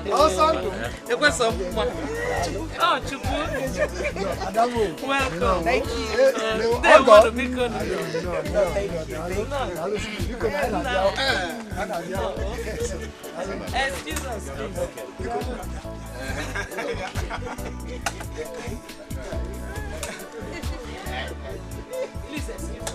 Osondu. Oh, Chubu. Welcome. Thank you. They want to be good. Excuse us, please excuse us.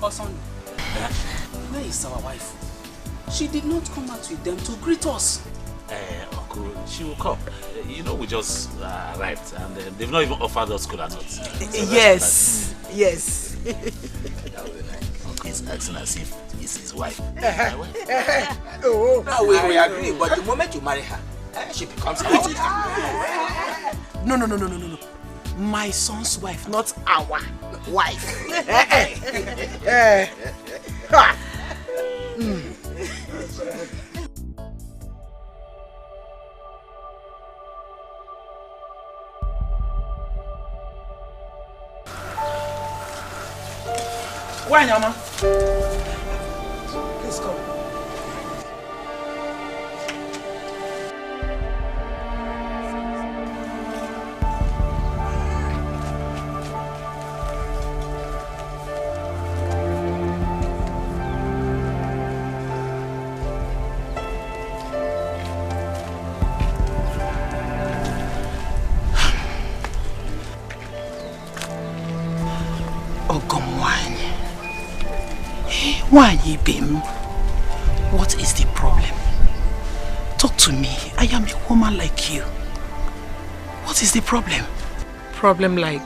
Osondu, where is our wife? She did not come out with them to greet us. Uncle, she will come. You know, we just arrived and they've not even offered us cola nuts. Yes, yes. Uncle is acting as if it's his wife. Oh, no, we agree, but the moment you marry her, she becomes our wife. No. My son's wife, not our wife. Why, Mama? Please come. Why, Bim? What is the problem? Talk to me. I am a woman like you. What is the problem? Problem like?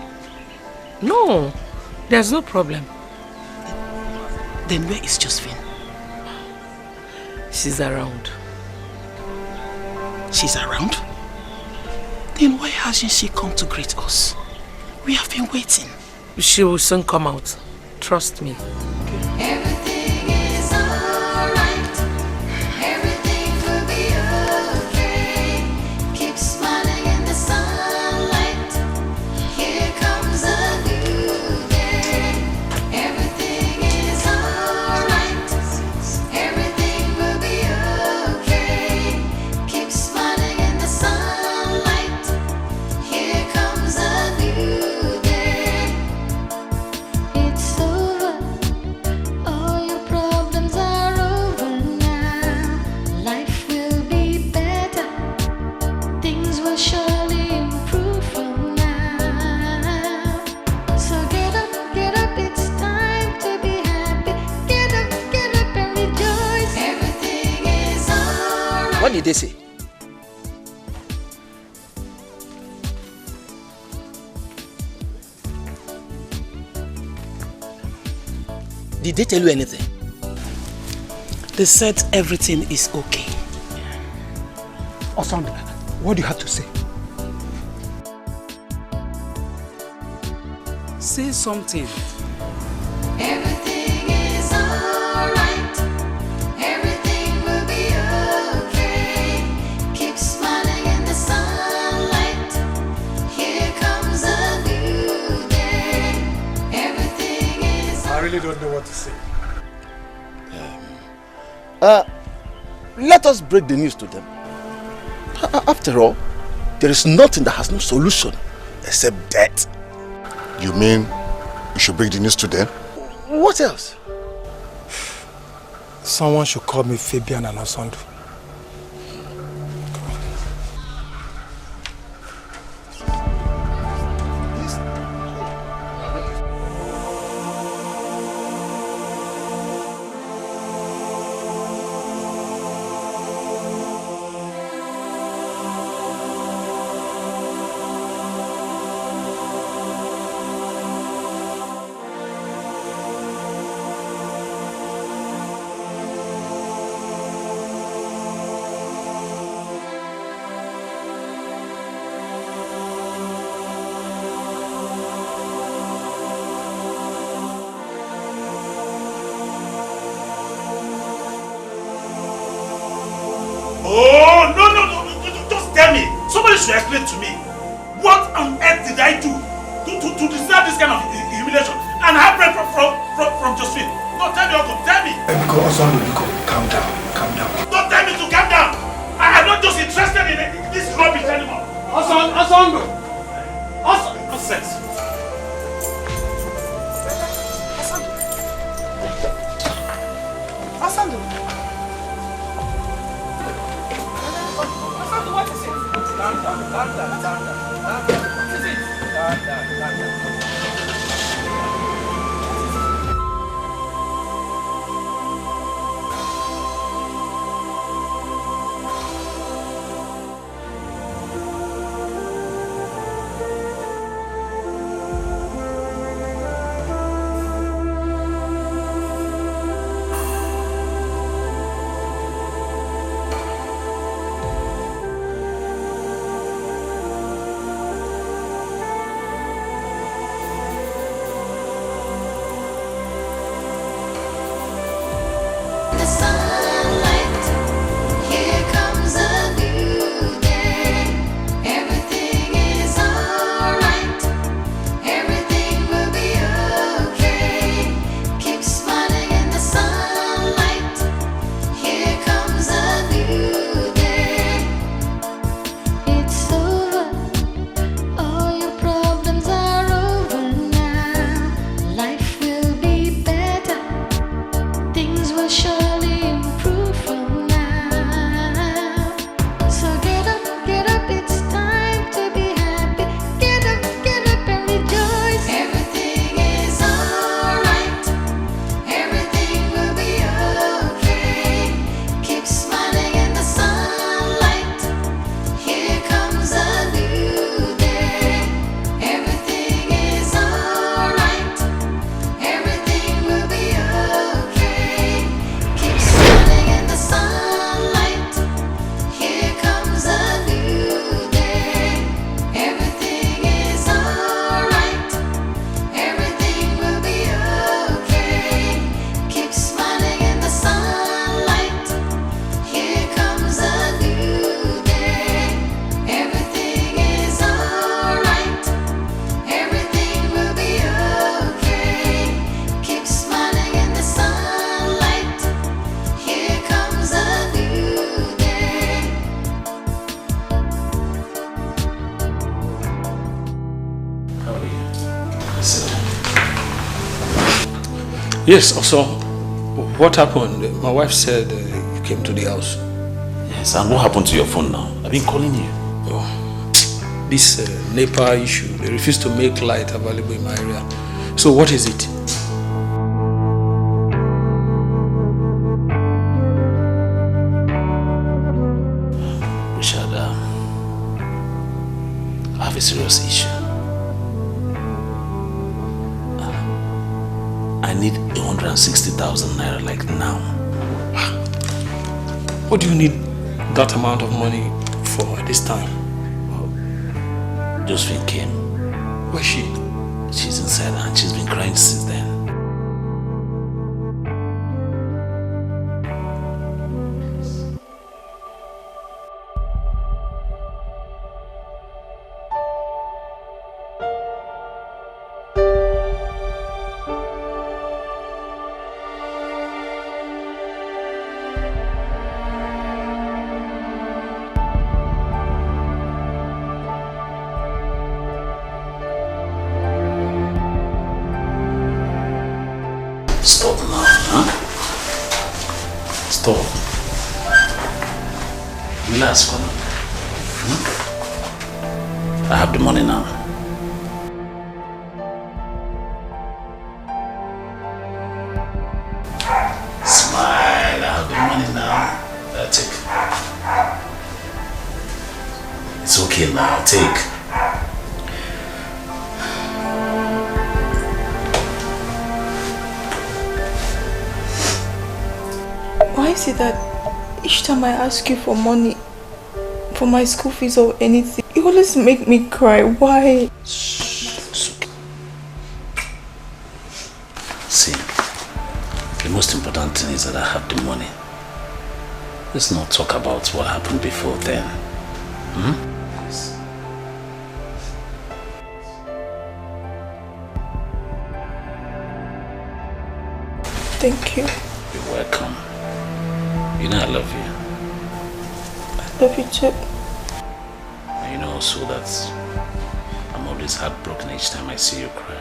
No, there's no problem. Then where is Josephine? She's around. She's around? Then why hasn't she come to greet us? We have been waiting. She will soon come out. Trust me. Everything is alright. Everything will be okay. Keep smiling in the sunlight. Here comes a new day. Everything is alright. Everything will be okay. Keep smiling in the sunlight. Here comes a new day. It's over. All your problems are over now. Life will be better. Things will surely improve from now. So get up, it's time to be happy. Get up and rejoice. Everything is alright. What did they say? Did they tell you anything? They said everything is okay. Osondu, what do you have to say? Say something. Everything is alright. Everything will be okay. Keep smiling in the sunlight. Here comes a new day. Everything is I really don't know what to say. Let us break the news to them. After all, there is nothing that has no solution except death. You mean we should break the news to them? What else? Someone should call me Fabian and Osondu. Somebody should explain to me, what on earth did I do to deserve this kind of humiliation and heartbreak from Josephine? No, tell me, Uncle, tell me. Osondu, calm down, calm down. Don't tell me to calm down. I'm not just interested in this rubbish anymore. Osondu! Nonsense. Osondu, what is it? Calm down. What is it? Calm down. The sunlight, here comes a new day. Everything is alright. Everything will be okay. Keep smiling in the sunlight. Here comes a new day. It's over. All your problems are over now. Life will be better. Things will surely improve from now. So get up, it's time to be happy. Get up and rejoice. Everything is alright. Everything will be okay. Keep smiling in the sunlight. Here comes a new day. Everything is alright. Everything will be okay. Keep smiling in the sunlight. Here comes a new day. Everything is alright. Everything will be okay. Keep smiling in the sunlight. Here comes a new day. Everything is alright. Everything will be okay. Keep smiling in the sunlight. Here comes a new day. How are you? Sit down. Yes, also, what happened? My wife said you came to the house. Yes, and what happened to your phone now? I've been calling you. Oh, this NEPA issue, they refuse to make light available in my area. So what is it? Richard, I have a serious issue. I need 160,000 naira like now. What do you need that amount of money for at this time? Josephine came. Where's she? She's inside and she's been crying since then. Stop now, huh? Stop. Relax, Colonel. I have the money now. Smile, I have the money now. Take. It's okay now, take. Why is it that each time I ask you for money, for my school fees or anything, you always make me cry? Why? It's okay. See, the most important thing is that I have the money. Let's not talk about what happened before then. Thank you. You're welcome. You know I love you. I love you too. And you know also that I'm always heartbroken each time I see you cry.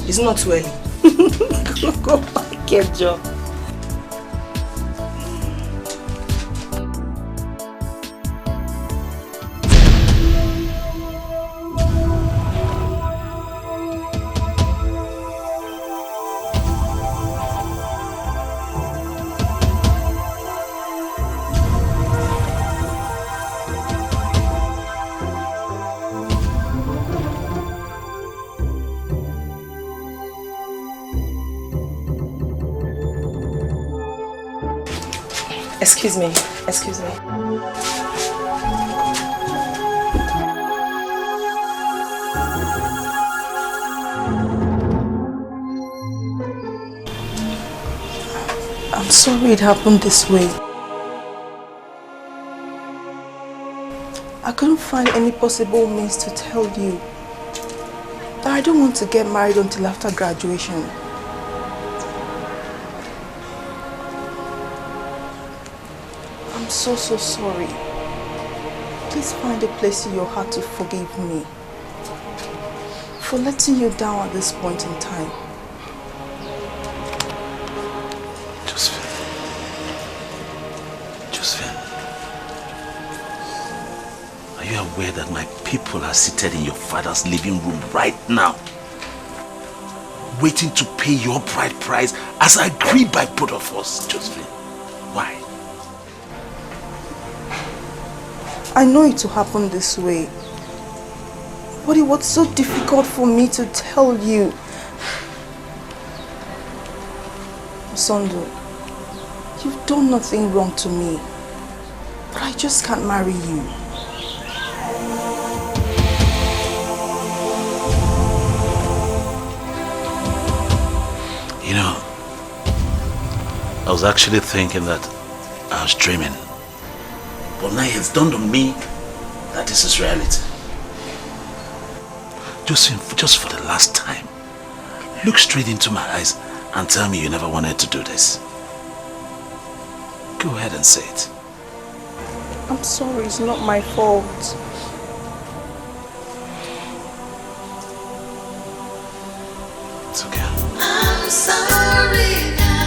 It's not too early. Go back, get job. Excuse me. I'm sorry it happened this way. I couldn't find any possible means to tell you that I don't want to get married until after graduation. I'm so sorry. Please find a place in your heart to forgive me for letting you down at this point in time. Josephine, are you aware that my people are seated in your father's living room right now, waiting to pay your bride price as agreed by both of us, Josephine? Why? I know it will happen this way, but it was so difficult for me to tell you. Osondu, you've done nothing wrong to me, but I just can't marry you. You know, I was actually thinking that I was dreaming. But now it's dawned on me that this is reality. Just for the last time, look straight into my eyes and tell me you never wanted to do this. Go ahead and say it. I'm sorry, it's not my fault. It's okay. I'm sorry now.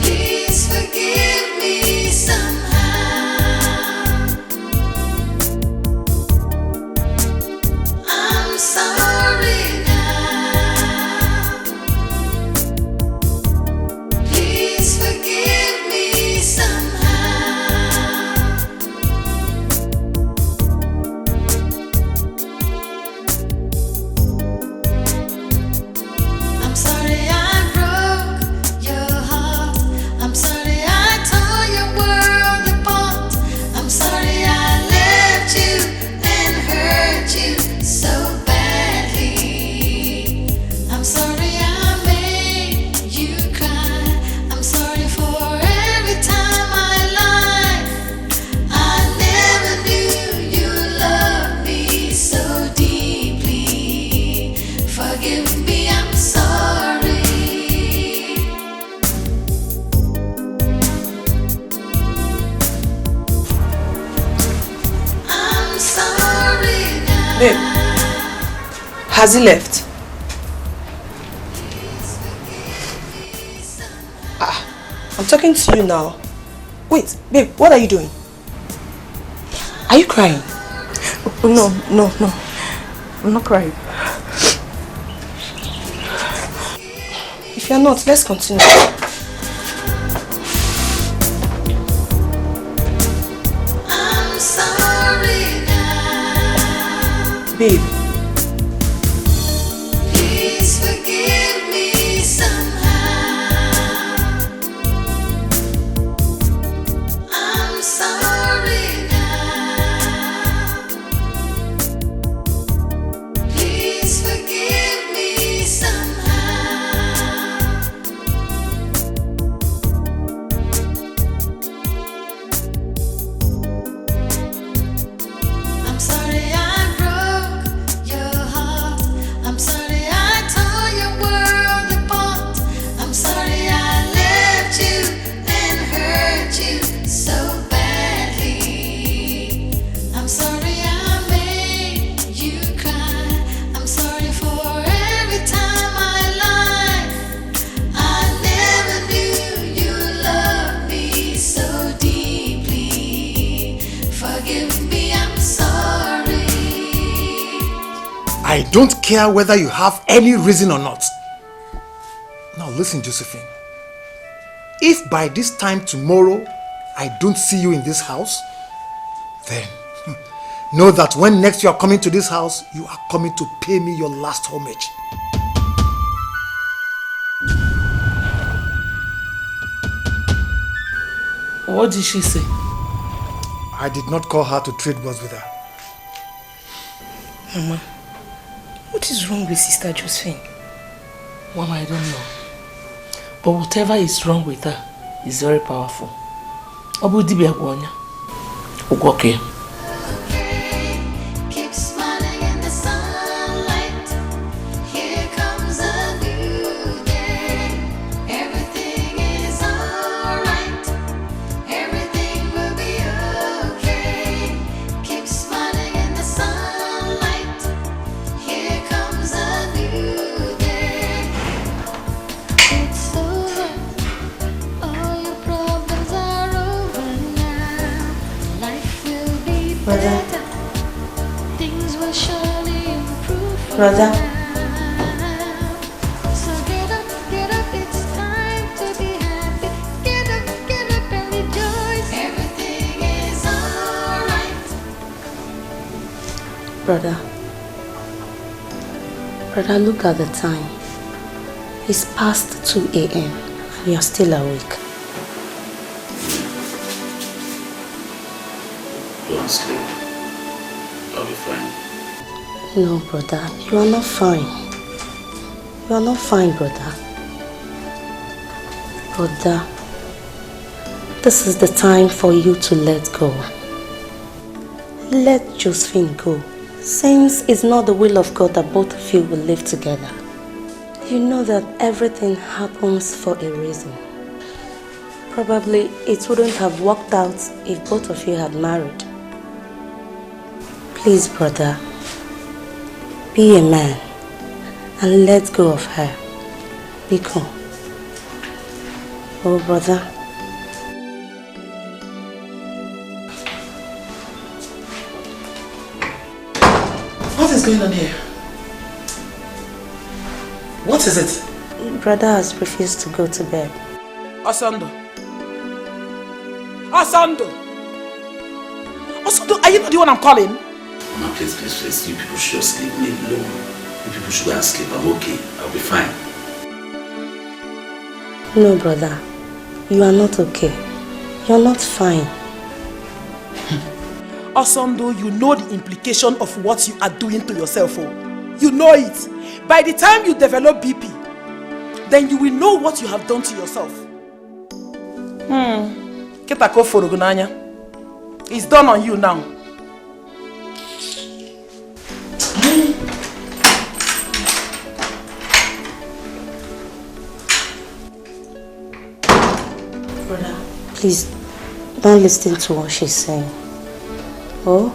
Please forgive me somehow. I'm sorry now. Please forgive me somehow. I'm sorry I broke your heart. I'm sorry I tore your world apart. I'm sorry I left you and hurt you so badly. I'm sorry I made you cry. I'm sorry for every time I lied. I never knew you loved me so deeply. Forgive me, I'm sorry. I'm sorry now. Babe, has he left? I'm talking to you now. Wait, babe, what are you doing? Are you crying? Oh, no. I'm not crying. If you're not, let's continue. I'm sorry now. Babe, Please forgive me somehow. I'm I don't care whether you have any reason or not. Now listen, Josephine. If by this time tomorrow I don't see you in this house, then know that when next you are coming to this house, you are coming to pay me your last homage. What did she say? I did not call her to trade words with her. Mama, what is wrong with Sister Josephine? Mama, I don't know. But whatever is wrong with her is very powerful. Obu dibia gwonya. Ugoke. Keep smiling in the sunlight. Here comes a new day. Everything is alright. Everything will be okay. Keep smiling in the sunlight. Here comes a new day. It's over. All your problems are over now. Life will be Brother. better. Things will surely improve for Brother. now. So get up, it's time to be happy. Get up and rejoice. Everything is alright. Brother, look at the time. It's past 2 a.m. and you're still awake. Don't sleep. I'll be fine. No, brother, you are not fine. You are not fine, brother. Brother, this is the time for you to let go. Let Josephine go. Since it's not the will of God that both of you will live together. You know that everything happens for a reason. Probably it wouldn't have worked out if both of you had married. Please, brother, be a man and let go of her. Biko. Oh, brother. What is going on here? What is it? Brother has refused to go to bed. Osondu. Osondu! Osondu, are you not the one I'm calling? Mama, please. You people should just leave me alone. You people should go and sleep. I'm okay. I'll be fine. No, brother. You are not okay. You are not fine. Osondu, you know the implication of what you are doing to yourself. Oh. You know it. By the time you develop BP, then you will know what you have done to yourself. Ketako forogunanya. It's done on you now. Brother, please don't listen to what she's saying. Oh?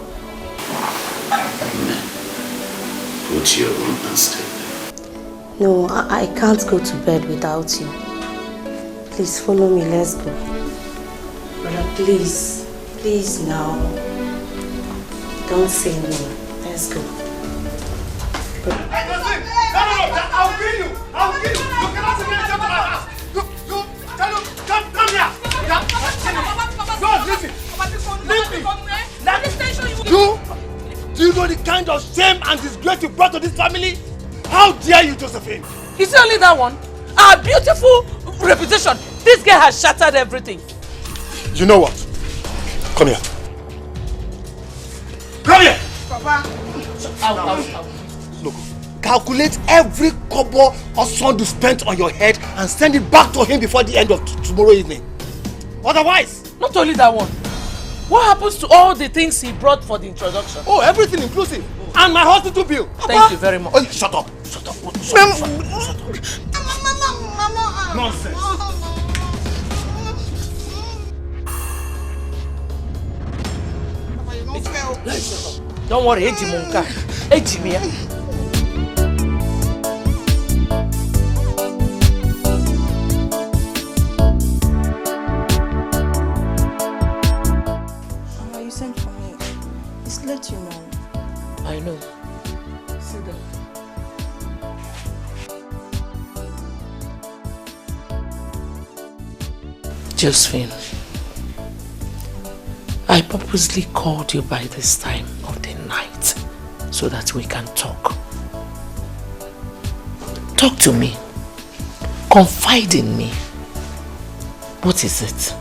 Go to your room and sleep. No, I can't go to bed without you. Please follow me, let's go. Brother, please. Please now. Don't say no. Let's go. Hey, no, I'll kill you! I'll kill you! You cannot see me into my house! Come here! God, listen! Leave me! Do you know the kind of shame and disgrace you brought to this family? How dare you, Josephine? Is it only that one? Our beautiful reputation. This girl has shattered everything. You know what? Come here. Come here! Papa. Look, calculate every kobo Osondu spent on your head and send it back to him before the end of tomorrow evening. Otherwise... Not only that one. What happens to all the things he brought for the introduction? Oh, everything inclusive. And my hospital bill. Thank you very much. Oh, shut up. Shut up. Nonsense. Don't worry, Ejimunka. Ejimia. You sent for me. Just let you know. I know. Sit down. Josephine, I purposely called you by this time of the night so that we can talk. Talk to me. Confide in me. What is it?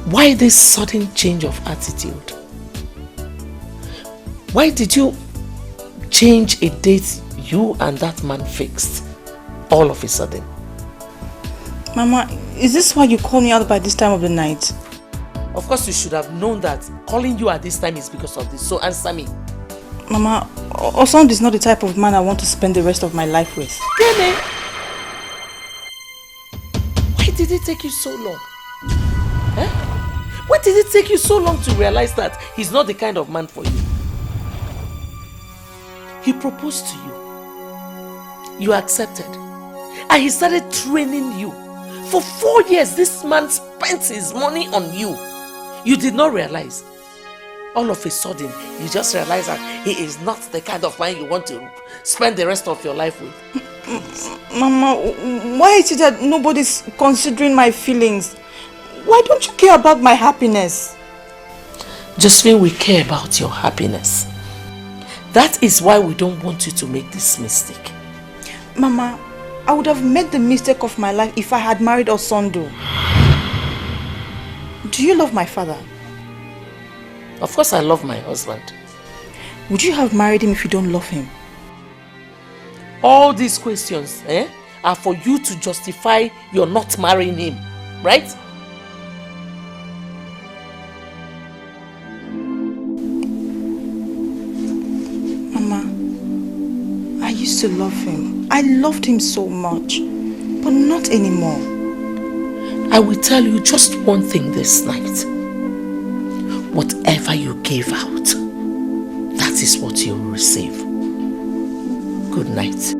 Why this sudden change of attitude? Why did you change a date you and that man fixed all of a sudden? Mama, is this why you call me out by this time of the night? Of course you should have known that calling you at this time is because of this, so answer me. Mama, Osondu is not the type of man I want to spend the rest of my life with. Really? Why did it take you so long? Eh? Why did it take you so long to realize that he's not the kind of man for you? He proposed to you. You accepted. And he started training you. For 4 years, this man spent his money on you. You did not realize. All of a sudden, you just realize that he is not the kind of man you want to spend the rest of your life with. Mama, why is it that nobody's considering my feelings? Why don't you care about my happiness? Josephine, we care about your happiness. That is why we don't want you to make this mistake. Mama, I would have made the mistake of my life if I had married Osondu. Do you love my father? Of course I love my husband. Would you have married him if you don't love him? All these questions are for you to justify your not marrying him, right? Mama, I used to love him. I loved him so much, but not anymore. I will tell you just one thing this night. Whatever you give out, that is what you will receive. Good night.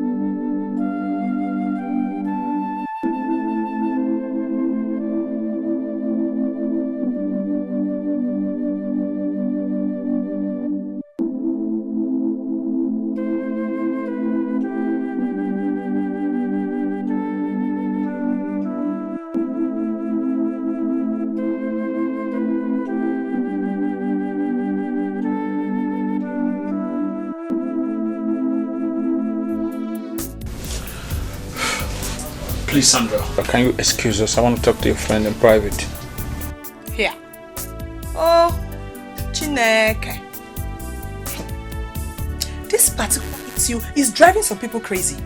Please, Sandra, can you excuse us? I want to talk to your friend in private. Here. Oh, Chineke. This particular issue is driving some people crazy.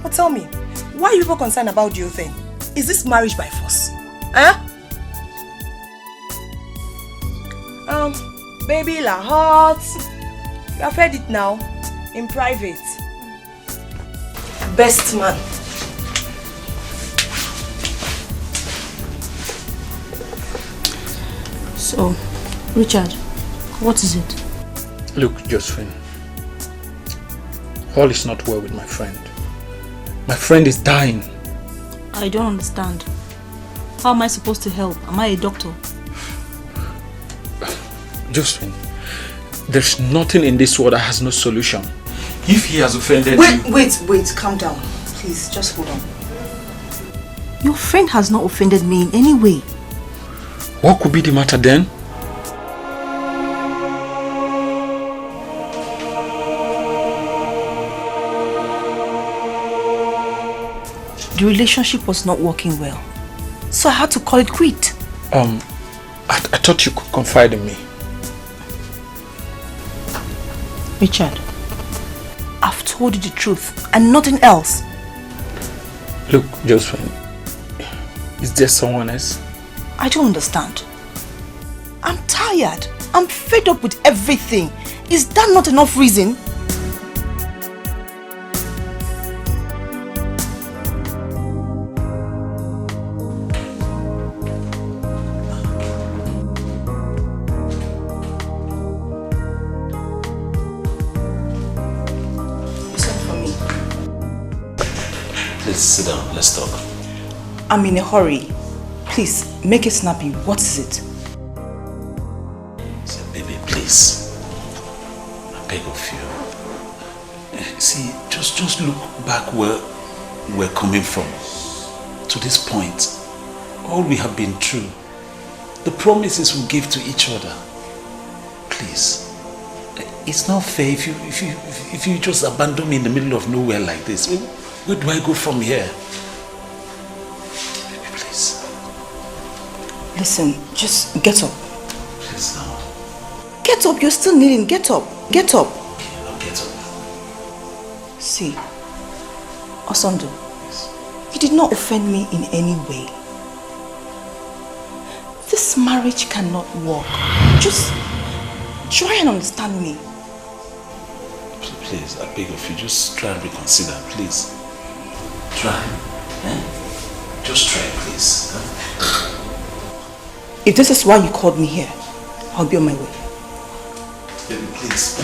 But tell me, why are you people concerned about the whole thing? Is this marriage by force? Huh? Baby la hot. You have heard it now, in private. Best man. So, Richard, what is it? Look, Josephine, all is not well with my friend. My friend is dying. I don't understand. How am I supposed to help? Am I a doctor? Josephine, there's nothing in this world that has no solution. If he has offended you... Wait, calm down. Please, just hold on. Your friend has not offended me in any way. What could be the matter then? The relationship was not working well, so I had to call it quit. I thought you could confide in me. Richard, I've told you the truth and nothing else. Look, Josephine, is there someone else? I don't understand. I'm tired. I'm fed up with everything. Is that not enough reason? Sit down, let's talk. I'm in a hurry. Please, make it snappy. What is it? So, baby, please. I beg of you. See, just look back where we're coming from. To this point. all we have been through, the promises we gave to each other. Please, it's not fair if you just abandon me in the middle of nowhere like this. Where do I go from here? Please. Listen, just get up. Please now. Get up, you're still kneeling. Get up. Get up. Okay, I'll get up. See, Osondu, you did not offend me in any way. This marriage cannot work. Just try and understand me. Please, I beg of you, just try and reconsider, please. Try. Just try, please. If this is why you called me here, I'll be on my way. Baby, please.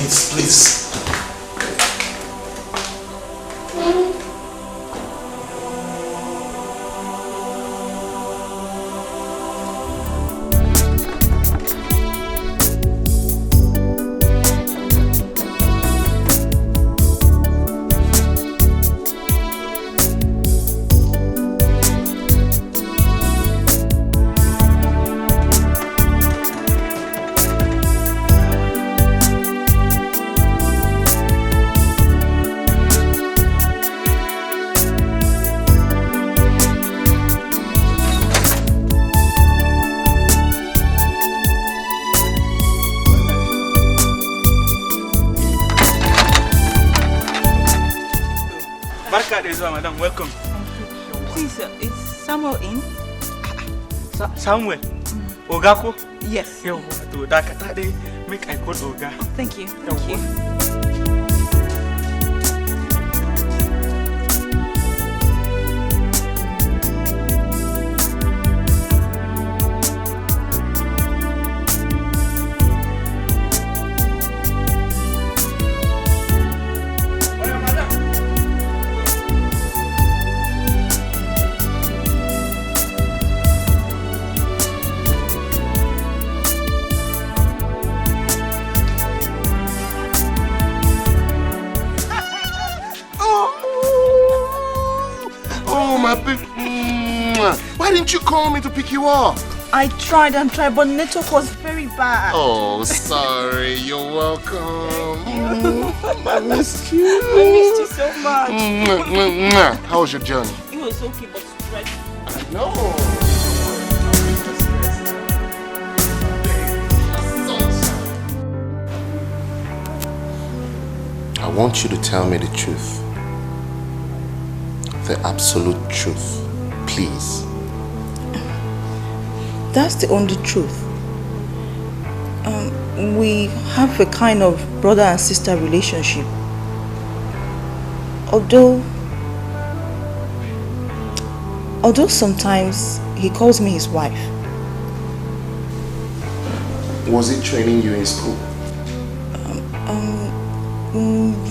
Madam, welcome. Please, is Samuel in? Samuel? Ogako? Yes. Yo, to Dakata de make I call Oga. Oh, thank you. Thank you. Why didn't you call me to pick you up? I tried and tried, but network was very bad. Oh, sorry. You're welcome. I missed you. I missed you so much. How was your journey? It was okay, but stressful. No. I want you to tell me the truth. The absolute truth. Please. That's the only truth. We have a kind of brother and sister relationship. Although sometimes he calls me his wife. Was he training you in school?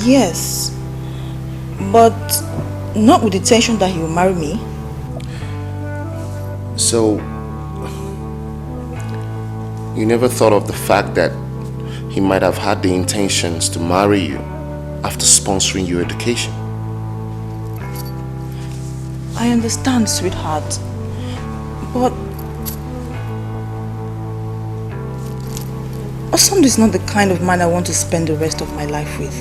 Yes. But not with the intention that he will marry me. So, you never thought of the fact that he might have had the intentions to marry you after sponsoring your education? I understand, sweetheart. But Osondu is not the kind of man I want to spend the rest of my life with.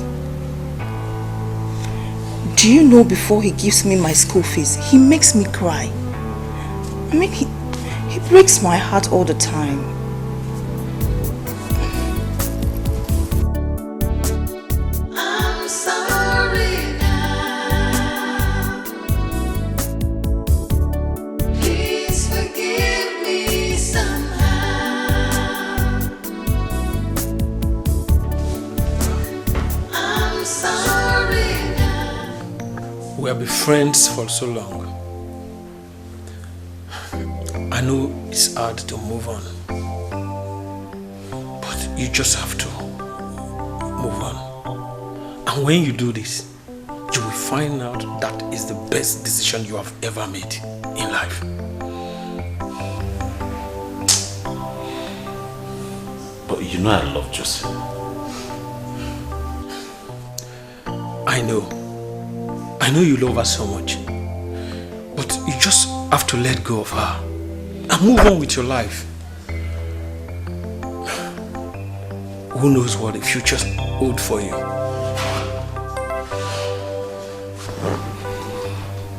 Do you know, before he gives me my school fees, he makes me cry. I mean, he breaks my heart all the time. I'm sorry now. Please forgive me somehow. I'm sorry now. We have been friends for so long. I know it's hard to move on, but you just have to move on. And when you do this, you will find out that is the best decision you have ever made in life. But you know I love Joseph. I know you love her so much, but you just have to let go of her. and move on with your life. Who knows what the future holds for you?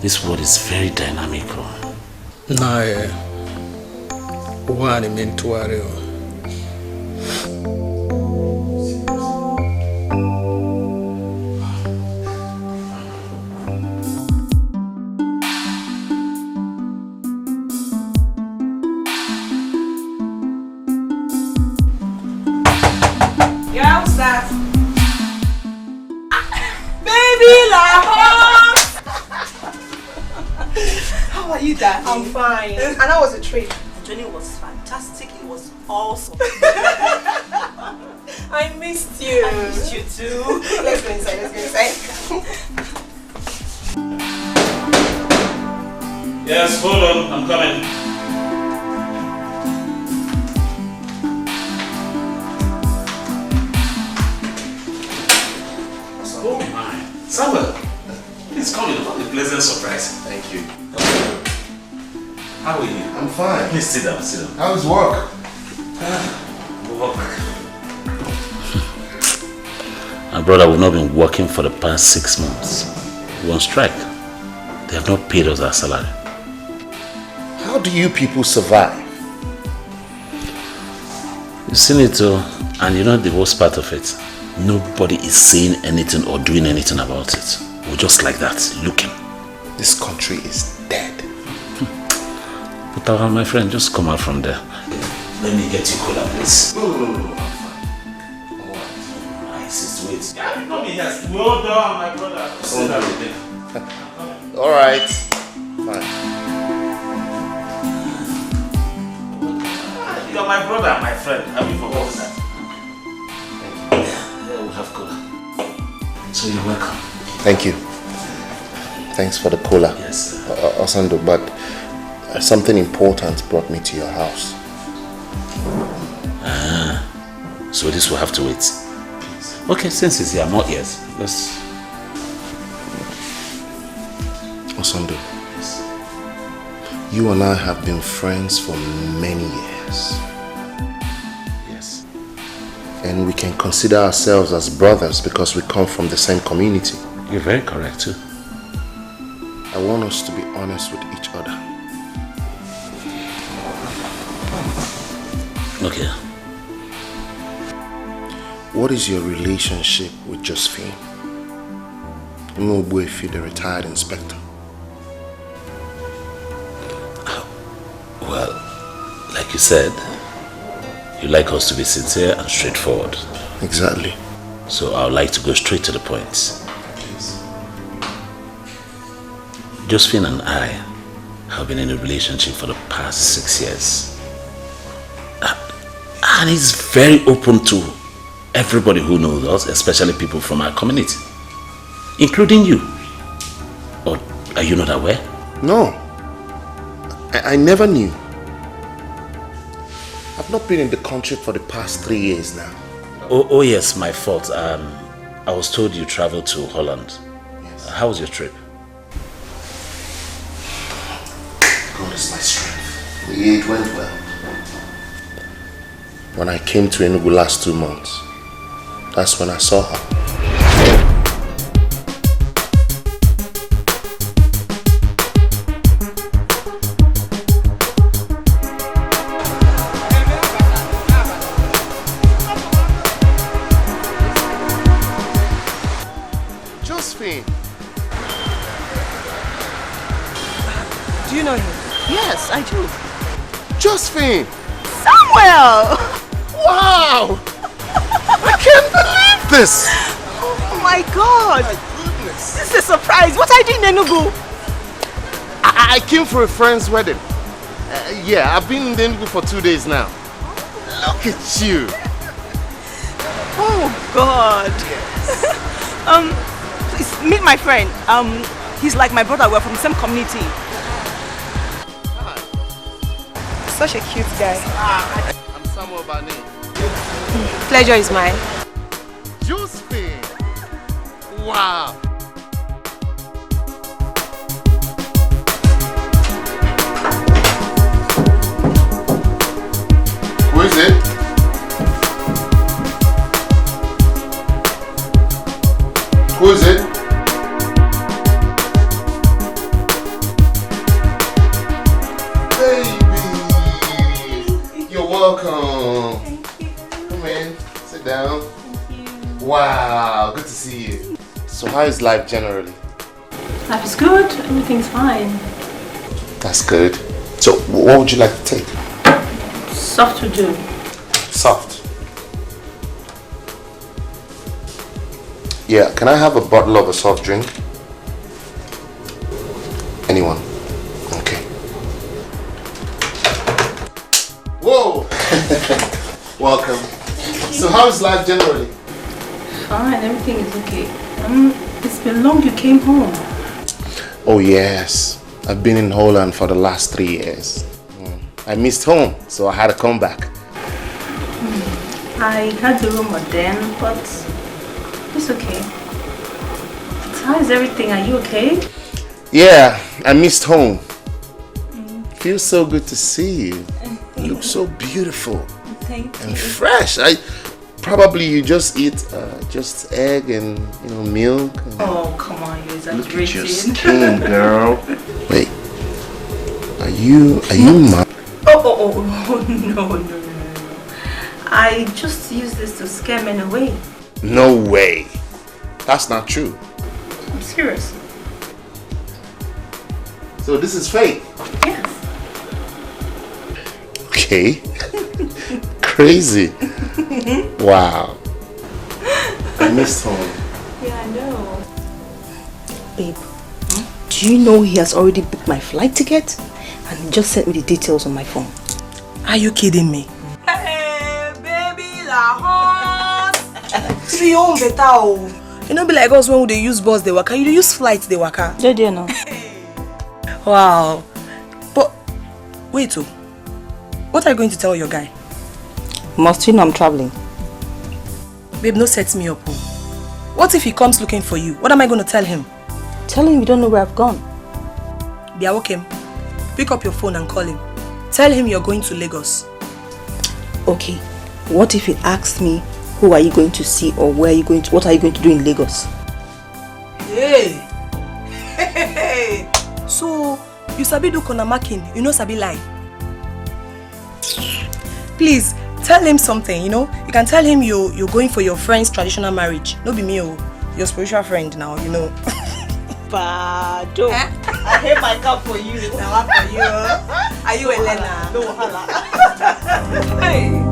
This world is very dynamic. Nah, one meant to worry. Yeah, what's that? Baby Lahore! How are you, darling? I'm fine. And how was the trip? The journey was fantastic. It was awesome. I missed you. I missed you too. Let's go inside. Let's go inside. Yes, hold on. I'm coming. Oh my. Samuel, please come in. What a pleasant surprise. Thank you. How are you? I'm fine. Please sit down, sit down. How's work? Work. My brother, we've not been working for the past 6 months. We're on strike. They have not paid us our salary. How do you people survive? You've seen it too, and you know the worst part of it? Nobody is saying anything or doing anything about it. We're just like that, looking. This country is dead. But my friend, just come out from there. Let me get you cola, please. No, I'm fine. I insist, wait. Yeah, you come in here. Well done, my brother. Sit down with me. Alright. Fine. You're my brother, my friend. Have you forgotten that? Yeah, we'll have cola. So you're welcome. Thank you. Thanks for the cola. Yes, sir. Osondu, but something important brought me to your house. So this will have to wait. Okay, since it's here, not yet. Let's... Osondu, you and I have been friends for many years. Yes. And we can consider ourselves as brothers because we come from the same community. You're very correct too. I want us to be honest with each other. Okay. What is your relationship with Josephine? Imogbuefi, the retired inspector. Well, like you said, you like us to be sincere and straightforward. Exactly. So I would like to go straight to the point. Josephine and I have been in a relationship for the past 6 years. And he's very open to everybody who knows us, especially people from our community, including you. Or are you not aware? No. I never knew. I've not been in the country for the past 3 years now. Oh yes, my fault. I was told you traveled to Holland. Yes. How was your trip? God is my strength. It went well. When I came to Enugu last 2 months, that's when I saw her. Josephine. Do you know him? Yes, I do. Josephine. Samuel! Wow! I can't believe this! Oh my God! My goodness! This is a surprise. What are you doing in Enugu? I came for a friend's wedding. Yeah, I've been in Enugu for 2 days now. Look at you! Oh God! Yes. Please meet my friend. He's like my brother. We're from the same community. Hi. Such a cute guy. I'm Samuel by name. Pleasure is mine. Josephine! Wow! Wow, good to see you. So how is life generally? Life is good. Everything's fine. That's good. So what would you like to take? Soft to do. Soft. Yeah, can I have a bottle of a soft drink? Anyone? Okay. Whoa! Welcome. So how is life generally? Fine, everything is okay. It's been long you came home. Oh yes, I've been in Holland for the last 3 years. I missed home, so I had to come back. I had the rumor then, but it's okay. How is everything? Are you okay? Yeah, I missed home. Feels so good to see you. You look so beautiful. Thank you. And fresh. Probably you just eat just egg and milk. And Oh come on, you're look at your exaggerating. skin, girl. Wait, are you mad? Oh, no. I just use this to scare men away. No way. That's not true. I'm serious. So this is fake. Yes. Okay. Crazy. Wow. I missed home. Yeah, I know. Babe, do you know he has already booked my flight ticket? And he just sent me the details on my phone. Are you kidding me? Hey, baby, la horse. You own better. You know, be like us when they use bus, they waka. You use flights, they waka. Yeah, dear, no. Wow. But, wait, what are you going to tell your guy? Must you know I'm traveling? Babe, no set me up. What if he comes looking for you? What am I going to tell him? Tell him you don't know where I've gone. Biawokem, pick up your phone and call him. Tell him you're going to Lagos. Okay, what if he asks me, who are you going to see or where are you going to, what are you going to do in Lagos? Hey! So, you sabi do konamakin, you know sabi lie. Please, tell him something, you can tell him you're going for your friend's traditional marriage. No be me, your spiritual friend now, Bado. I hate my cup for you. Now for you. Are you Elena? No wahala. Hey.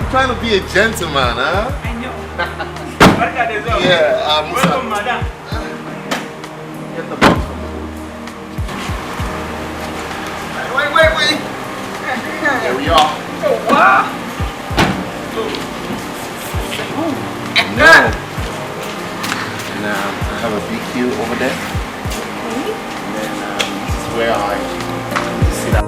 Trying to be a gentleman, huh? I know. Yeah, welcome, madam. Get the box from me. Wait. Here we are. Oh, wow. No. Now, I have a BQ over there. Okay. And then this is where I sit down.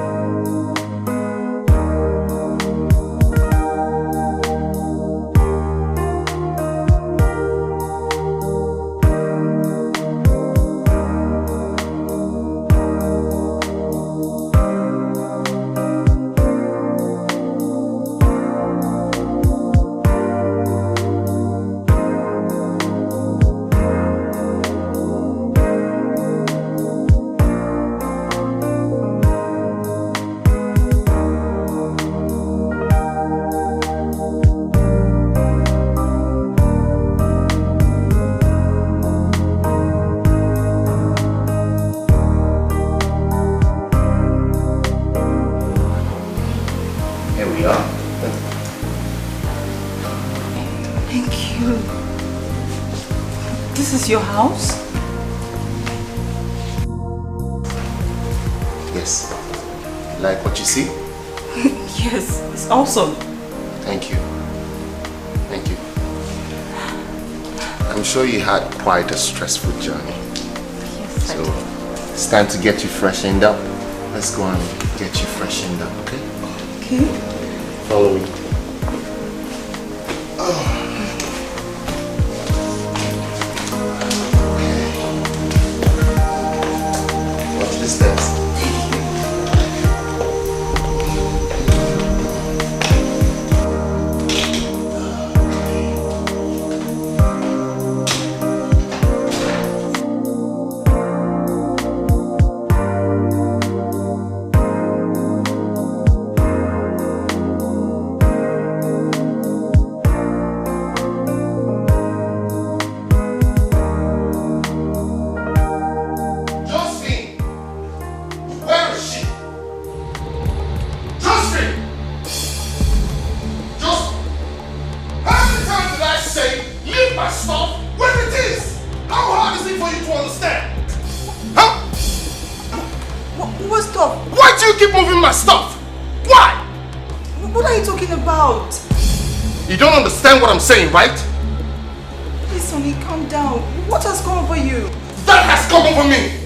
Your house? Yes. Like what you see? Yes, it's awesome. Thank you. I'm sure you had quite a stressful journey. Yes, so it's time to get you freshened up. Let's go and get you freshened up, okay? Okay. Follow me. Watch the steps. What I'm saying, right? Please, Sonny, calm down. What has come over you? That has come over me!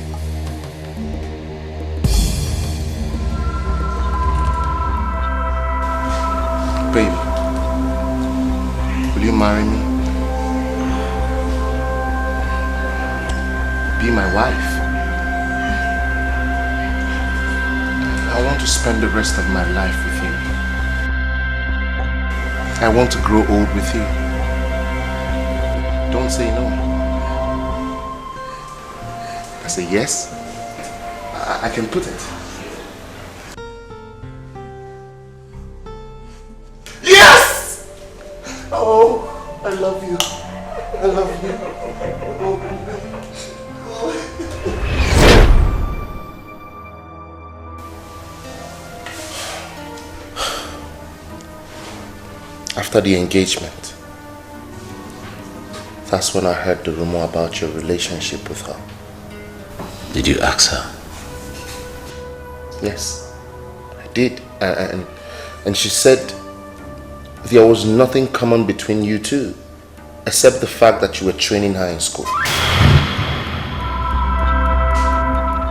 Babe, will you marry me? Be my wife. I want to spend the rest of my life with you. I want to grow old with you. Don't say no. I say yes. I can put it. Yes! Oh, I love you. I love you. After the engagement, that's when I heard the rumor about your relationship with her. Did you ask her? Yes, I did. And she said there was nothing common between you two, except the fact that you were training her in school.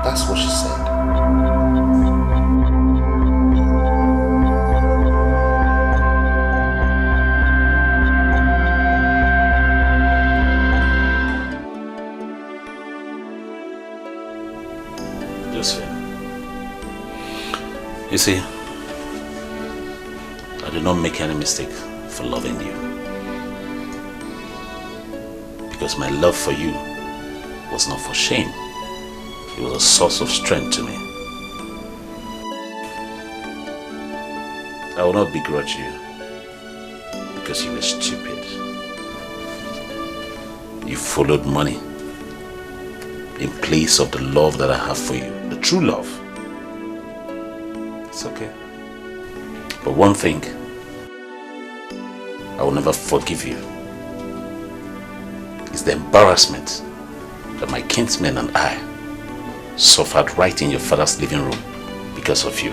That's what she said. You see, I did not make any mistake for loving you. Because my love for you was not for shame. It was a source of strength to me. I will not begrudge you because you were stupid. You followed money in place of the love that I have for you, the true love. It's okay. But one thing, I will never forgive you, is the embarrassment that my kinsmen and I suffered right in your father's living room because of you.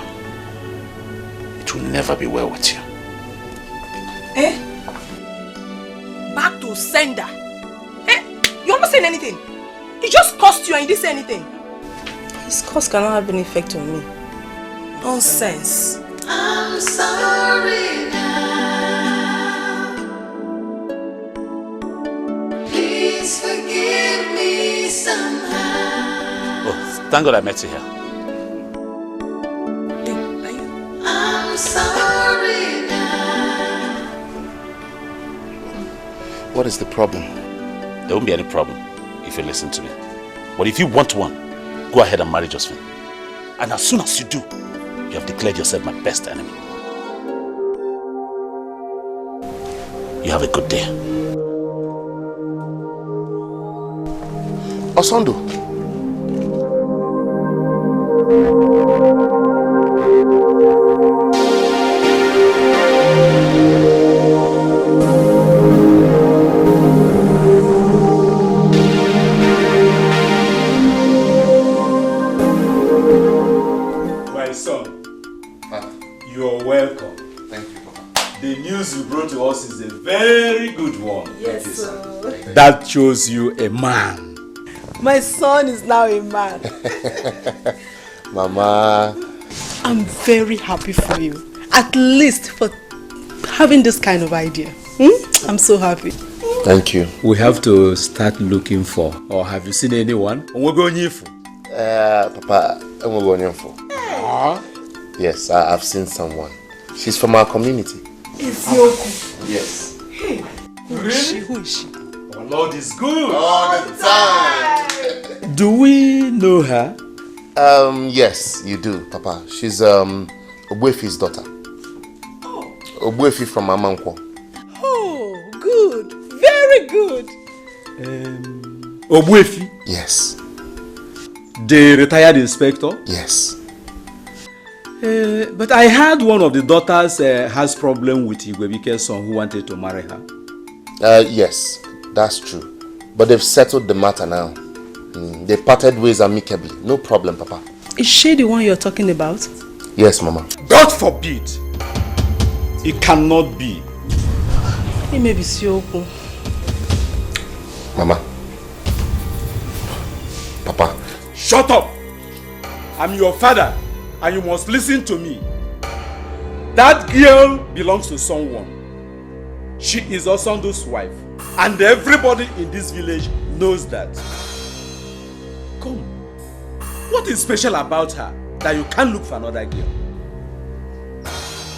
It will never be well with you. Eh? Back to sender. Eh? You're not saying anything. It just cost you and you didn't say anything. His cost cannot have an effect on me. Nonsense. I'm sorry now. Please forgive me somehow. Oh, thank God I met you here. I'm sorry now. What is the problem? There won't be any problem if you listen to me. But if you want one, go ahead and marry Josephine. And as soon as you do, you have declared yourself my best enemy. You have a good day. Osondu. My son, you're welcome. Thank you, Papa. The news you brought to us is a very good one. Yes, sir. That shows you a man. My son is now a man. Mama. I'm very happy for you. At least for having this kind of idea. I'm so happy. Thank you. We have to start looking for, or have you seen anyone? Papa, I'm going for. Yes, I've seen someone. She's from our community. Yes. Hey, who is she? Who is she? Our Lord is good. All the time. Do we know her? Yes, you do, Papa. She's Ogbuefi's daughter. Oh. Ogbuefi from Amankwo. Oh, good. Very good. Ogbuefi? Yes. The retired inspector? Yes. But I heard one of the daughters has problem with Igwebike's son who wanted to marry her. Yes, that's true. But they've settled the matter now. They parted ways amicably. No problem, Papa. Is she the one you're talking about? Yes, Mama. God forbid! It cannot be. It may be Sioko. Mama. Papa. Shut up! I'm your father and you must listen to me. That girl belongs to someone. She is Osondu's wife and everybody in this village knows that. Come. What is special about her that you can't look for another girl?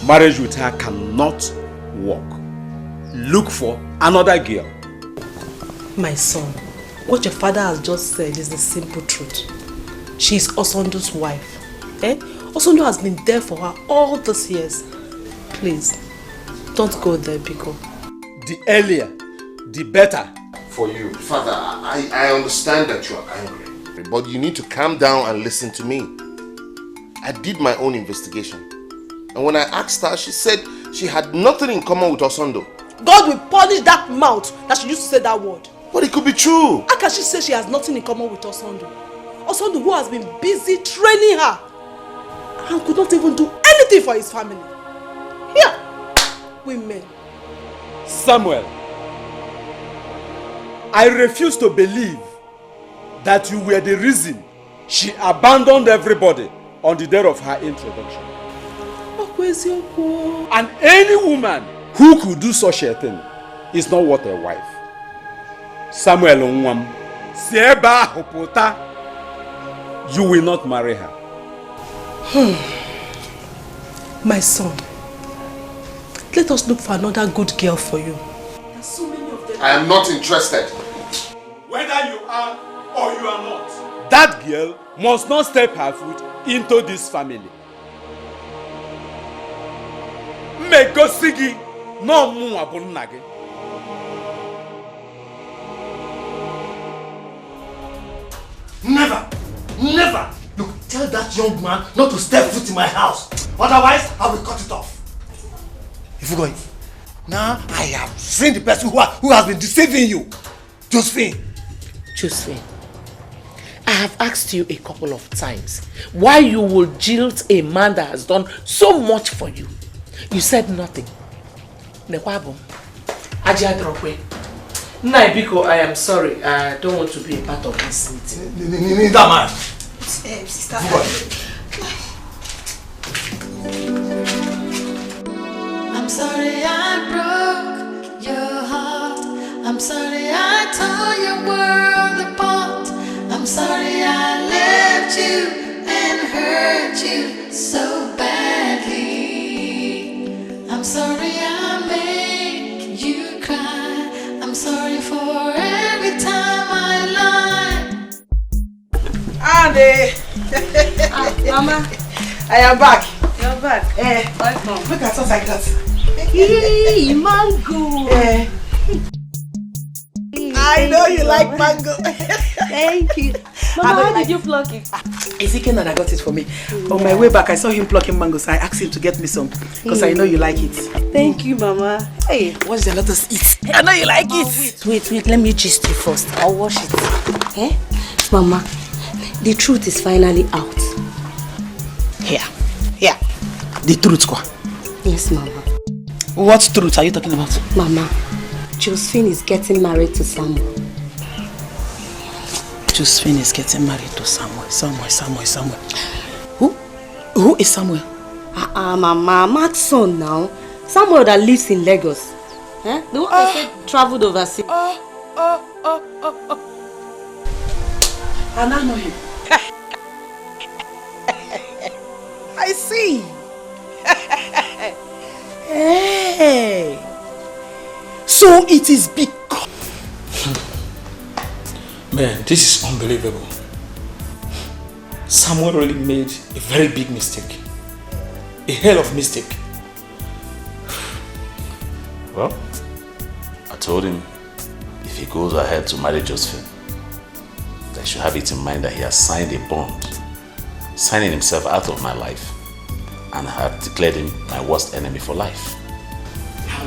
Marriage with her cannot work. Look for another girl. My son, what your father has just said is the simple truth. She is Osondu's wife. Osondu has been there for her all these years. Please, don't go there, Biko. The earlier, the better. For you. Father, I understand that you are angry. But you need to calm down and listen to me. I did my own investigation. And when I asked her, she said she had nothing in common with Osondu. God will punish that mouth that she used to say that word. But it could be true. How can she say she has nothing in common with Osondu? Osondu, who has been busy training her and could not even do anything for his family. Here, women. Samuel, I refuse to believe that you were the reason she abandoned everybody on the day of her introduction. And any woman who could do such a thing is not worth a wife. Samuel Onwam, Seba Hopota, you will not marry her. My son, let us look for another good girl for you. I am not interested. Whether you are or you are not, that girl must not step her foot into this family. Megosigi no mu abunage. Never! Never! Look, tell that young man not to step foot in my house. Otherwise, I will cut it off. If you go in. Now, I have seen the person who has been deceiving you. Josephine. Josephine, I have asked you a couple of times why you will jilt a man that has done so much for you. You said nothing. Nekwabo, Ajadrokwe. Naibiko, I am sorry. I don't want to be a part of this meeting. Neither man. Sister. I'm sorry I broke your heart. I'm sorry I tore your world apart. I'm sorry I left you and hurt you so badly. I'm sorry I made you cry. I'm sorry for every time I lied. Andy! Mama, I am back. you're back. Welcome. Look at us like that. Hey, mango. I know you like mango. Thank you. Mama, how did you pluck it? It's Ike and I got it for me. On my way back, I saw him plucking mango, so I asked him to get me some because I know you like it. Thank you, Mama. Hey, watch the let us eat. I know you like it. Wait, let me gist you first. I'll wash it. Eh? Mama, the truth is finally out. Here. The truth, kwa. Yes, Mama. What truth are you talking about? Mama, Josephine is getting married to Samuel. Josephine is getting married to Samuel. Who? Who is Samuel? Mama, Mark's son now. Samuel that lives in Lagos. Eh? The one I said traveled overseas. And I know him. I see. Hey. So it is because... Man, this is unbelievable. Samuel really made a very big mistake. A hell of a mistake. Well, I told him if he goes ahead to marry Josephine, I should have it in mind that he has signed a bond, signing himself out of my life, and have declared him my worst enemy for life.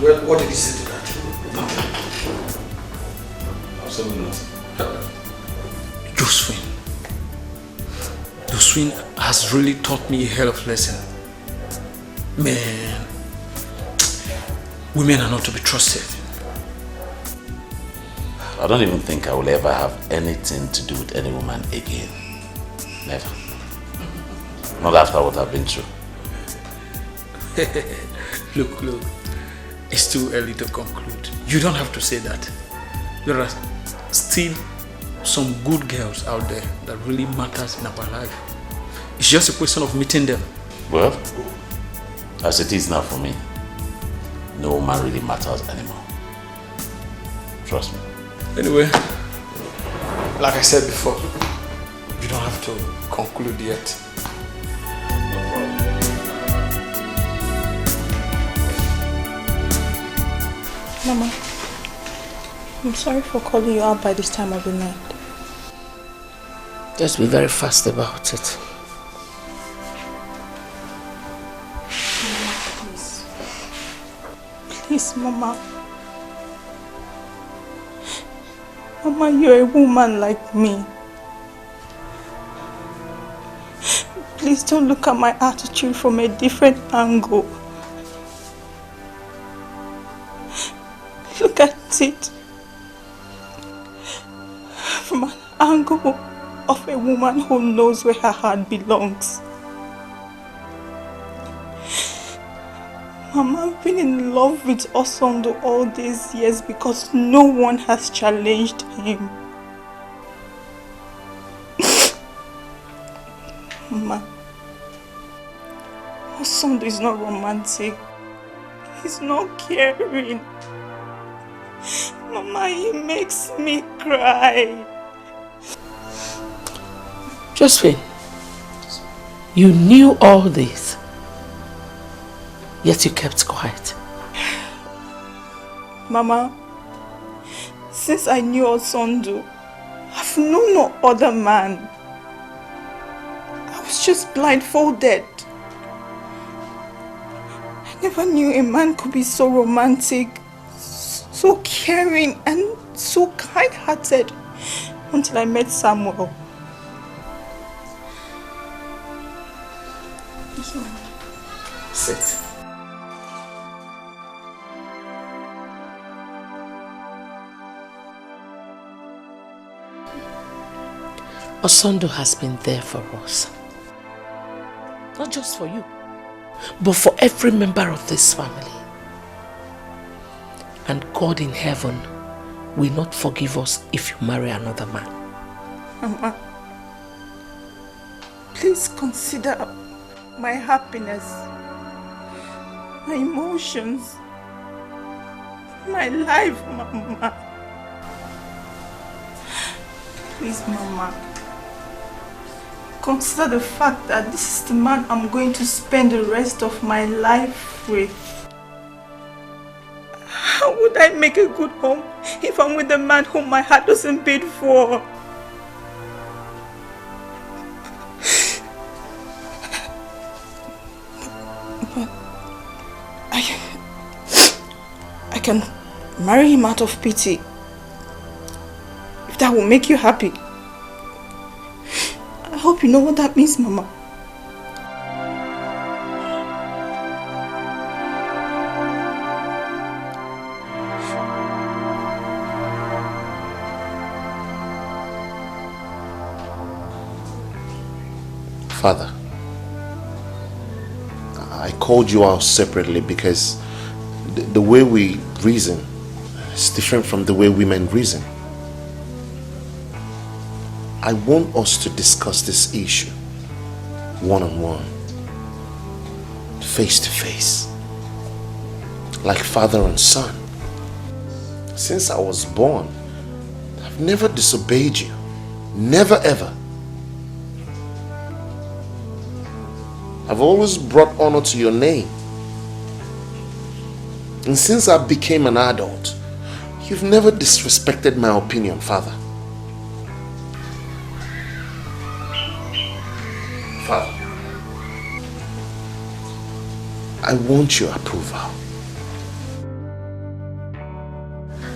Well, what did he say to that? Absolutely nothing. Josephine has really taught me a hell of a lesson. Man, women are not to be trusted. I don't even think I will ever have anything to do with any woman again. Never. Not after what I've been through. Look. It's too early to conclude. You don't have to say that. There are still some good girls out there that really matters in our life. It's just a question of meeting them. Well, as it is now for me, no woman really matters anymore. Trust me. Anyway, like I said before, you don't have to conclude yet. Mama, I'm sorry for calling you out by this time of the night. Just be very fast about it. Mama, please. Please, Mama. Mama, you're a woman like me. Please don't look at my attitude from a different angle. Look at it from an angle of a woman who knows where her heart belongs. Mama, I've been in love with Osondu all these years because no one has challenged him. Mama, Osondu is not romantic. He's not caring. Mama, he makes me cry. Josephine, you knew all this, yet you kept quiet. Mama, since I knew Osondu, I've known no other man. I was just blindfolded. I never knew a man could be so romantic, so caring and so kind-hearted until I met Samuel. Sit. Osondu has been there for us. Not just for you, but for every member of this family. And God in heaven will not forgive us if you marry another man. Mama, please consider my happiness, my emotions, my life, Mama. Please, Mama, consider the fact that this is the man I'm going to spend the rest of my life with. How would I make a good home if I'm with a man whom my heart doesn't beat for? But I can marry him out of pity. If that will make you happy. I hope you know what that means, Mama. Father, I called you out separately because the way we reason is different from the way women reason. I want us to discuss this issue one-on-one, face-to-face, like father and son. Since I was born, I've never disobeyed you. Never ever. I've always brought honor to your name. And since I became an adult, you've never disrespected my opinion, Father. Father, I want your approval.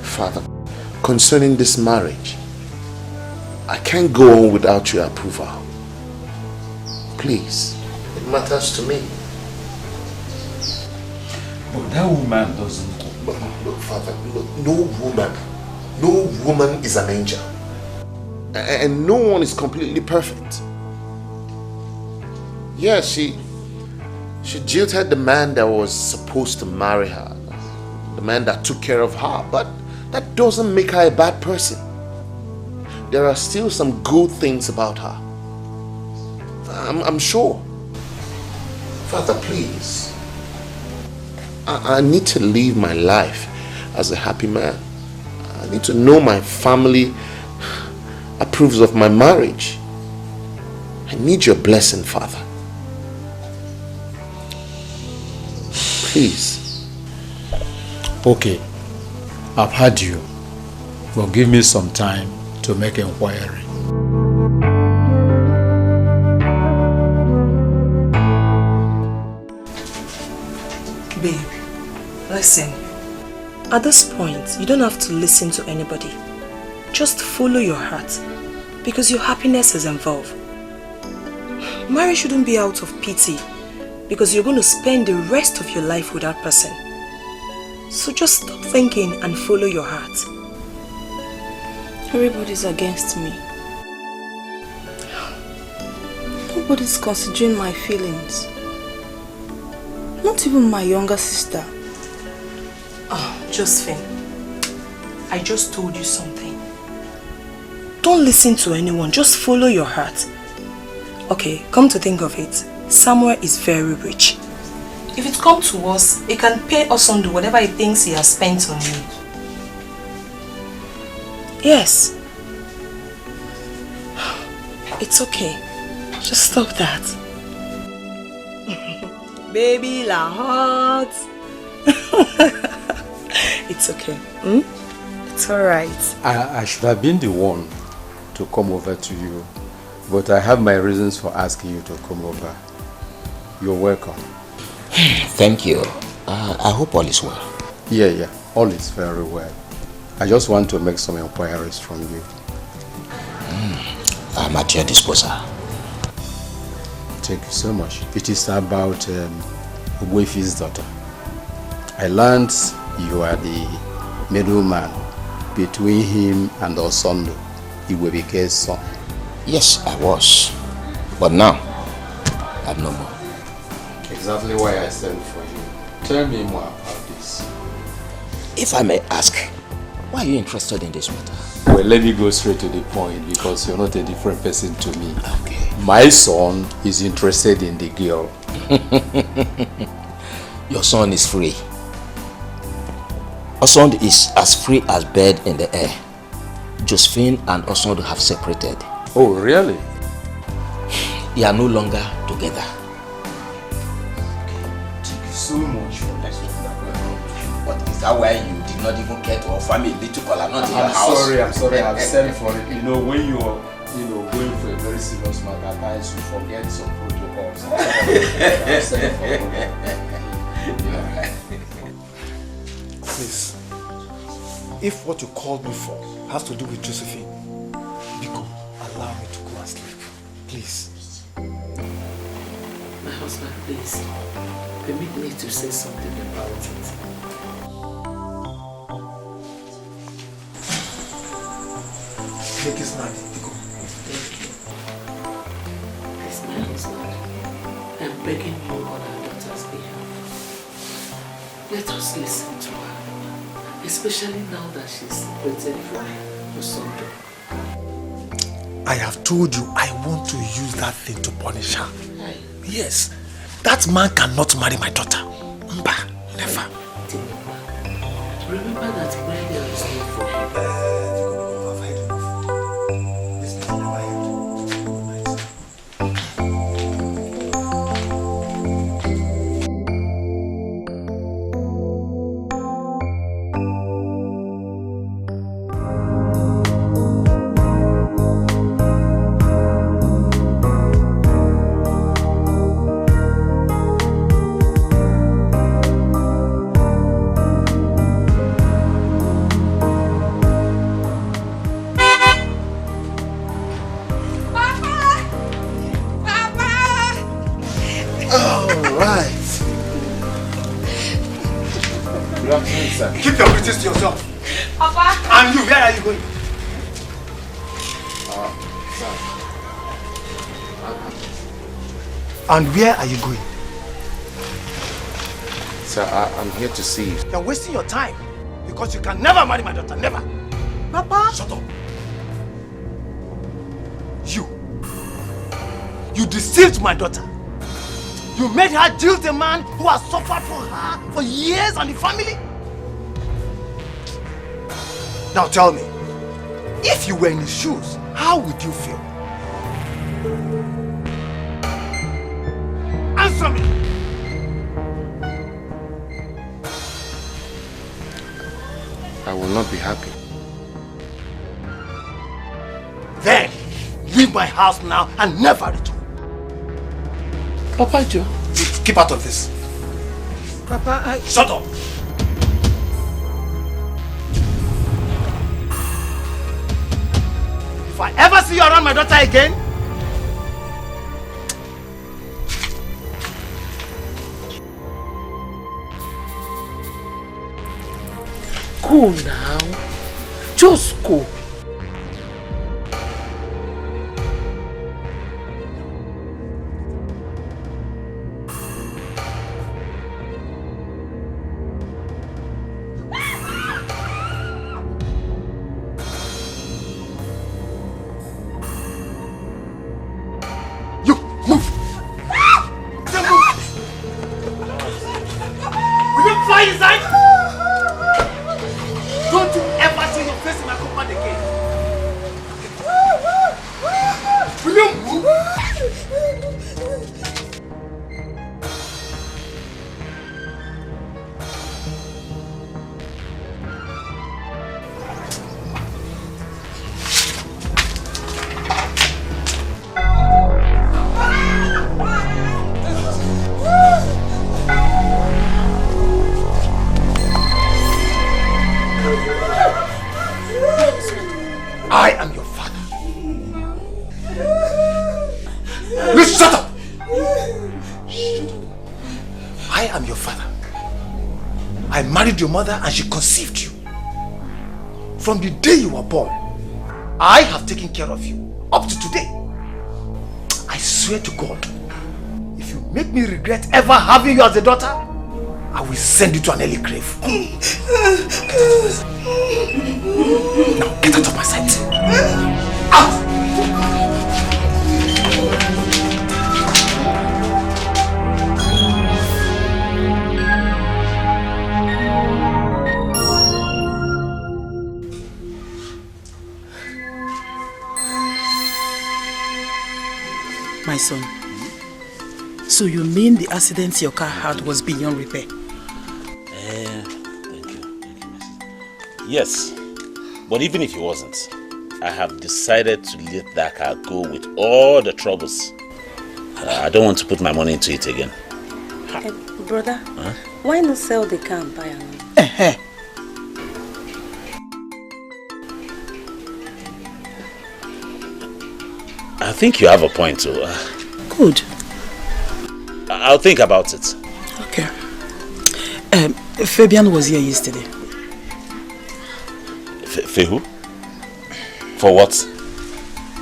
Father, concerning this marriage, I can't go on without your approval. Please, it matters to me. But that woman doesn't. Look, Father, look, no woman is an angel. And no one is completely perfect. Yeah, she jilted the man that was supposed to marry her, the man that took care of her, but that doesn't make her a bad person. There are still some good things about her. I'm sure. Father, please. I need to live my life as a happy man. I need to know my family approves of my marriage. I need your blessing, Father. Please. Okay, I've heard you, but give me some time to make inquiry. Babe, listen. At this point, you don't have to listen to anybody. Just follow your heart, because your happiness is involved. Marriage shouldn't be out of pity, because you're going to spend the rest of your life with that person. So just stop thinking and follow your heart. Everybody's against me. Nobody's considering my feelings. Not even my younger sister. Oh, Josephine, I just told you something. Don't listen to anyone, just follow your heart. Okay, come to think of it, Samuel is very rich. If it comes to us, he can pay Osondu whatever he thinks he has spent on you. Yes. It's okay. Just stop that. Baby la hot. It's okay. It's alright. I should have been the one to come over to you, but I have my reasons for asking you to come over. You're welcome. Thank you. I hope all is well. Yeah, all is very well. I just want to make some inquiries from you. I'm at your disposal. Thank you so much. It is about Ogwefi's daughter. I learned you are the middleman between him and Osondu, Iwebike's son. Yes, I was. But now, I'm no more. Exactly why I sent for you. Tell me more about this. If I may ask, why are you interested in this matter? Well, let me go straight to the point because you're not a different person to me. Okay. My son is interested in the girl. Your son is free. Osondu is as free as bird in the air. Josephine and Osondu have separated. Oh, really? They are no longer together. Thank you so much for that. But is that why you did not even care to offer me a little color not in your house? I'm sorry, I've sent for it. You know, when you're going for a very serious matter, at times you forget some protocols. I've sent for it. Please, if what you called me for has to do with Josephine, Biko, allow me to go and sleep. Please. My husband, please, permit me to say something about it. Make it snap, Biko. Thank you. Please, my husband, I'm begging you on our daughter's behalf. Let us listen to her. Especially now that she's separated from Osondu. I have told you I want to use that thing to punish her. Yes. That man cannot marry my daughter. Mba, never. Remember that where there is no forgiveness. Keep your British to yourself. Papa. And you, where are you going? And where are you going? Sir, I'm here to see you. You're wasting your time because you can never marry my daughter, never. Papa? Shut up. You deceived my daughter. You made her deal with a man who has suffered for her for years and the family. Now tell me, if you were in his shoes, how would you feel? Answer me! I will not be happy. Then, leave my house now and never return. Papa Joe. Keep out of this. Papa, Shut up! If I ever see you around my daughter again, go now. Just go. I am your father. You shut up! Shut up. I am your father. I married your mother and she conceived you. From the day you were born, I have taken care of you up to today. I swear to God, if you make me regret ever having you as a daughter, I will send you to an early grave. Now get out of my sight. Out! My son, so you mean the accident your car had was beyond repair? Thank you, Mrs. Yes, but even if it wasn't, I have decided to let that car go with all the troubles. I don't want to put my money into it again. Brother, why not sell the car and buy another? I think you have a point too. Good. I'll think about it. Okay. Fabian was here yesterday. Who? For what?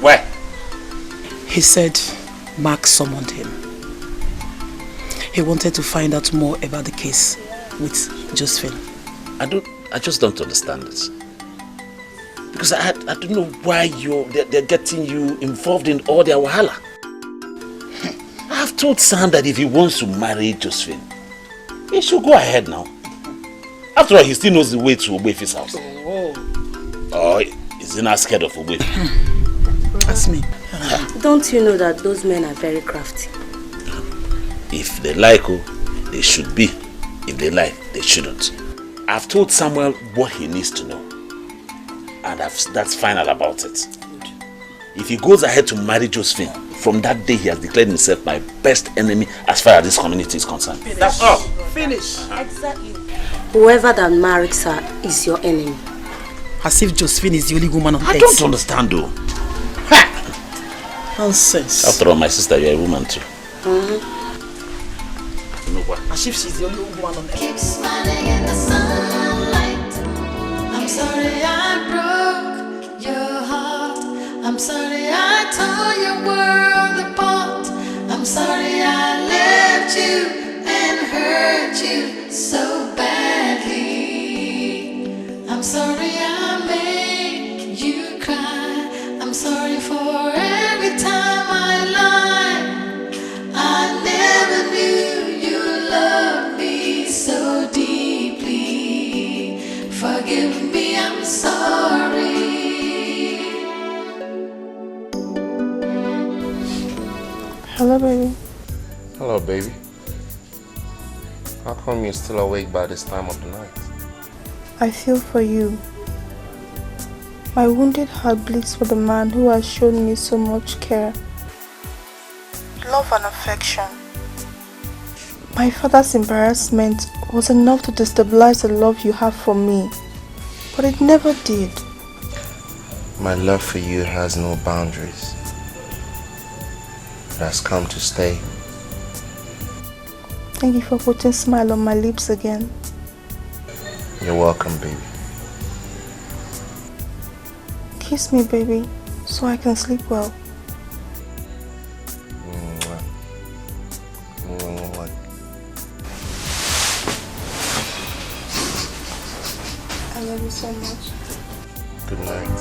Where? He said Mark summoned him. He wanted to find out more about the case. with Josephine? I just don't understand this. Because I don't know why they're getting you involved in all their wahala. I've told Sam that if he wants to marry Josephine, he should go ahead now. After all, he still knows the way to Ogbefi's house. Oh, is he not scared of Ogbefi? That's me. Don't you know that those men are very crafty? If they like, they should be. If they like, they shouldn't. I've told Samuel what he needs to know. And that's final about it. If he goes ahead to marry Josephine, from that day he has declared himself my best enemy as far as this community is concerned. Finish. That's all. Finish. Exactly. Whoever that marries her is your enemy. As if Josephine is the only woman on earth. I don't understand though. Nonsense. After all, my sister, you're a woman too. You know what? As if she's the only woman on earth. Keep smiling in the sunlight. I'm sorry I broke your heart. I'm sorry I tore your world apart. I'm sorry I left you and hurt you so badly. I'm sorry I made you cry. I'm sorry for every time I lied. I never knew you loved me so deeply. Forgive me, I'm sorry. Hello, baby. Hello, baby. How come you're still awake by this time of the night? I feel for you. My wounded heart bleeds for the man who has shown me so much care, love and affection. My father's embarrassment was enough to destabilize the love you have for me, but it never did. My love for you has no boundaries. It has come to stay. Thank you for putting a smile on my lips again. You're welcome, baby. Kiss me, baby, so I can sleep well. Mwah. Mwah. I love you so much. Good night.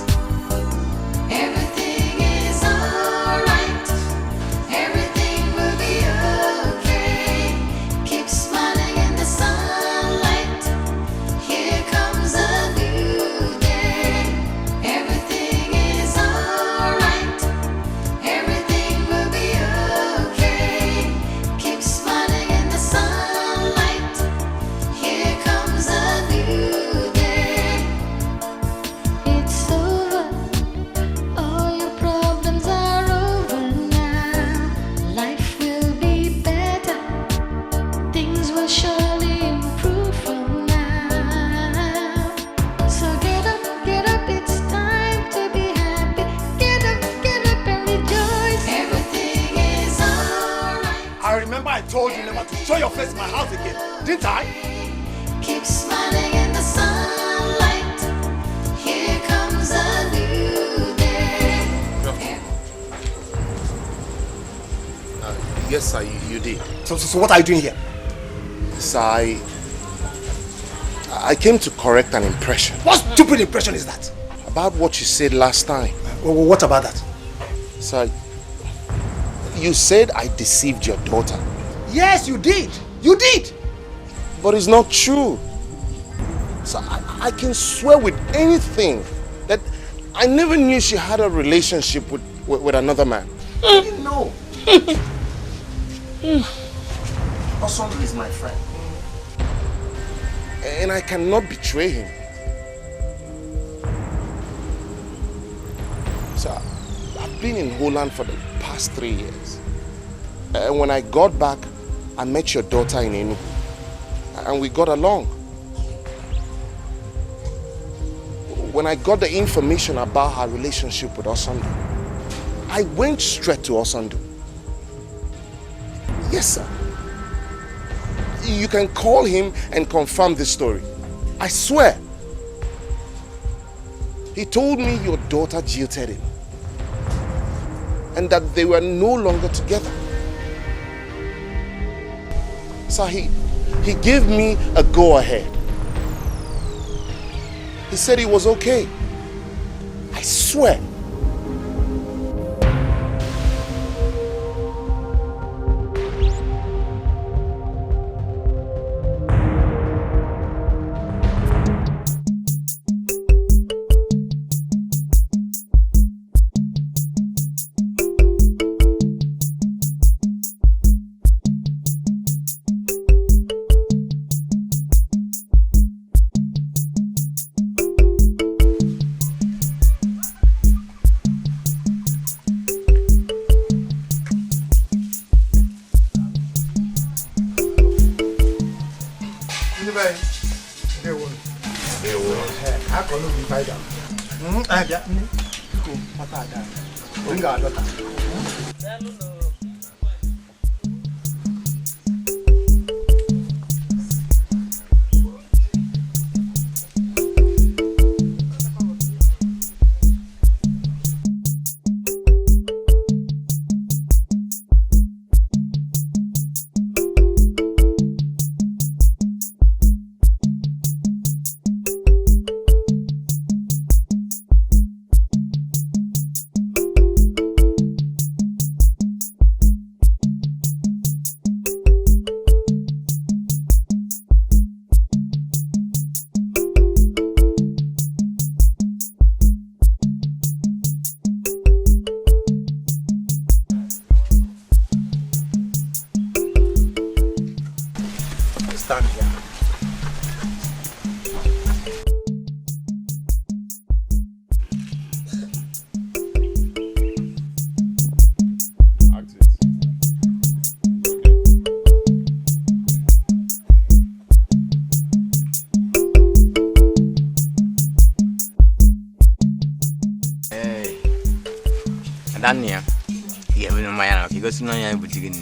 Everything is alright. Everything will be okay. Keep smiling in the sunlight. Here comes a new day. Everything is alright. Everything will be okay. Keep smiling in the sunlight. Here comes a new day. It's over. All your problems are over now. Life will be better. Things will surely improve from now. So get up, it's time to be happy. Get up and rejoice. Everything is alright. I remember I told you never to show your face in my house again, didn't I? Keep smiling in the sunlight. Here comes a new day. Yes, sir, you did. So what are you doing here? Sir, I came to correct an impression. What stupid impression is that? About what you said last time. What about that? Sir, you said I deceived your daughter. Yes, you did. You did. But it's not true. So I can swear with anything that I never knew she had a relationship with another man. I didn't know. Osondu is my friend. And I cannot betray him. So I've been in Holland for the past 3 years. And when I got back, I met your daughter in Enugu. And we got along. When I got the information about her relationship with Osondu, I went straight to Osondu. Yes, sir. You can call him and confirm this story. I swear. He told me your daughter jilted him. And that they were no longer together. So he He gave me a go-ahead. He said it was okay. I swear. Dania, you have no man, you go to no young boutique.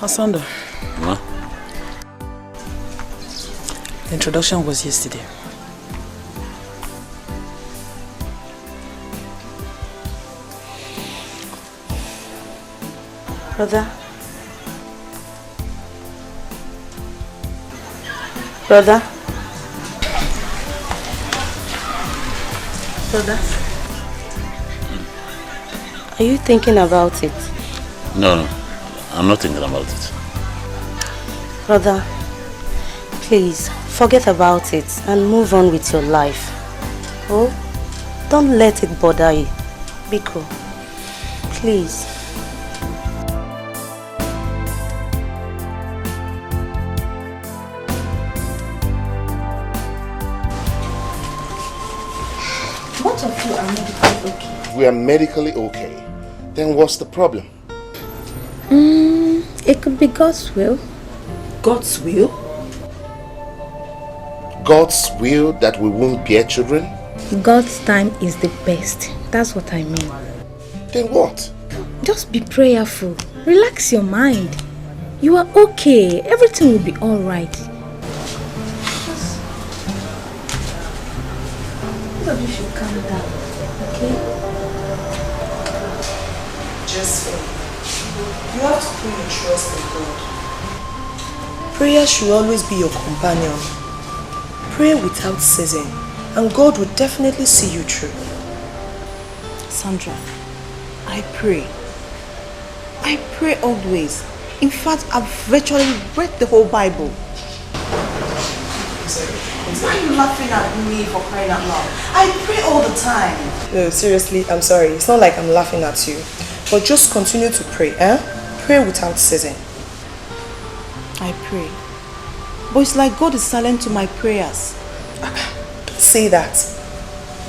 Osondu. Huh? The introduction was yesterday. Brother. Brother. Brother. Are you thinking about it? No, I'm not thinking about it. Brother, please forget about it and move on with your life. Oh, don't let it bother you. Biko, please. Both of you are medically okay. We are medically okay. Then what's the problem? It could be God's will. God's will? God's will that we won't bear children? God's time is the best. That's what I mean. Then what? Just be prayerful. Relax your mind. You are okay. Everything will be alright. Both of you should calm down. Okay? Okay? Josephine, you have to put your trust in God. Prayer should always be your companion. Pray without ceasing, and God will definitely see you through. Sandra, I pray. I pray always. In fact, I've virtually read the whole Bible. Why are you laughing at me for crying out loud? I pray all the time. No, seriously, I'm sorry. It's not like I'm laughing at you. But just continue to pray, Pray without ceasing. I pray. But it's like God is silent to my prayers. Say that.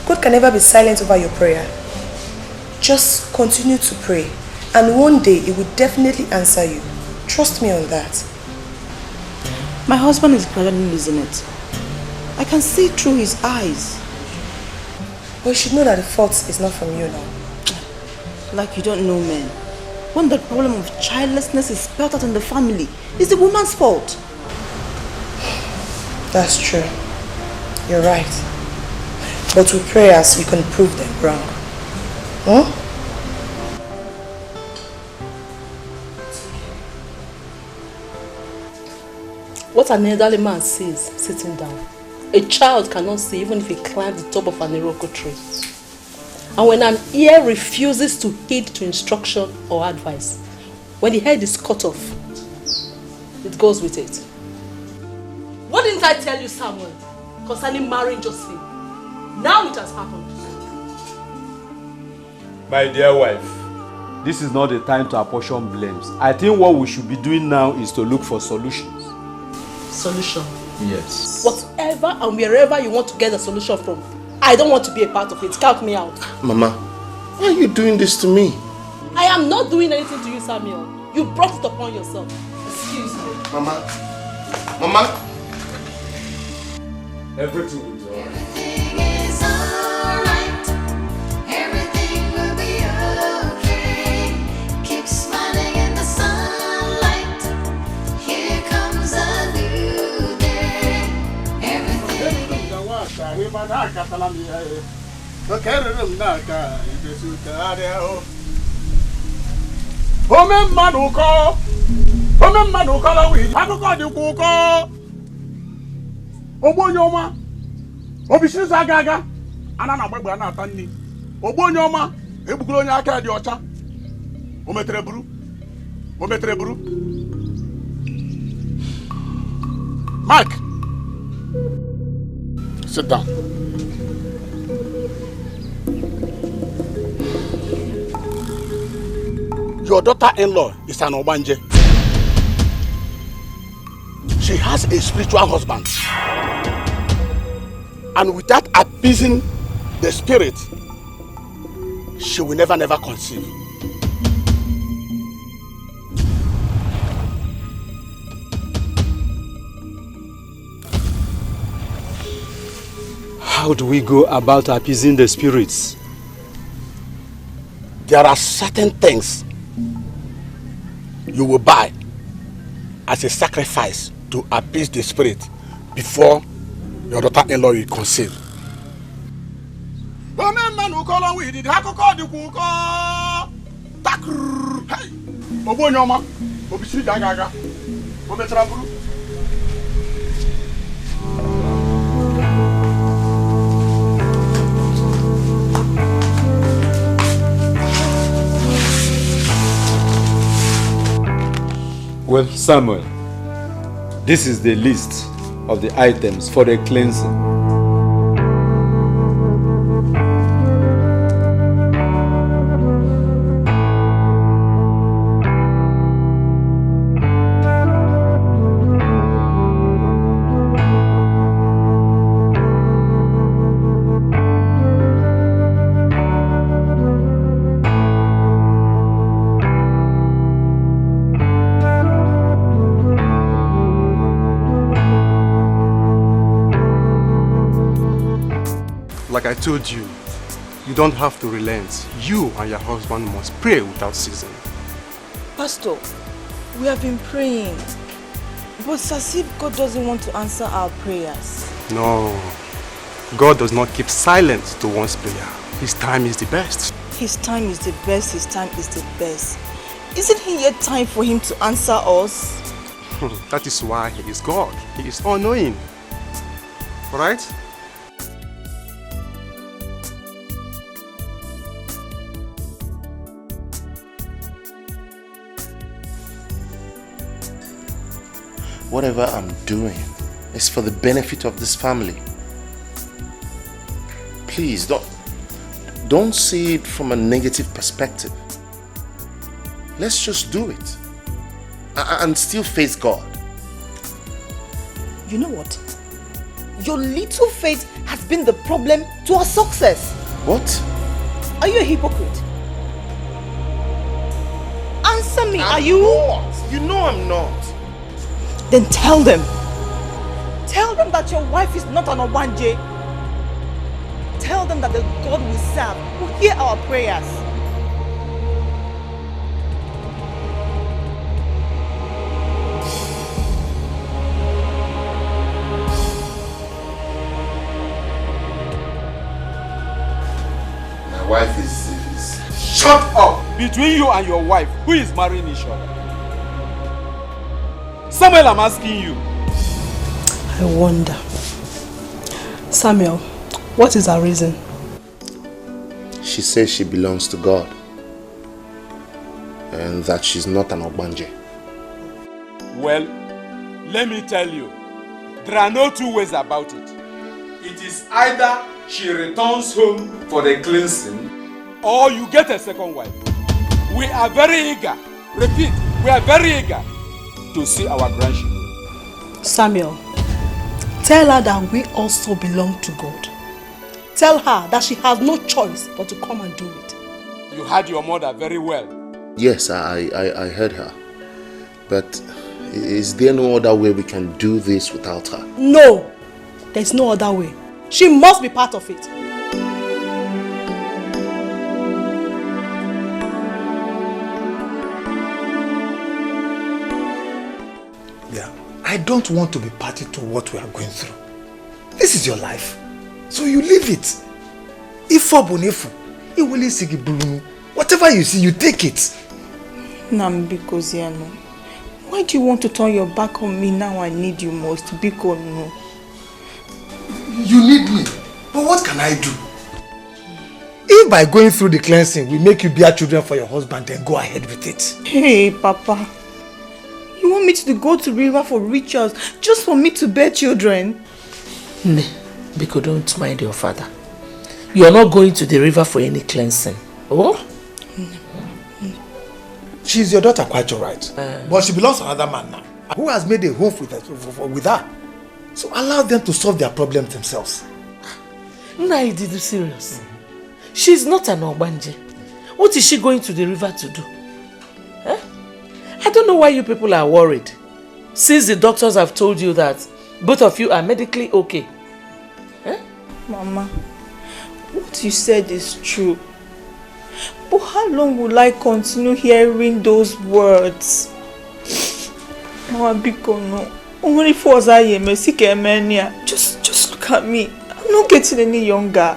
God can never be silent over your prayer. Just continue to pray. And one day, He will definitely answer you. Trust me on that. My husband is gradually losing it. I can see through his eyes. But you should know that the fault is not from you now. Like you don't know men. When the problem of childlessness is spelled out in the family, it's the woman's fault. That's true. You're right. But with prayers, we can prove them wrong. Huh? What an elderly man sees sitting down, a child cannot see even if he climbs the top of an iroko tree. And when an ear refuses to heed to instruction or advice, when the head is cut off, it goes with it. What didn't I tell you, Samuel, concerning marrying Josephine? Now it has happened. My dear wife, this is not the time to apportion blames. I think what we should be doing now is to look for solutions. Solution? Yes. Whatever and wherever you want to get a solution from, I don't want to be a part of it. Count me out. Mama, why are you doing this to me? I am not doing anything to you, Samuel. You brought it upon yourself. Excuse me. Mama. Mama. Everything will be alright. Everything is alright. Everything will be okay. Keep smiling in the sunlight. Here comes a new day. Everything. Ome mmadụ kọrọ wii akụkọ dịkwa ụkọ ogbo onye ọma obisiri aga ana na-agbagbe a na-ata nri ogbo onye ọma egbugoro onye aka dị ọcha o metere buru Mike, sit down. Your daughter-in-law is an Obanje. She has a spiritual husband. And without appeasing the spirit, she will never conceive. How do we go about appeasing the spirits? There are certain things you will buy as a sacrifice to appease the spirit before your daughter-in-law will conceive. Well, Samuel, this is the list of the items for the cleansing. Like I told you, you don't have to relent. You and your husband must pray without ceasing. Pastor, we have been praying, but it's as if God doesn't want to answer our prayers. No, God does not keep silent to one's prayer. His time is the best. His time is the best, his time is the best. Isn't it yet time for him to answer us? That is why he is God. He is all-knowing. Alright? Whatever I'm doing is for the benefit of this family. Please, don't see it from a negative perspective. Let's just do it. And still face God. You know what? Your little faith has been the problem to our success. What? Are you a hypocrite? Answer me, are you? Not. You know I'm not. Then tell them. Tell them that your wife is not an Obanje. Tell them that the God we serve will hear our prayers. My wife is... Shut up! Between you and your wife, who is marrying each other? Samuel, I'm asking you. I wonder. Samuel, what is her reason? She says she belongs to God. And that she's not an Obanje. Well, let me tell you, there are no two ways about it. It is either she returns home for the cleansing, or you get a second wife. We are very eager, repeat, we are very eager to see our grandchildren. Samuel, tell her that we also belong to God. Tell her that she has no choice but to come and do it. You heard your mother very well. Yes, I heard her. But is there no other way we can do this without her? No, there's no other way. She must be part of it. I don't want to be party to what we are going through. This is your life. So you live it. Whatever you see, you take it. Nambikoziano, why do you want to turn your back on me now I need you most? Biko no. You need me. But what can I do? If by going through the cleansing we make you bear children for your husband, then go ahead with it. Hey, Papa. You want me to go to the river for rituals just for me to bear children? Ne, Biko, don't mind your father. You are not going to the river for any cleansing. Oh? She's your daughter, quite alright. But she belongs to another man now, who has made a home with her. So allow them to solve their problems themselves. Nna, did you serious? She's not an Obanje. What is she going to the river to do? Eh? I don't know why you people are worried. Since the doctors have told you that both of you are medically okay. Eh? Mama, what you said is true. But how long will I continue hearing those words? Mama, Biko, no. Only for just look at me. I'm not getting any younger.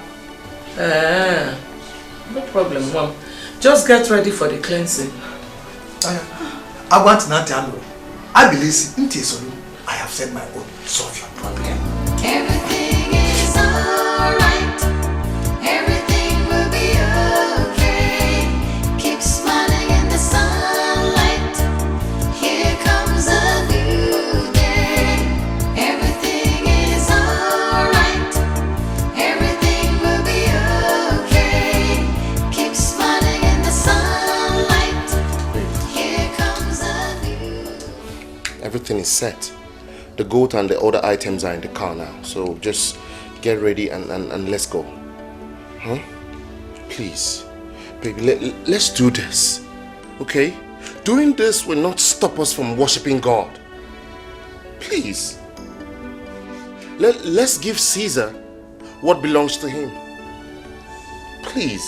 No problem, Mom. Just get ready for the cleansing. I want Nantiano. I believe I have said my own. Solve your problem. Everything is alright. Everything will be okay. Keep smiling in the sunlight. Here comes a new day. Everything is alright. Everything will be okay. Keep smiling in the sunlight. Here comes a new. Everything is set. The goat and the other items are in the car now. So just get ready and let's go. Huh? Please. Baby, let's do this. Okay? Doing this will not stop us from worshiping God. Please. Let's give Caesar what belongs to him. Please.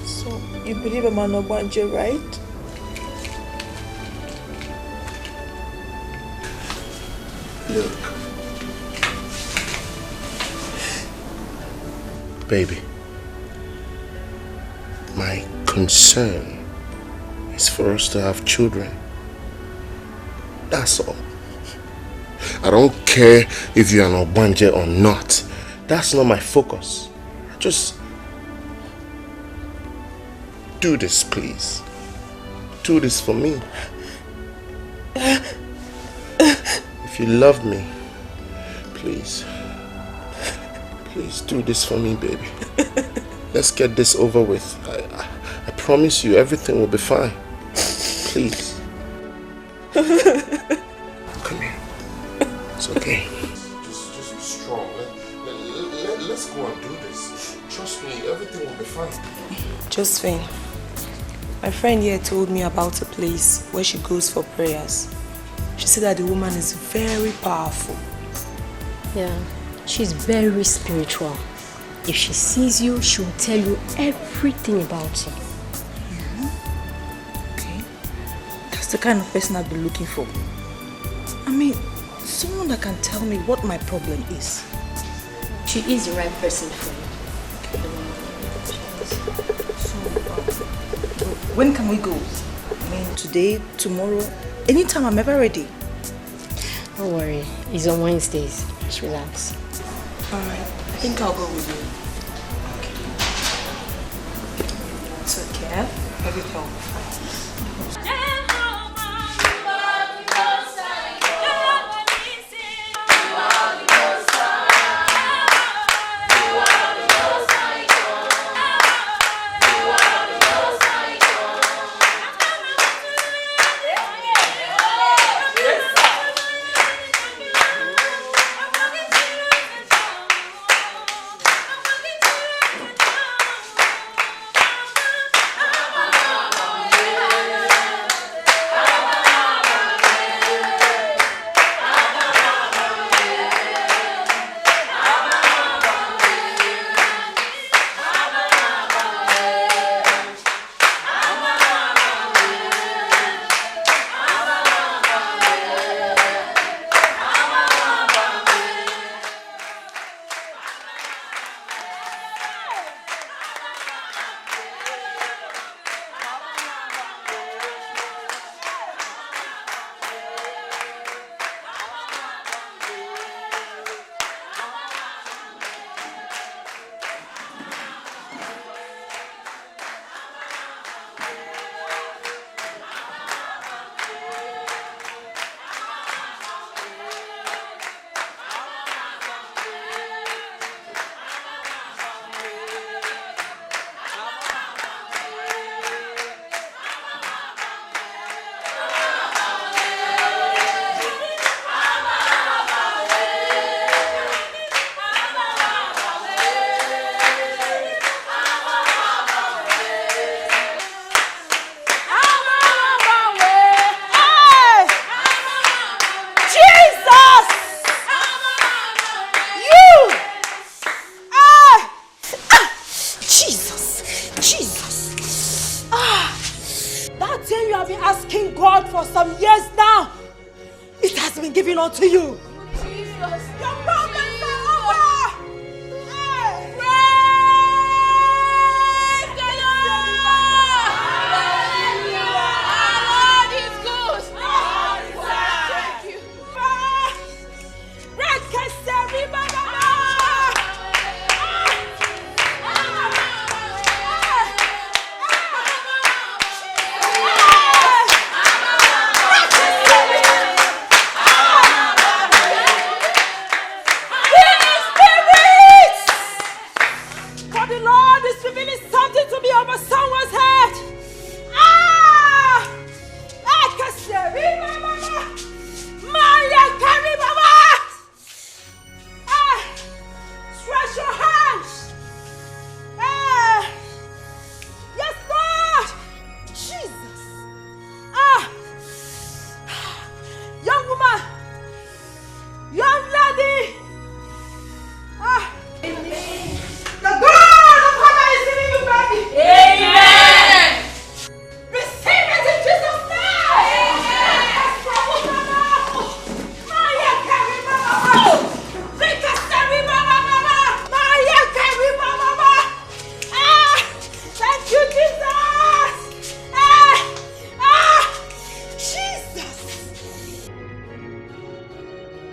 So, you believe I'm an Obanje, right? Look, Baby, my concern is for us to have children. That's all. I don't care if you're an Obanje or not. That's not my focus. Just do this, please. Do this for me. If you love me, please do this for me, baby. Let's get this over with. I promise you everything will be fine. Please. Come here. It's okay. Just be strong. Let's go and do this. Trust me, everything will be fine. Josephine, my friend here told me about a place where she goes for prayers. She said that the woman is very powerful. Yeah, she's very spiritual. If she sees you, she will tell you everything about you. Okay. That's the kind of person I've been looking for. I mean, someone that can tell me what my problem is. She is the right person for you. So, when can we go? I mean, today, tomorrow, anytime I'm ever ready. Don't worry, it's on Wednesdays. Just relax. Alright, I think I'll go with you. Okay. It's okay. Everything will be fine. To you.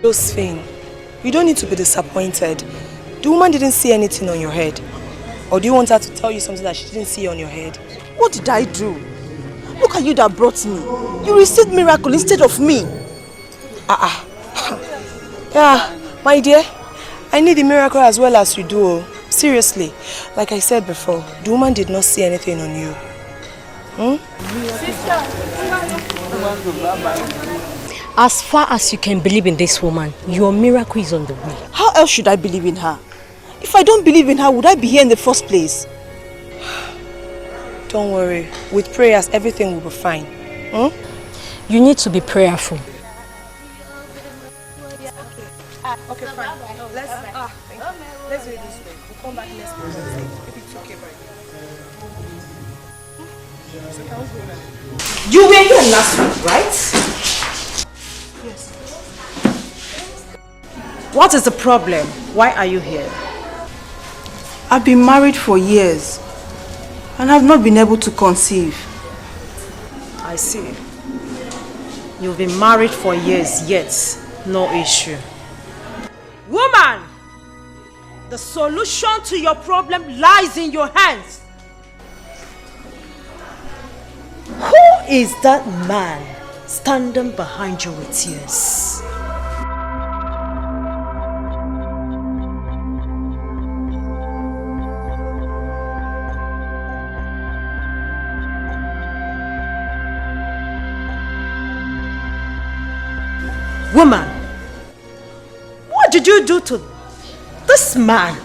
Josephine, you don't need to be disappointed. The woman didn't see anything on your head. Or do you want her to tell you something that she didn't see on your head? What did I do? Look at you that brought me. You received miracle instead of me. Yeah, my dear, I need a miracle as well as you do. Seriously, like I said before, the woman did not see anything on you. As far as you can believe in this woman, your miracle is on the way. How else should I believe in her? If I don't believe in her, would I be here in the first place? Don't worry. With prayers, everything will be fine. You need to be prayerful. Okay, fine. Let's do it this way. We'll come back next Wednesday. If it's okay, right? You were here last week, right? Yes. What is the problem? Why are you here? I've been married for years and I've not been able to conceive. I see. You've been married for years, yet no issue. Woman! The solution to your problem lies in your hands. Who is that man standing behind you with tears? Woman, what did you do to this man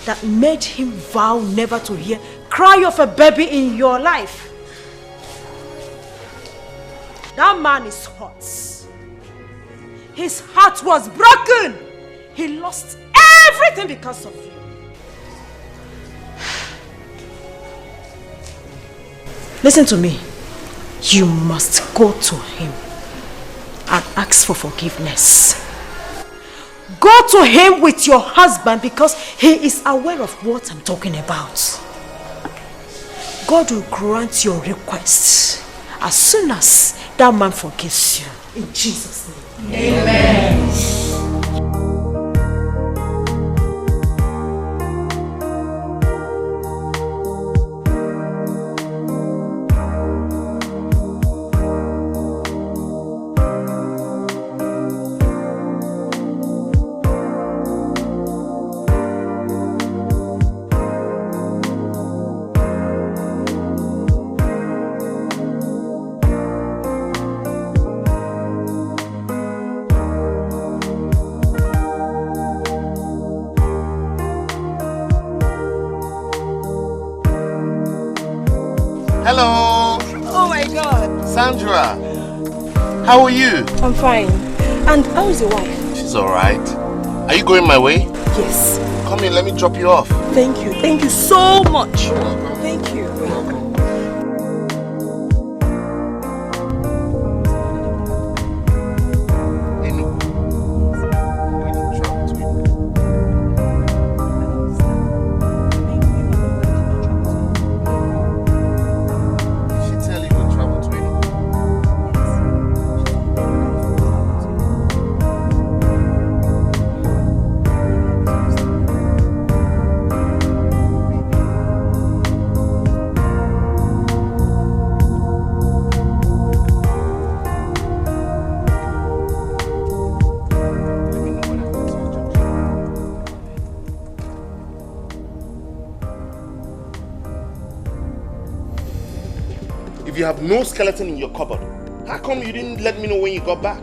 that made him vow never to hear cry of a baby in your life? That man is hurt. His heart was broken. He lost everything because of you. Listen to me. You must go to him and ask for forgiveness. Go to him with your husband because he is aware of what I'm talking about. God will grant your request as soon as that man forgives you. In Jesus' name. Amen. Hello. Oh my God. Sandra. How are you? I'm fine. And how is your wife? She's alright. Are you going my way? Yes. Come in, let me drop you off. Thank you. Thank you so much. Thank you. If you have no skeleton in your cupboard, how come you didn't let me know when you got back?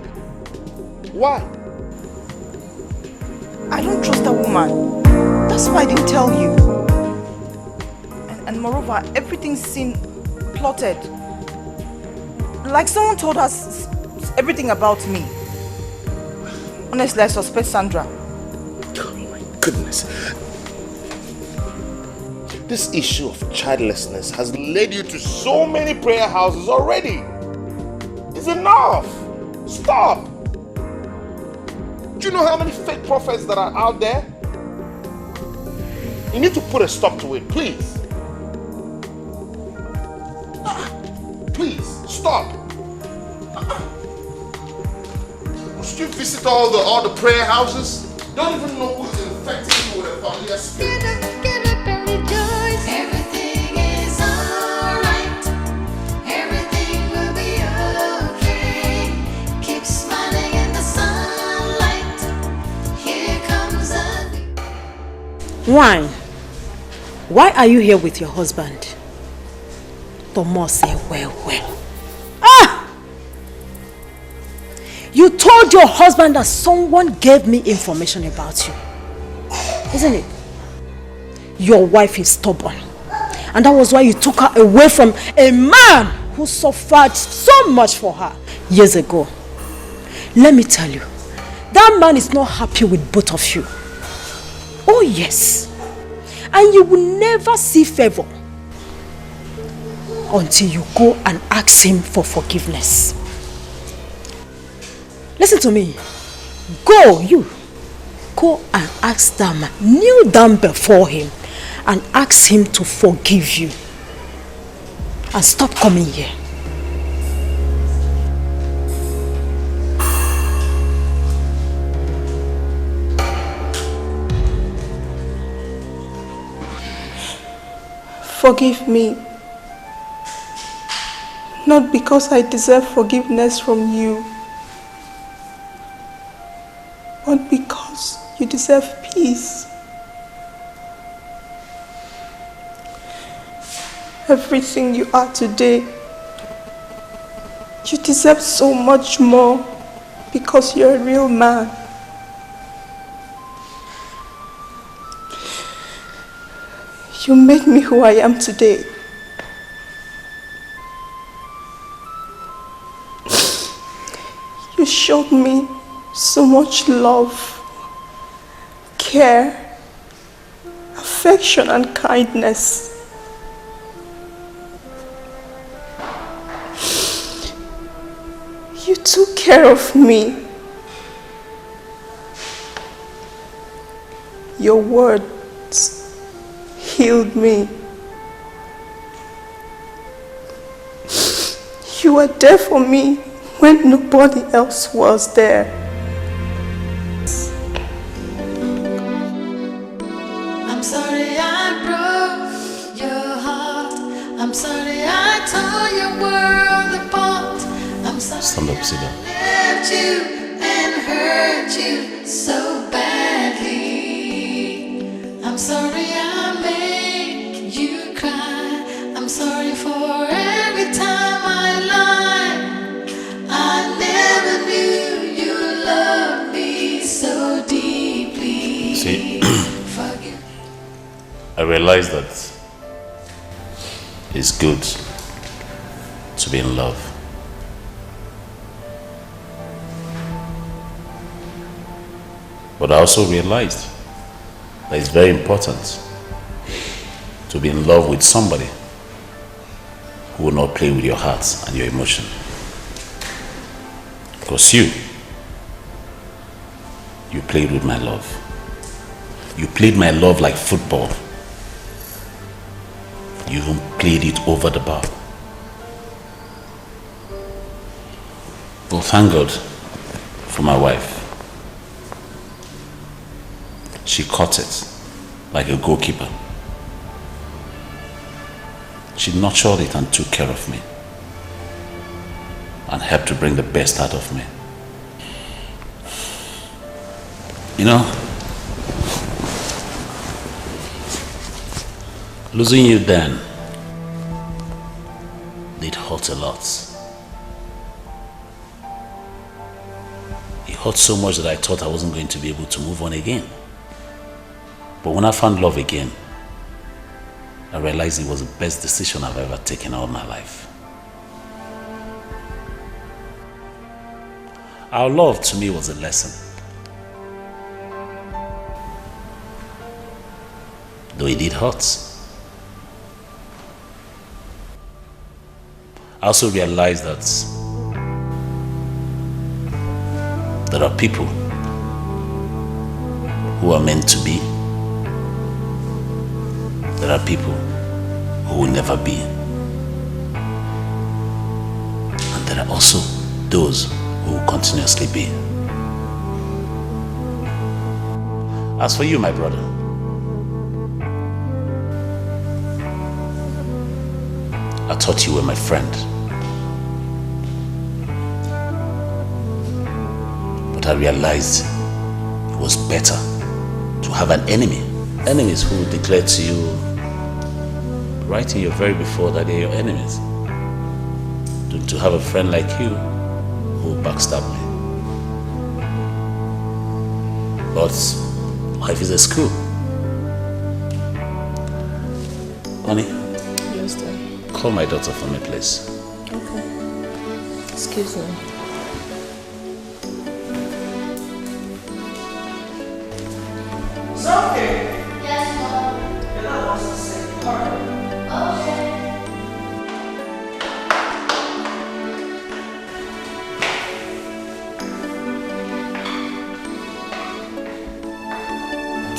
Why? I don't trust that woman. That's why I didn't tell you. And moreover, everything seemed plotted. Like someone told us everything about me. Honestly, I suspect Sandra. Oh my goodness. This issue of childlessness has led you to so many prayer houses already. It's enough. Stop. Do you know how many fake prophets that are out there? You need to put a stop to it, please. Please, stop. Should you visit all the prayer houses? Don't even know who's infecting you with a familiar spirit. Get up and rejoice. Everything is alright. Everything will be okay. Keep smiling in the sunlight. Here comes a new... Why are you here with your husband? Thomas said, well. You told your husband that someone gave me information about you. Isn't it? Your wife is stubborn. And that was why you took her away from a man who suffered so much for her years ago. Let me tell you, that man is not happy with both of you. Oh yes. And you will never see favor until you go and ask him for forgiveness. Listen to me. Go and ask that man. Kneel down before him and ask him to forgive you. And stop coming here. Forgive me. Not because I deserve forgiveness from you, but because you deserve peace. Everything you are today, you deserve so much more because you're a real man. You made me who I am today. You showed me so much love, care, affection and kindness. You took care of me. Your words healed me. You were there for me when nobody else was there. I'm sorry I broke your heart. I'm sorry I tore your world apart. I'm sorry Stand up, sit down. I left you and hurt you so badly. I'm sorry I made you cry. I'm sorry for every time I lied. I never knew you loved me so deeply. See, I realize that it's good to be in love. But I also realized that it's very important to be in love with somebody who will not play with your heart and your emotion. Because you played with my love. You played my love like football. You even played it over the bar. Well, thank God for my wife. She caught it like a goalkeeper. She nurtured it and took care of me and helped to bring the best out of me. You know, losing you then did hurt a lot. It hurt so much that I thought I wasn't going to be able to move on again. But when I found love again, I realized it was the best decision I've ever taken all my life. Our love to me was a lesson. Though it did hurt. I also realized that there are people who are meant to be. There are people who will never be. And there are also those who will continuously be. As for you, my brother, I thought you were my friend. But I realized it was better to have an enemy. Enemies who declare to you right in your very before that they're your enemies. To have a friend like you who backstab me. But life is a school. Honey? Yes, Dad. Call my daughter for me, please. Okay. Excuse me. Sophie! Yes, Mom. Your dad wants to say, alright. Okay.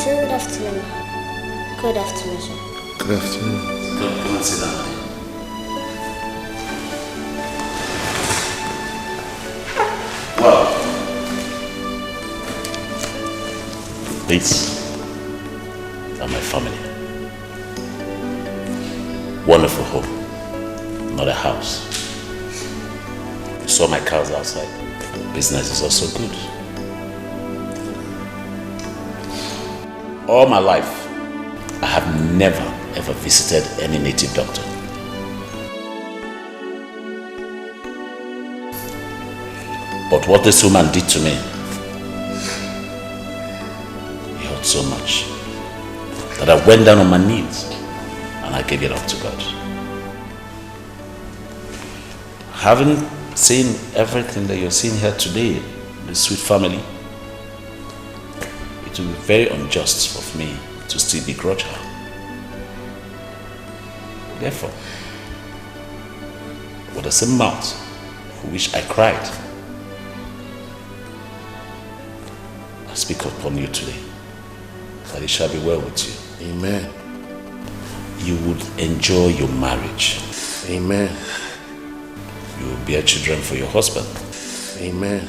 Good afternoon. Good afternoon, sir. Good afternoon. Come and sit down. Well, these are my family. Wonderful home, not a house. You saw my cars outside. Business is also good. All my life, I have never ever visited any native doctor. But what this woman did to me, it hurt so much that I went down on my knees and I gave it up to God. Having seen everything that you're seeing here today, this sweet family, it will be very unjust of me to still begrudge her. Therefore, with the same mouth for which I cried, I speak upon you today, that it shall be well with you. Amen. You would enjoy your marriage. Amen. You will bear children for your husband. Amen.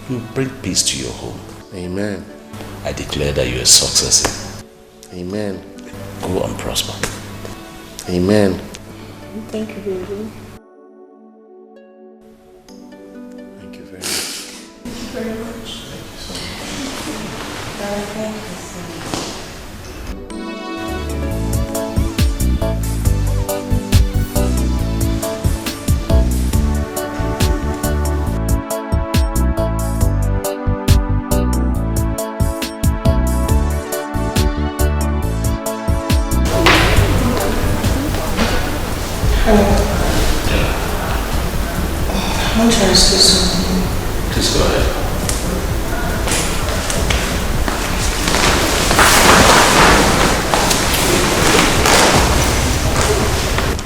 You will bring peace to your home. Amen. I declare that you are a success. Amen. Go and prosper. Amen. Thank you, baby. Thank you very much. Thank you very much. Thank you so much. Thank you so much. I want to ask you something. Please go ahead.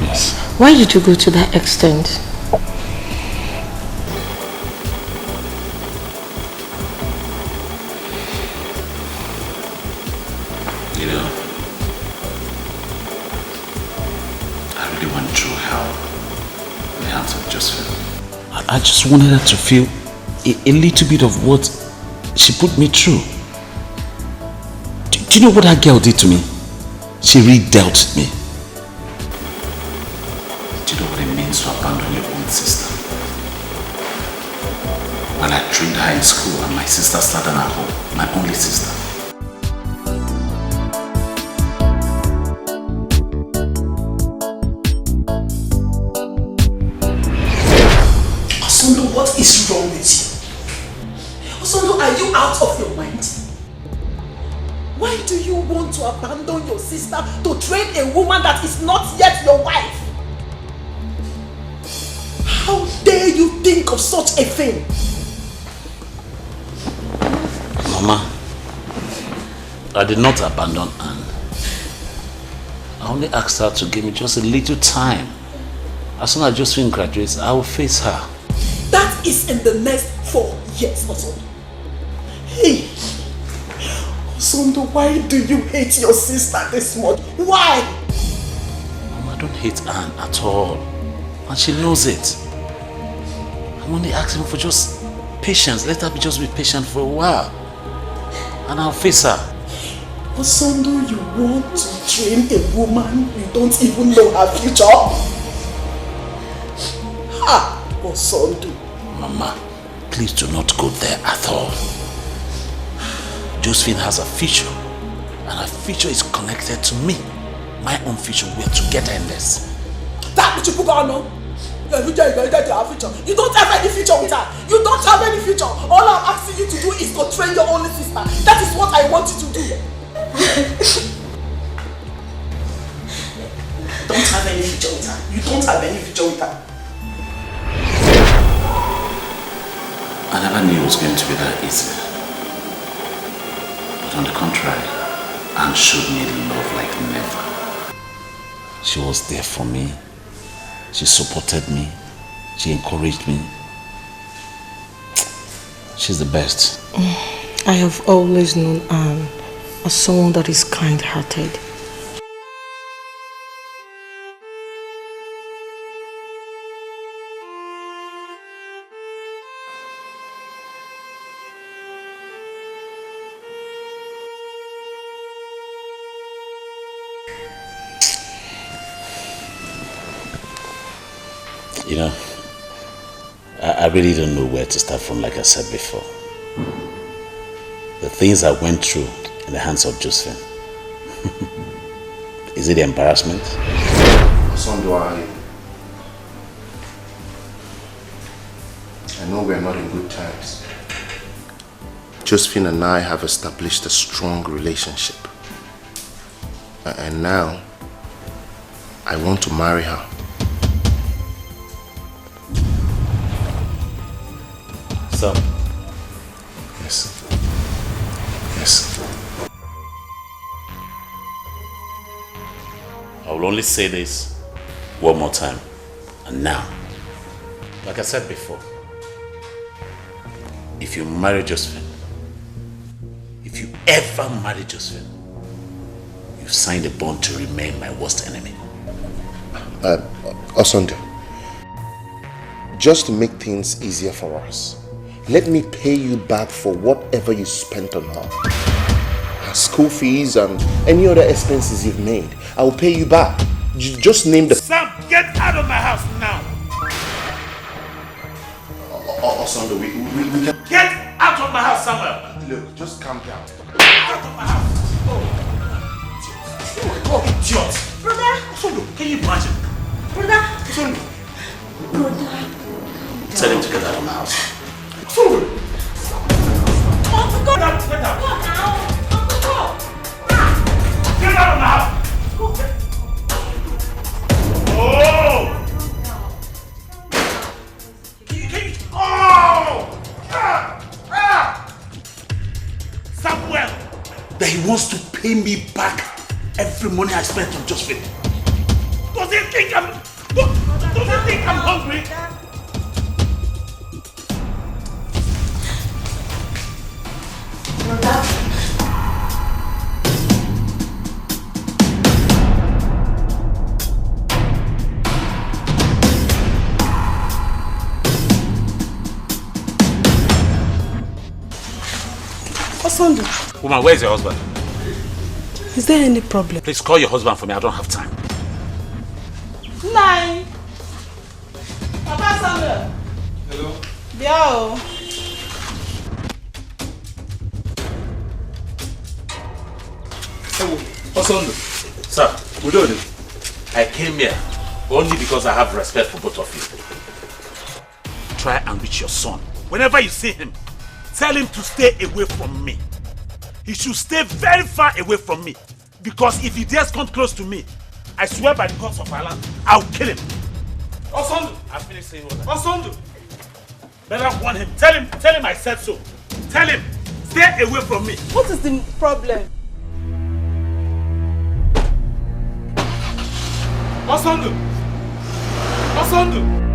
Yes. Why did you go to that extent? You know, I really went through hell in the hands of Josephine. I just wanted her to feel a little bit of what she put me through. Do you know what that girl did to me? She really dealt with me. Do you know what it means to abandon your own sister? Well, I trained her in school and my sister started at home, my only sister. Osondu, what is wrong with you? Osondu, are you out of your mind? Why do you want to abandon your sister to train a woman that is not yet your wife? How dare you think of such a thing? Mama, I did not abandon Anne. I only asked her to give me just a little time. As soon as Josephine graduates, I will face her. That is in the next 4 years, Osondu. Hey, Osondu, why do you hate your sister this much? Why? Mama, I don't hate Anne at all. And she knows it. I'm only asking for just patience. Let her just be patient for a while. And I'll face her. Osondu, you want to train a woman you don't even know her future? Ha! Osondu. Mama, please do not go there at all. Josephine has a future, and her future is connected to me. My own future, we're together in this. That which you put on, no? Your future is connected to her future. You don't have any future with her. You don't have any future. All I'm asking you to do is to train your only sister. That is what I want you to do. Don't have any future with her. You don't have any future with her. I never knew it was going to be that easy. But on the contrary, Anne showed me love like never. She was there for me. She supported me. She encouraged me. She's the best. I have always known Anne as someone that is kind-hearted. You know, I really don't know where to start from, like I said before. The things I went through in the hands of Josephine. Is it the embarrassment? Osondu, I know we're not in good times. Josephine and I have established a strong relationship. And now, I want to marry her. So? Yes. Yes. I will only say this one more time. And now, like I said before, if you marry Josephine, if you ever marry Josephine, you've signed a bond to remain my worst enemy. Osondu, just to make things easier for us, let me pay you back for whatever you spent on her. Her school fees and any other expenses you've made. I will pay you back. Just name the... Sam, get out of my house now! Osondu, we can... Get out of my house, Samuel! Look, just calm down. Out of my house! Oh my God, idiot! Brother! Osondu, can you imagine? Brother! Osondu! Brother! Tell him to get out of my house. Osondu! Uncle, go! Get out! Go now! Uncle, go! Get out of my house! Oh! Oh! Samuel! That he wants to pay me back every money I spent on Josephine. Does he think I'm hungry? Osondu. Woman, where's your husband? Is there any problem? Please call your husband for me. I don't have time. Nine. Papa Samuel. Hello? Yo. Osondu. Sir, Udodi. I came here only because I have respect for both of you. Try and reach your son. Whenever you see him, tell him to stay away from me. He should stay very far away from me. Because if he dares come close to me, I swear by the gods of our land, I'll kill him. Osondu! I'm finished saying what Osondu! Better warn him. Tell him I said so. Tell him, stay away from me. What is the problem? Osondu! Osondu!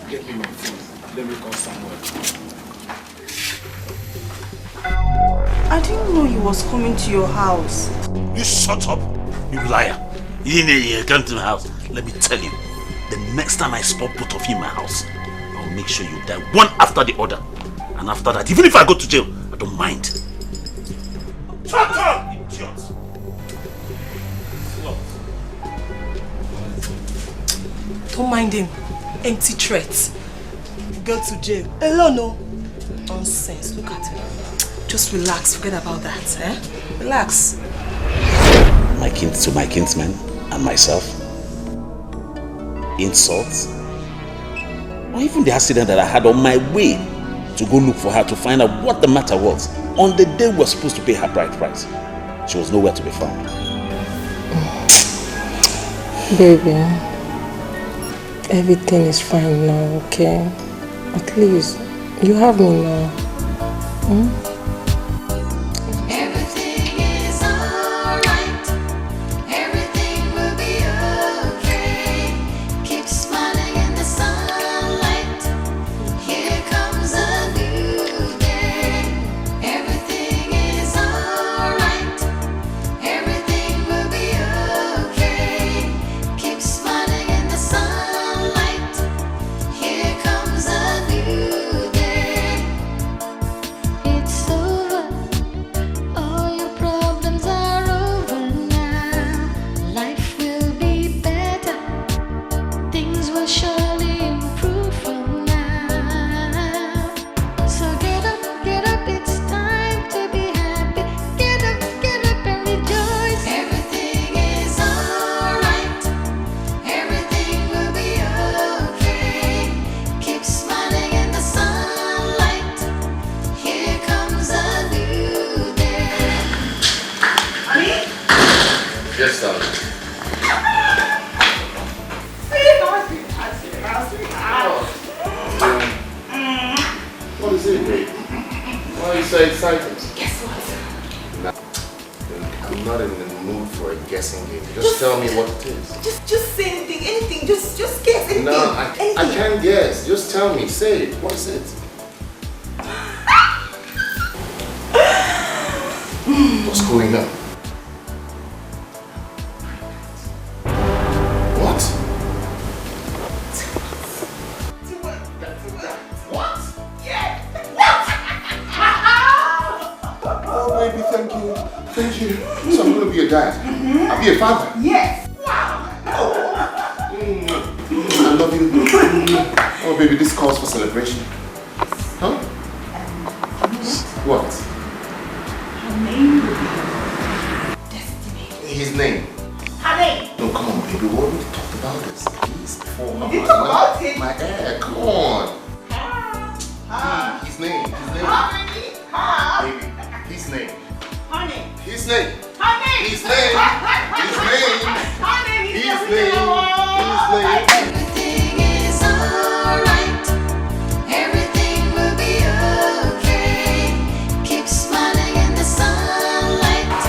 Get me my phone. Let me call Samuel. I didn't know he was coming to your house. You shut up, you liar. Ini, come to my house. Let me tell you, the next time I spot both of you in my house, I'll make sure you die one after the other. And after that, even if I go to jail, I don't mind. Shut up, idiot! Don't mind him. Empty threats. Go to jail. Hello, no. Nonsense. Look at him. Just relax. Forget about that. Relax. To my kinsmen and myself. Insults. Or even the accident that I had on my way to go look for her to find out what the matter was. On the day we were supposed to pay her bride price. She was nowhere to be found. Baby, everything is fine now, okay? At least you have me now. Everything is alright. Everything will be okay. Keep smiling in the sunlight. Here comes a new day. Everything is alright. Everything will be okay. Keep smiling in the sunlight. Here comes a new day. It's over. All your problems are over now. Life will be better. Things will surely improve from now. So get up, it's time to be happy. Get up and rejoice. Everything is alright. Everything will be okay. Keep smiling in the sunlight. Here comes a new day. Yes, darling. What is it, babe? Why are you so excited? Guess what? Nah, I'm not in the mood for a guessing game. Just tell me what it is. Just say anything. Just guess anything. No, I can't guess. Just tell me. Say it. What is it? What's going on? What? What? Yeah. Oh, baby, thank you. Thank you. So I'm going to be a dad. I'll be a father. Yes. Wow. I love you. Oh, baby, this calls for celebration. Huh? What? Her name will be Destiny. His name? Her name. No, come on, baby. We already talked about this. Please, before. We did talk about it. My hair, come on. His name. Baby, his name. Honey. His name. Honey. His name. His name. Honey. His name. Everything is alright. Everything will be okay. Keep smiling in the sunlight.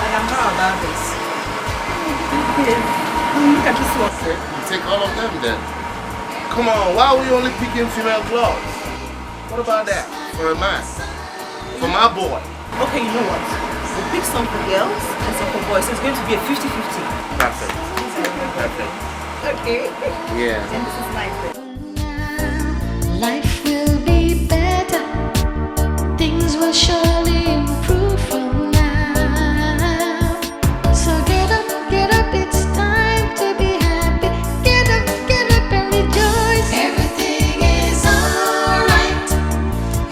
And I'm proud about this. Look at this one. You take all of them then. Come on, why are we only picking female gloves? What about that? For a man? For my boy? Okay, you know what? We'll pick some for girls and some for boys. So it's going to be a 50-50. Perfect. Perfect. Okay. Yeah. And this is nice. Life will be better. Things will surely improve from now. So get up, it's time to be happy. Get up and rejoice. Everything is alright.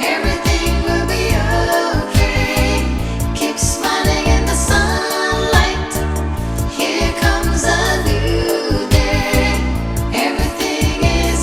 Everything will be okay. Keep smiling in the sunlight. Here comes a new day. Everything is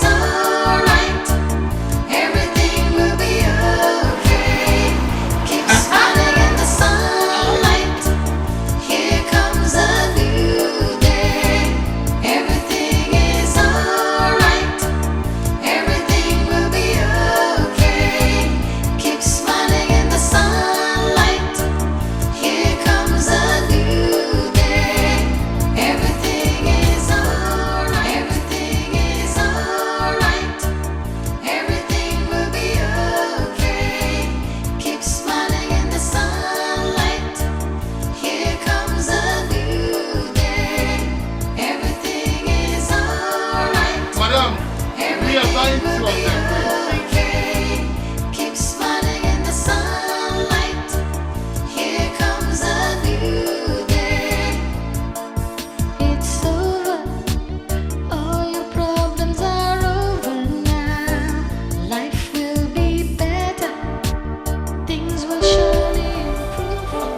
Madam, we are buying two of them. Keep smiling in the sunlight. Here comes a new day. It's over. All your problems are over now. Life will be better. Things will surely improve from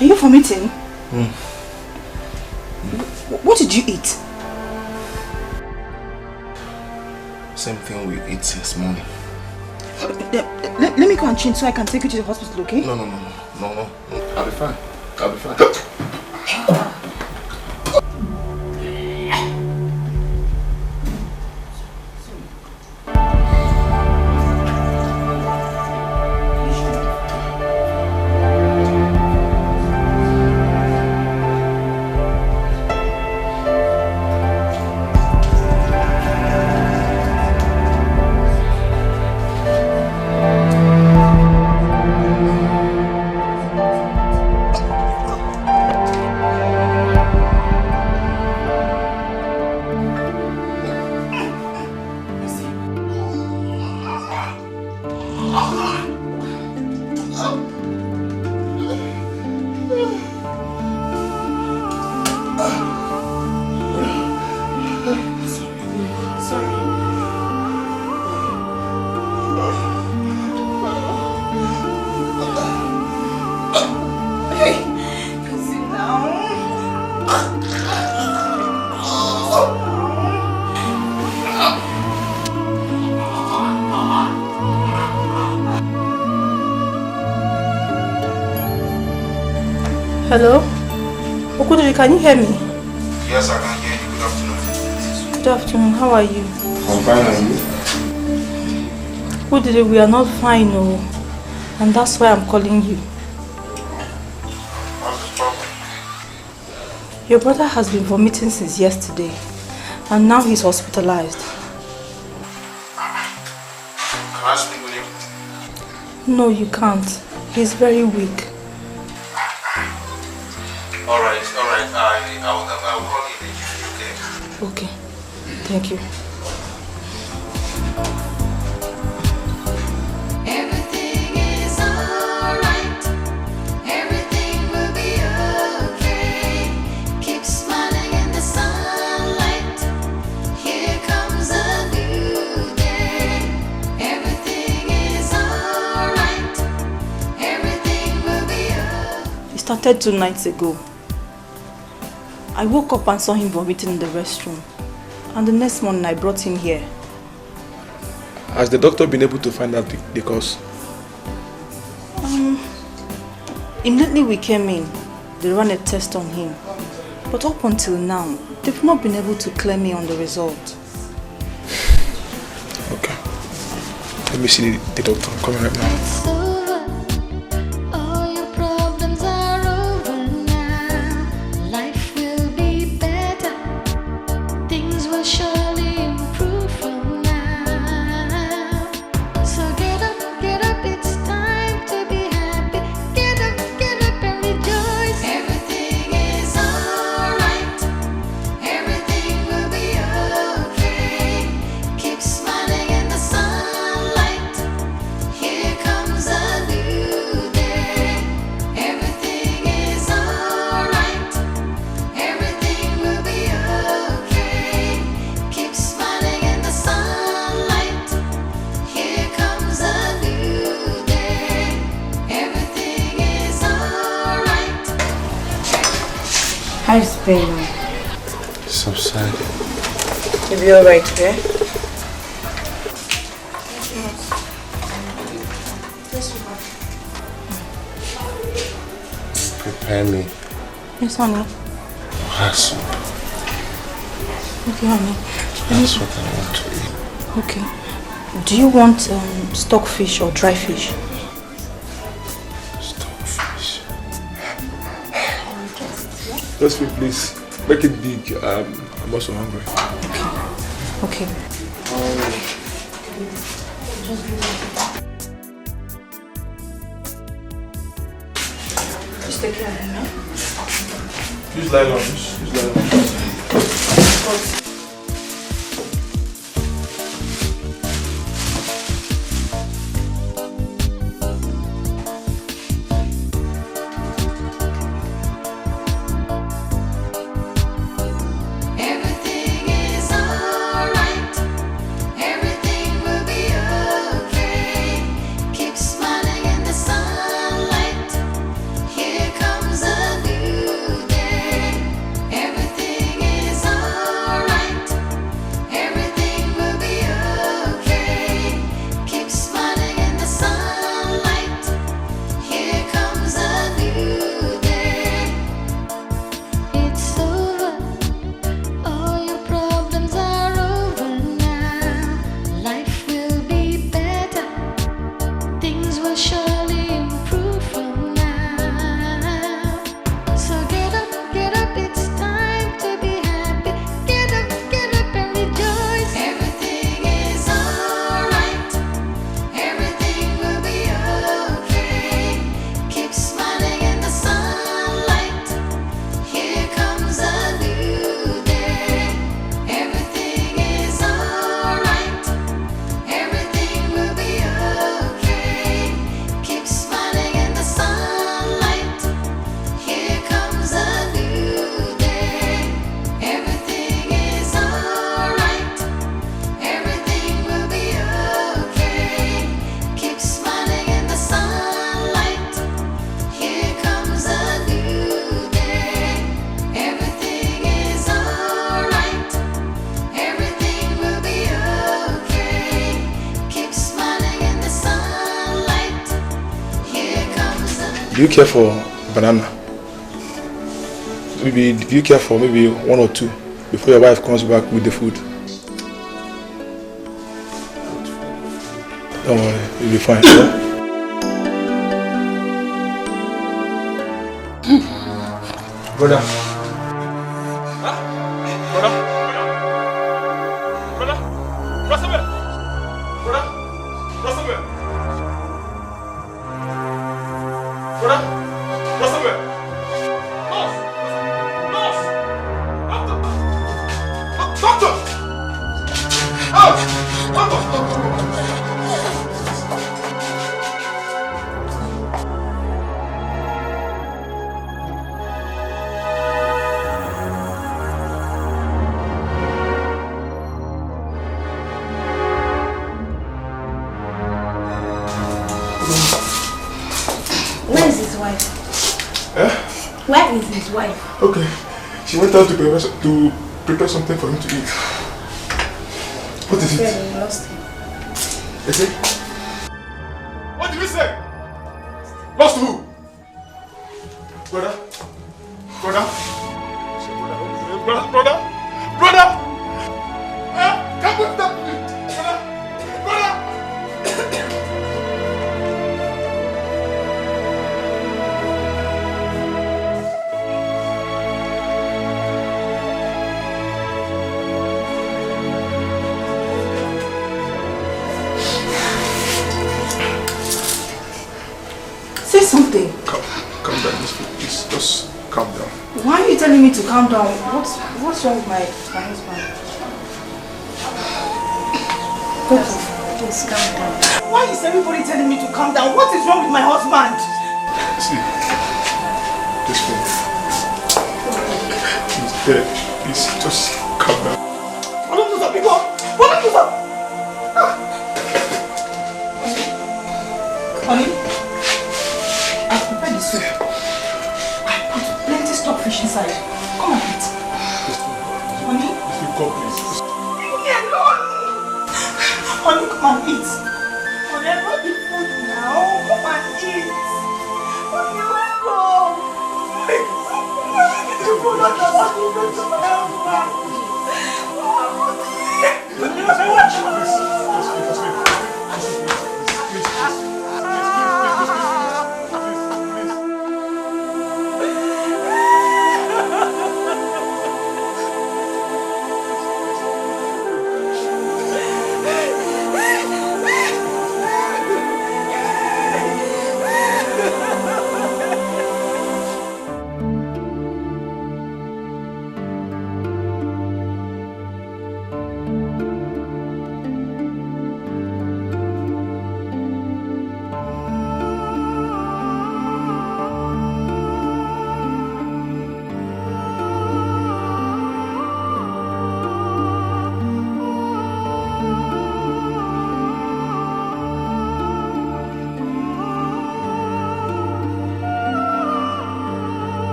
Are you vomiting? What did you eat? Same thing we ate since morning. Let me go and change so I can take you to the hospital, okay? No. I'll be fine. Hello? Okudu, can you hear me? Yes, I can hear you. Good afternoon. Good afternoon, how are you? I'm fine, and you? Okudu, we are not fine, no. And that's why I'm calling you. What's the problem? Your brother has been vomiting since yesterday. And now he's hospitalized. Can I speak with him? No, you can't. He's very weak. Alright. I'll call you immediately, okay? Okay. Thank you. Everything is alright. Everything will be okay. Keep smiling in the sunlight. Here comes a new day. Everything is alright. Everything will be okay. It started 2 nights ago. I woke up and saw him vomiting in the restroom. And the next morning I brought him here. Has the doctor been able to find out the cause? Immediately we came in, they ran a test on him. But up until now, they've not been able to clear me on the result. Okay. Let me see the doctor. I'm coming right now. It's over. All your problems are over now. Life will be better. Things will surely improve from now. So get up, it's time to be happy. Get up and rejoice. Everything is alright. Everything will be okay. Keep smiling in the sunlight. Here comes a new day. Everything is alright. Everything will be okay. Keep smiling in the sunlight. Here comes a new day. Everything is alright. How's Philmond? Subside. You'll be alright, okay? Prepare me Yes, honey. oha soup. Okay, honey. That's what I want to eat. Okay. Do you want stockfish or dry fish? Stockfish. Just wait, please. Make it big. I'm also hungry. Okay. Just take care of him, yeah? Use nylon. Use nylon. Everything is alright. Everything will be okay. Keep smiling in the sunlight. Here comes a new day. Everything is alright. Everything will be okay. Keep smiling in the sunlight. Here comes a new day. It's over. All your problems are over now. Life will be better. Things will surely improve from now. So get up, it's time to be happy. Get up and rejoice. Everything is alright. Everything will be okay. Keep smiling in the sunlight. Here comes a new day. Everything is alright. Everything will be okay. Keep smiling in the sunlight. Here comes a new day. Everything is alright. Everything will be okay. Keep smiling in the sunlight. Here comes a new day. Everything is alright. Everything will be okay. Keep smiling in the sunlight. Here comes a Do you care for banana? Maybe do you care for maybe one or two before your wife comes back with the food? Don't worry, you'll be fine. Yeah? Brother. Where is his wife? Eh? Where is his wife? Okay. She went out to prepare something for him to eat. What is it? We lost him. Is it? What did you say? Lost who? Brother? Brother? Brother? Brother? Come with that. Brother? Brother? Say something. Calm down, please. Just calm down. Why are you telling me to calm down? What's wrong with my husband? Please calm down. Why is everybody telling me to calm down? What is wrong with my husband? See, this one. He's dead. Please, just calm down. Honey, I prepared the soup. I put plenty stockfish inside. Come and eat. Honey? Come, please. Leave me alone. Honey, come and eat. Honey, I brought the food now. Come and eat. Honey, let's go.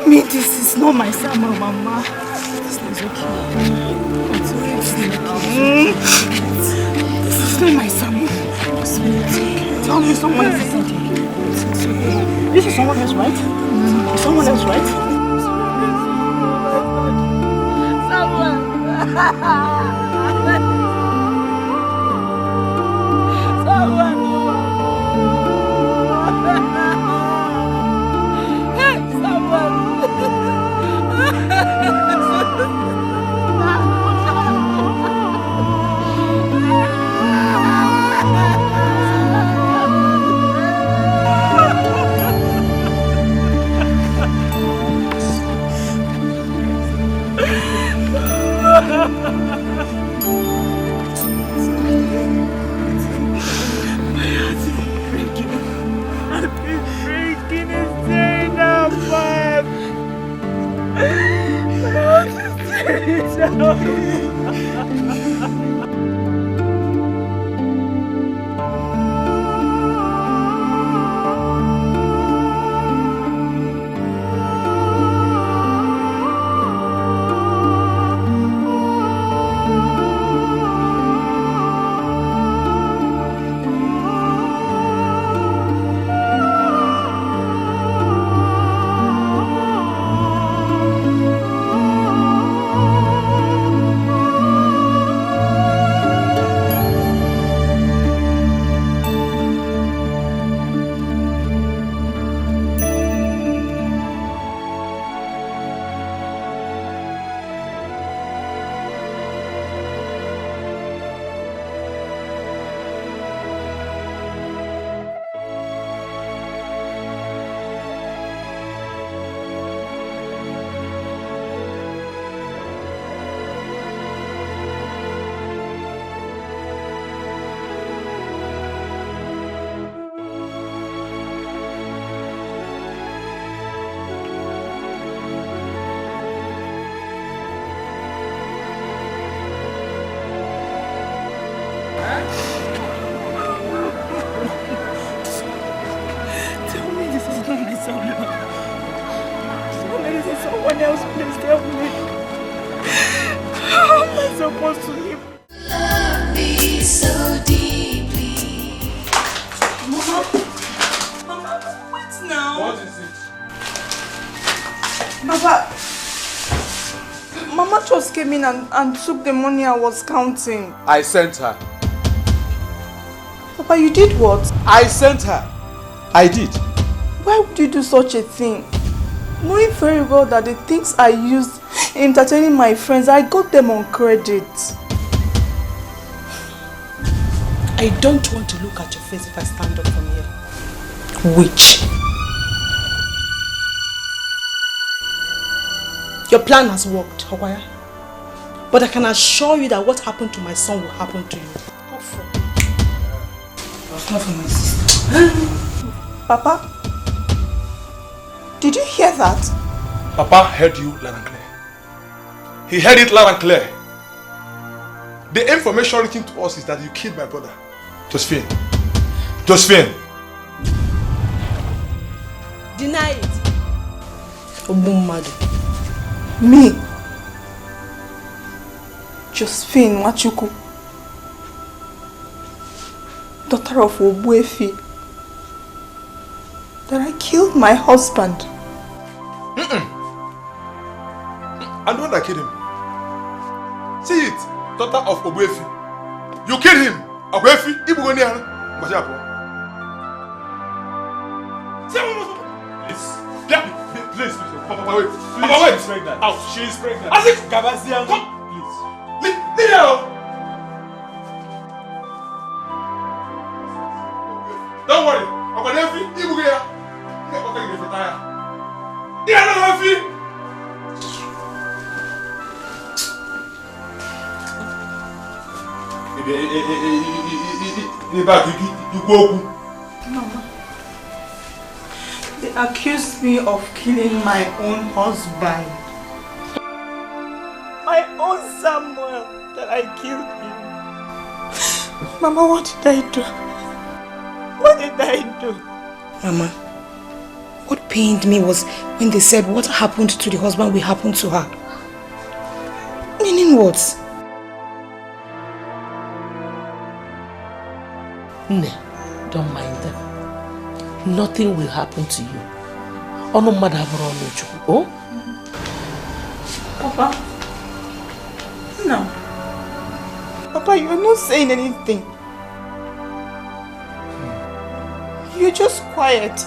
Tell me this is not my summer, Mama. This is okay. It's okay. This is not my summer. Tell me someone else is okay. This is someone else, right? Is someone else, right? Came in and took the money I was counting. I sent her. Papa, you did what? I sent her. I did. Why would you do such a thing? Knowing very well that the things I used in entertaining my friends, I got them on credit. I don't want to look at your face if I stand up from here. Witch. Your plan has worked, Hawaya. But I can assure you that what happened to my son will happen to you. Not for my sister. Papa, did you hear that? Papa heard you loud and clear. He heard it loud and clear. The information reaching to us is that you killed my brother. Josephine. Josephine. Deny it. Obummadu. Me? Josephine Wachuku, daughter of Obuefi, that I killed my husband. I'm the one that killed him. See it, daughter of Obuefi. You killed him. Obuefi, Ibugonian. Please, Papa, wait. Papa, wait. She's pregnant. Out. She is pregnant. As if Gabazian. Come. Leave her alone. Don't worry. I'm going to help you. You will get her. You will get her. You are not happy. Mama, they accused me of killing my own husband. My own Samuel, that I killed him. Mama, what did I do? What did I do? Mama, What pained me was when they said what happened to the husband will happen to her. Meaning what? Ne, don't mind them. Nothing will happen to you. Oh no matter how. Oh? Papa. No. Papa, you're not saying anything. You're just quiet.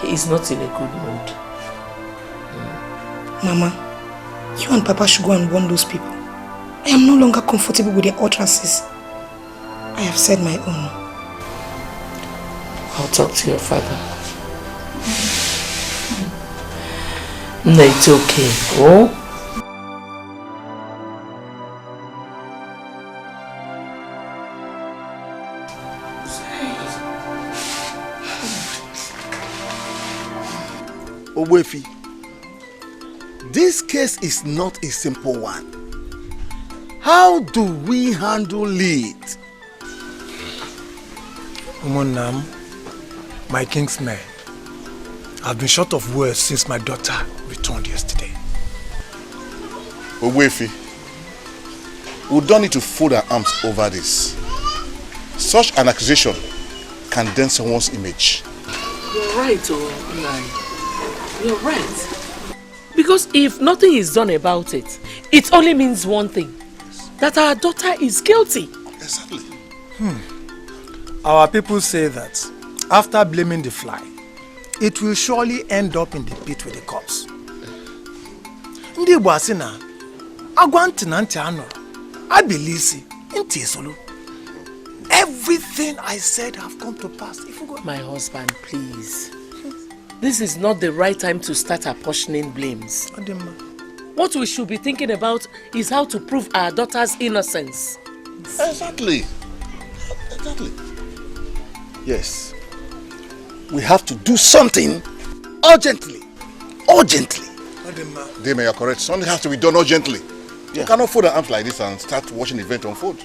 He is not in a good mood. Mama, you and Papa should go and warn those people. I am no longer comfortable with their utterances. I have said my own. I'll talk to your father. No, it's okay. Oh? Owefi, this case is not a simple one. How do we handle it? Umunam, my kingsman, I've been short of words since my daughter returned yesterday. Owefi, we don't need to fold our arms over this. Such an accusation can dent someone's image. You're right, Nai. You're right. Because if nothing is done about it, it only means one thing. That our daughter is guilty. Exactly. Our people say that after blaming the fly, it will surely end up in the pit with the cops. Ndi Bwasina, Agwantinante Anor, Abilisi, Intisolu. Everything I said have come to pass. My husband, please. This is not the right time to start apportioning blames. What we should be thinking about is how to prove our daughter's innocence. Exactly. Exactly. Yes. We have to do something urgently. Urgently. Dema, you're correct. Something has to be done urgently. You cannot fold our arms like this and start watching the event unfold.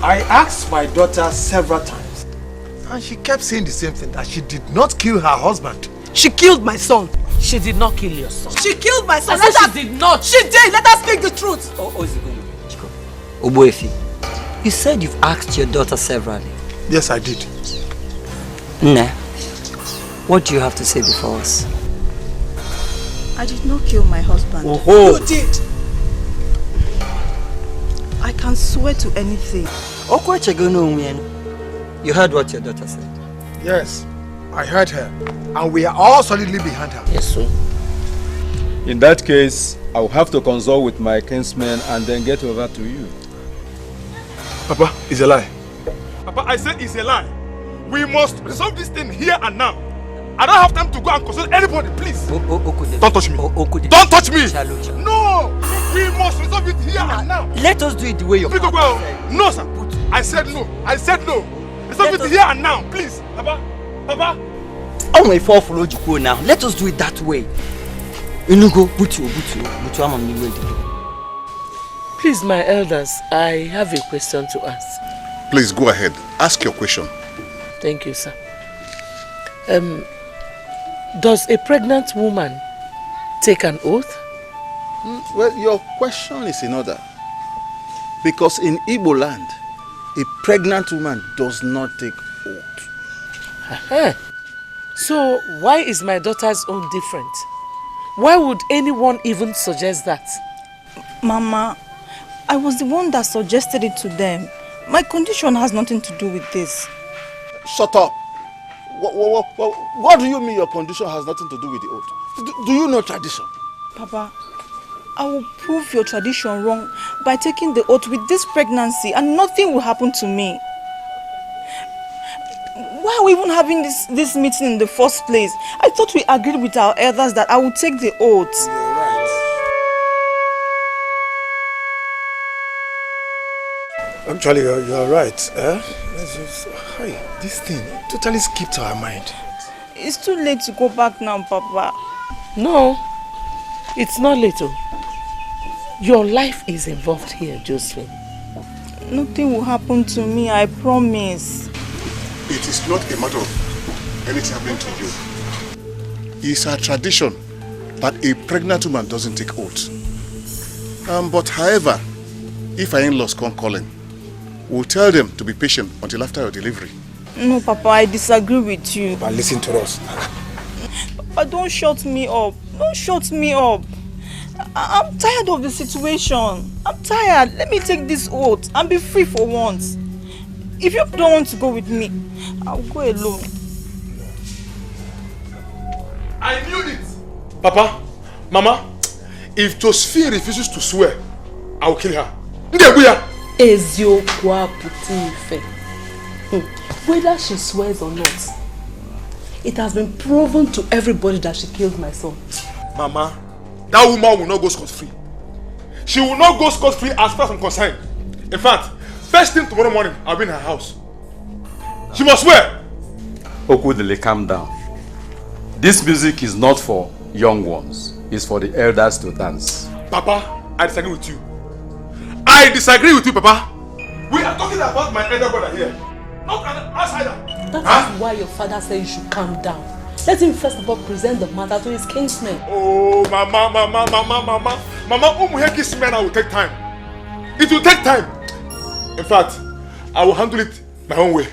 I asked my daughter several times, and she kept saying the same thing, that she did not kill her husband. She killed my son. She did not kill your son. She killed my son. I said she did not. She did. Let us speak the truth. Oboefi, you said you've asked your daughter severally. Yes, I did. Nne, what do you have to say before us? I did not kill my husband. Oh. You did. I can swear to anything. You heard what your daughter said? Yes, I heard her. And we are all solidly behind her. Yes, sir. In that case, I will have to consult with my kinsmen and then get over to you. Papa, it's a lie. Papa, I said it's a lie. We must resolve this thing here and now. I don't have time to go and consult anybody, please. Don't touch me. Don't touch me. No! We must resolve it here and now. Let us do it the way your father said. No, sir. I said no. I said no. Resolve it here and now, please. Papa. Papa. Oh my fall follow you now. Let us do it that way. Please, my elders, I have a question to ask. Please go ahead. Ask your question. Thank you, sir. Does a pregnant woman take an oath? Well, your question is in order. Because in Igbo land, a pregnant woman does not take oath. So why is my daughter's own different? Why would anyone even suggest that? Mama, I was the one that suggested it to them. My condition has nothing to do with this. Shut up. What do you mean your condition has nothing to do with the oath? Do you know tradition? Papa, I will prove your tradition wrong by taking the oath with this pregnancy and nothing will happen to me. Why are we even having this meeting in the first place? I thought we agreed with our elders that I would take the oath. Actually, you're right. This thing totally skipped our mind. It's too late to go back now, Papa. No, it's not little. Your life is involved here, Josephine. Nothing will happen to me, I promise. It is not a matter of anything happening to you. It's a tradition that a pregnant woman doesn't take oath. But however, if our in-laws come calling, we'll tell them to be patient until after your delivery. No, Papa, I disagree with you. But listen to us. Papa, don't shut me up. Don't shut me up. I'm tired of the situation. I'm tired. Let me take this oath and be free for once. If you don't want to go with me, I'll go alone. I knew it! Papa, Mama, if Josephine refuses to swear, I will kill her. Whether she swears or not, it has been proven to everybody that she killed my son. Mama, that woman will not go scot-free. She will not go scot-free as far as I'm concerned. In fact, first thing tomorrow morning, I'll be in her house. She must swear! Okudele, calm down. This music is not for young ones. It's for the elders to dance. Papa, I disagree with you. I disagree with you, Papa. We are talking about my elder brother here, not an outsider. That is why your father said you should calm down. Let him first of all present the matter to his kinsmen. Oh, Mama, Umuheki's men will take time. It will take time. In fact, I will handle it my own way.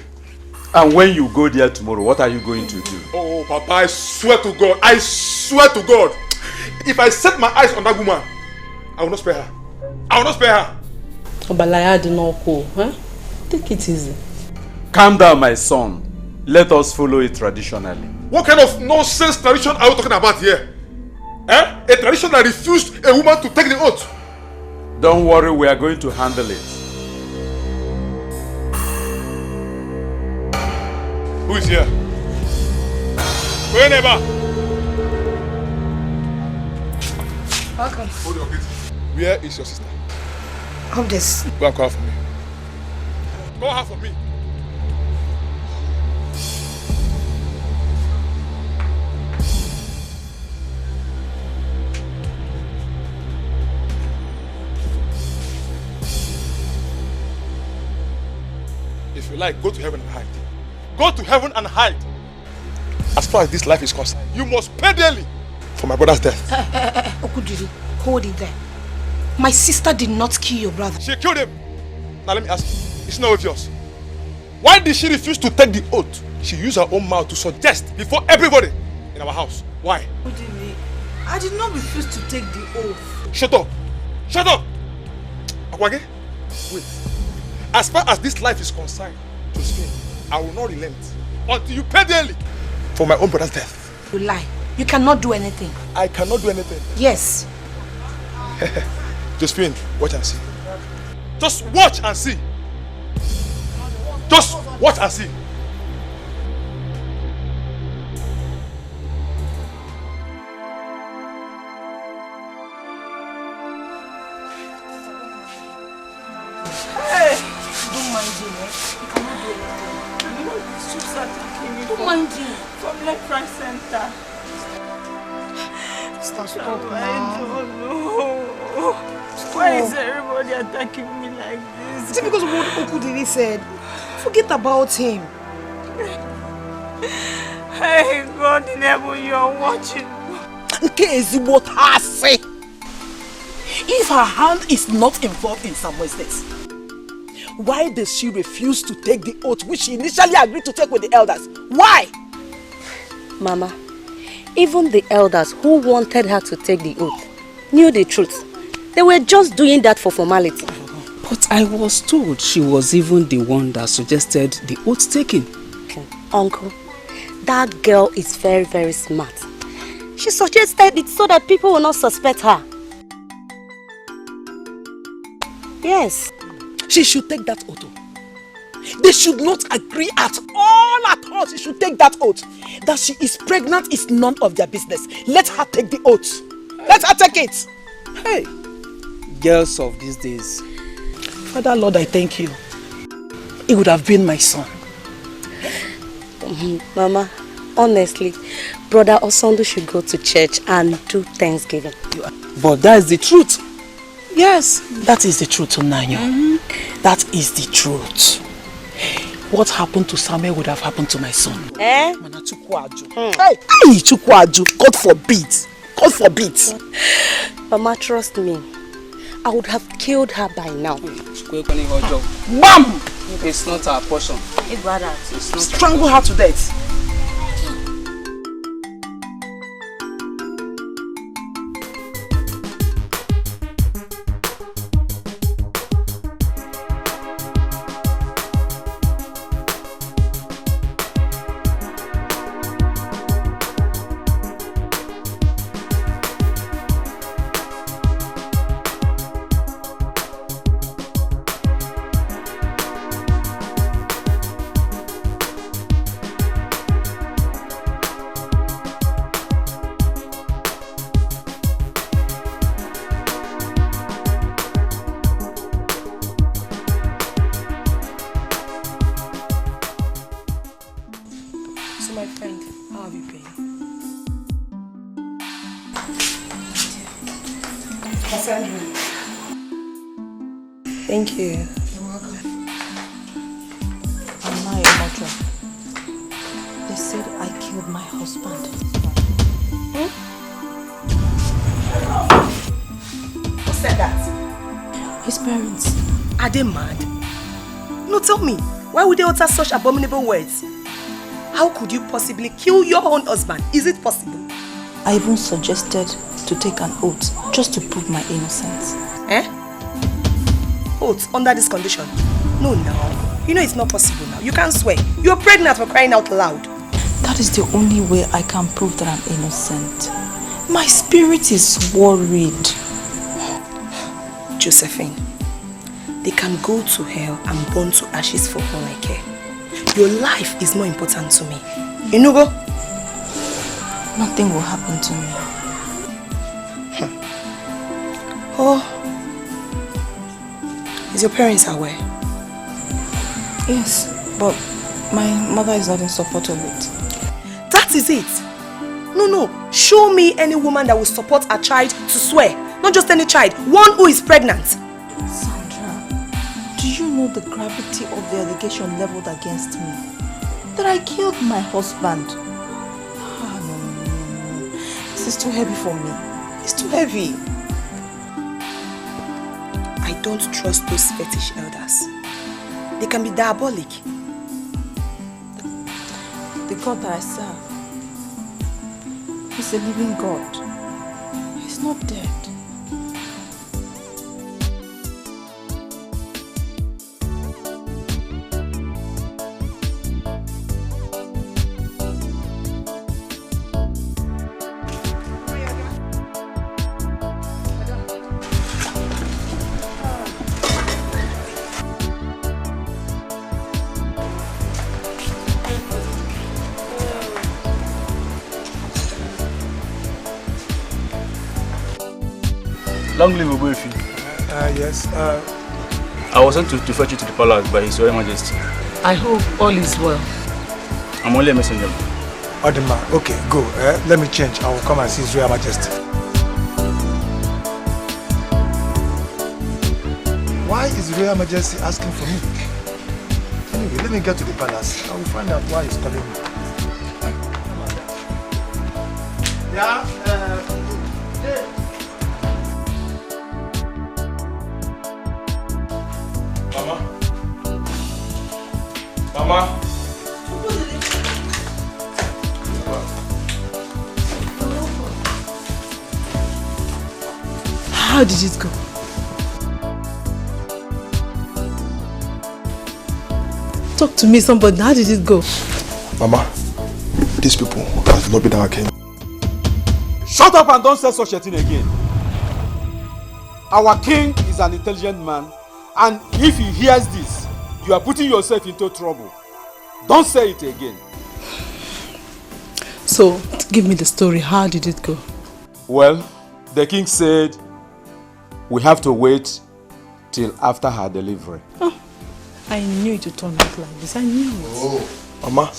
And when you go there tomorrow, what are you going to do? Oh, Papa, I swear to God, if I set my eyes on that woman, I will not spare her. I will not spare her. Obalaya did not go, huh? Take it easy. Calm down, my son. Let us follow it traditionally. What kind of nonsense tradition are we talking about here? A tradition that refused a woman to take the oath. Don't worry, we are going to handle it. Who is here? Whenever. Welcome. Hold your gate. Where is your sister? Of this. Go and call her for me. Call her for me. If you like, go to heaven and hide. Go to heaven and hide. As far as this life is concerned, you must pay daily for my brother's death. Okudiri, hold it there. My sister did not kill your brother. She killed him. Now let me ask you, it's not obvious. Why did she refuse to take the oath? She used her own mouth to suggest before everybody in our house. Why? Okudiri, I did not refuse to take the oath. Shut up! Shut up! Akwage, wait. As far as this life is concerned, Josephine, I will not relent until you pay daily for my own brother's death. You lie. You cannot do anything. I cannot do anything. Yes. Josephine, watch and see. Just watch and see. Just watch and see. Hey! Don't mind him, eh? You cannot do anything. You know, it's just attacking me. Don't mind him. From left, right, center. Stop now. I don't know. Why is everybody attacking me like this? Is it because of what Okudiri said? Forget about him. Hey, God in heaven, you are watching. Is what I say. If her hand is not involved in Samuel's death, why does she refuse to take the oath which she initially agreed to take with the elders? Why? Mama, even the elders who wanted her to take the oath knew the truth. They were just doing that for formality. But I was told she was even the one that suggested the oath taking. Uncle, that girl is very, very smart. She suggested it so that people will not suspect her. Yes. She should take that oath. They should not agree at all. She should take that oath. That she is pregnant is none of their business. Let her take the oath. Let her take it. Hey, girls of these days. Father Lord, I thank you. It would have been my son. Mama, honestly, Brother Osondu should go to church and do Thanksgiving. But that is the truth. Yes, that is the truth, Onanyo. That is the truth. What happened to Samuel would have happened to my son. Eh? Hey, Chukwaju, God forbid. God forbid. Mama, trust me. I would have killed her by now. Bam! It's not our portion. It's rather. Strangle her to death. Thank you. You're welcome. I'm not your mother. They said I killed my husband. Who said that? His parents. Are they mad? No, tell me. Why would they utter such abominable words? How could you possibly kill your own husband? Is it possible? I even suggested to take an oath just to prove my innocence. Eh? Oath under this condition? No, now. You know it's not possible now. You can't swear. You're pregnant for crying out loud. That is the only way I can prove that I'm innocent. My spirit is worried. Josephine, they can go to hell and burn to ashes for all I care. Your life is more important to me. You know, go? Nothing will happen to me. Oh. Is your parents aware? Yes, but my mother is not in support of it. That is it. No. Show me any woman that will support a child to swear. Not just any child. One who is pregnant. Sandra, do you know the gravity of the allegation leveled against me? That I killed my husband. No. This is too heavy for me. It's too heavy. I don't trust those fetish elders. They can be diabolic. The God that I serve, He's a living God. He's not dead. Long live Obuefi. Yes. I was sent to fetch you to the palace by His Royal Majesty. I hope all is well. I'm only a messenger. Odima, okay, go. Let me change. I will come and see His Royal Majesty. Why is His Royal Majesty asking for me? Anyway, let me get to the palace. I will find out why he's calling me. Yeah, Mama. How did it go? Talk to me, somebody. How did it go? Mama, these people have lobbied our king. Shut up and don't say such a thing again. Our king is an intelligent man, and if he hears this, you are putting yourself into trouble. Don't say it again. So, give me the story. How did it go? Well, the king said we have to wait till after her delivery. Oh, I knew it would turn out like this. I knew it. Oh, Mama,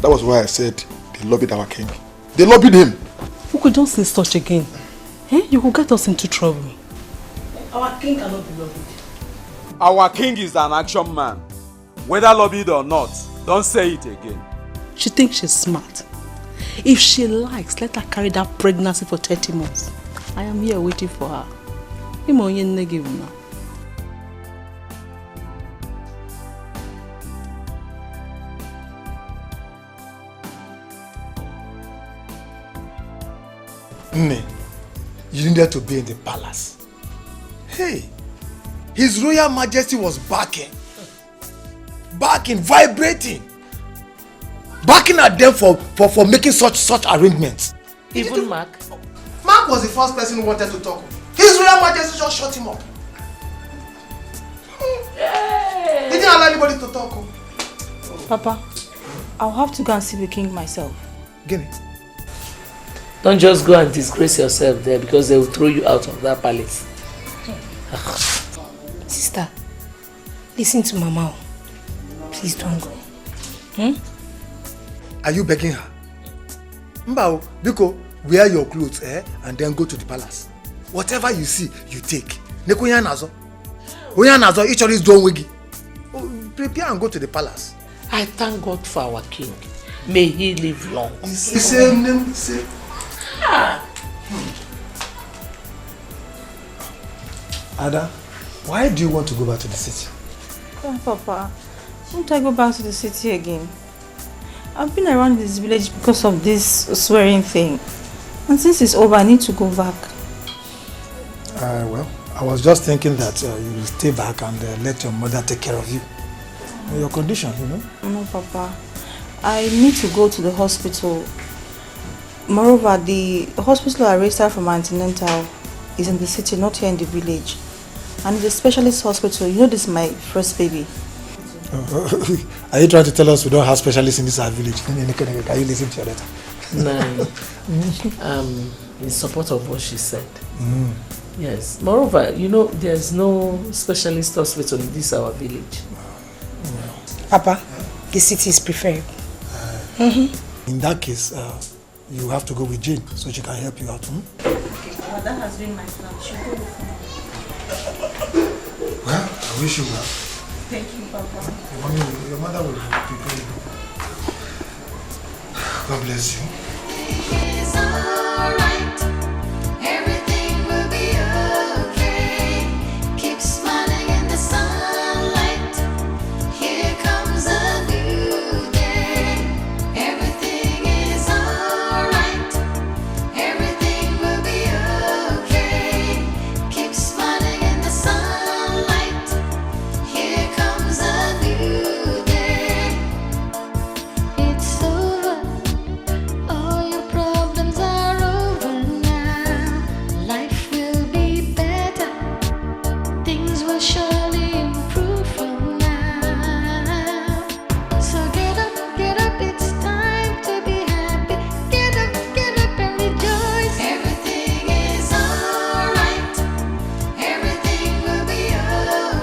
that was why I said the They lobbied our king. They lobbied him. Uku, don't say such again. Eh? You will get us into trouble. Our king cannot be lobbied. Our king is an action man. Whether lobbied or not, don't say it again. She thinks she's smart. If she likes, let her carry that pregnancy for 30 months. I am here waiting for her. Nne, you needed to be in the palace. Hey, His Royal Majesty was backing, vibrating, backing at them for making such arrangements. Even Mark? Mark was the first person who wanted to talk. His Royal Majesty just shut him up. He didn't allow anybody to talk. Papa, I'll have to go and see the king myself. Guinea. Don't just go and disgrace yourself there because they will throw you out of that palace. Sister, listen to Mama. Please don't go. Are you begging her? Mbao, Biko, wear your clothes and then go to the palace. Whatever you see, you take. Neko nazo. Each other is doing wigi. Prepare and go to the palace. I thank God for our king. May he live long. Ada, why do you want to go back to the city? Oh, Papa, won't I go back to the city again? I've been around this village because of this swearing thing. And since it's over, I need to go back. Well, I was just thinking that you will stay back and let your mother take care of you. Your condition, you know? No, Papa. I need to go to the hospital. Moreover, the hospital I raised her from antenatal is in the city, not here in the village. And it's a specialist hospital. You know this is my first baby. Are you trying to tell us we don't have specialists in this village? Can you listen to your letter? No. In support of what she said. Yes. Moreover, you know, there's no specialist hospital in this our village. Papa, the city is preferred. In that case, you have to go with Jane so she can help you out. Okay, well, that has been my plan. She'll go with me. Well, I wish you well. Thank you, Papa. Your mother will prepare you. God bless you. It's alright. Everything will be okay. Keep smiling in the sunlight. Here comes a new day. Everything is alright. Everything will be okay. Keep smiling in the sunlight. Here comes a new day. It's over. All your problems are over now. Life will be better. Things will surely improve from now. So get up, it's time to be happy. Get up and rejoice. Everything is alright. Everything will be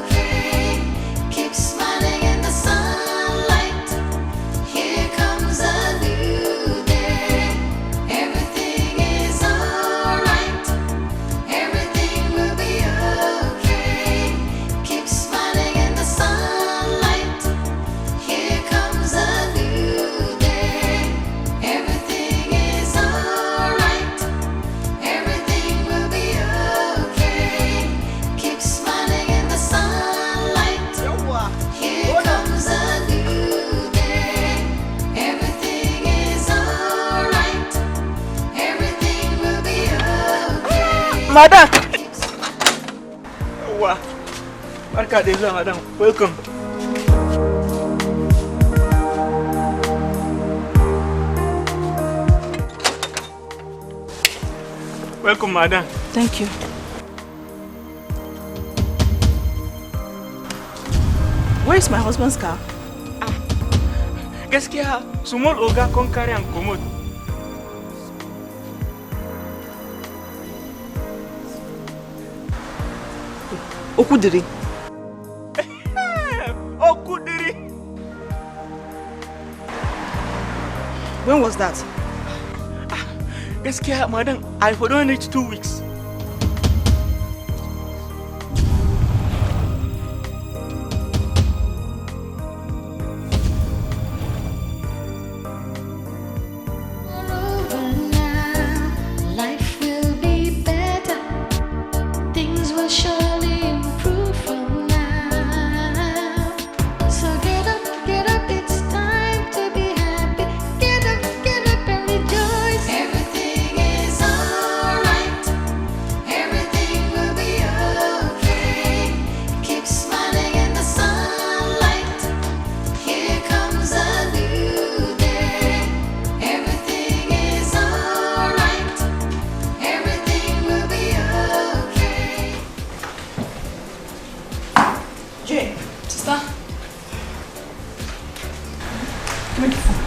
okay. Keep smiling in the sunlight. Here comes a new day. Everything is alright. Everything will be okay. Keep smiling in the sunlight. Here comes a new day. Everything is alright. Everything will be okay. Keep smiling in the sunlight. Here comes a new day. Everything is alright. Everything will be okay. Madam! Wow. Barka da zuwa, madam. Welcome. Welcome, madam. Thank you. Where is my husband's car? Gaskiya, small oga kon carry am comot. Okudiri. Okudiri. When was that? Gaskiya, madam, I for don't reach 2 weeks. Life will be better. Things will surely improve from now. So get up, it's time to be happy. Get up and rejoice. Everything is alright. Everything will be okay. Keep smiling in the sunlight. Here comes a new day. Everything is alright. Everything will be okay. Jane. Sister? Give me the phone.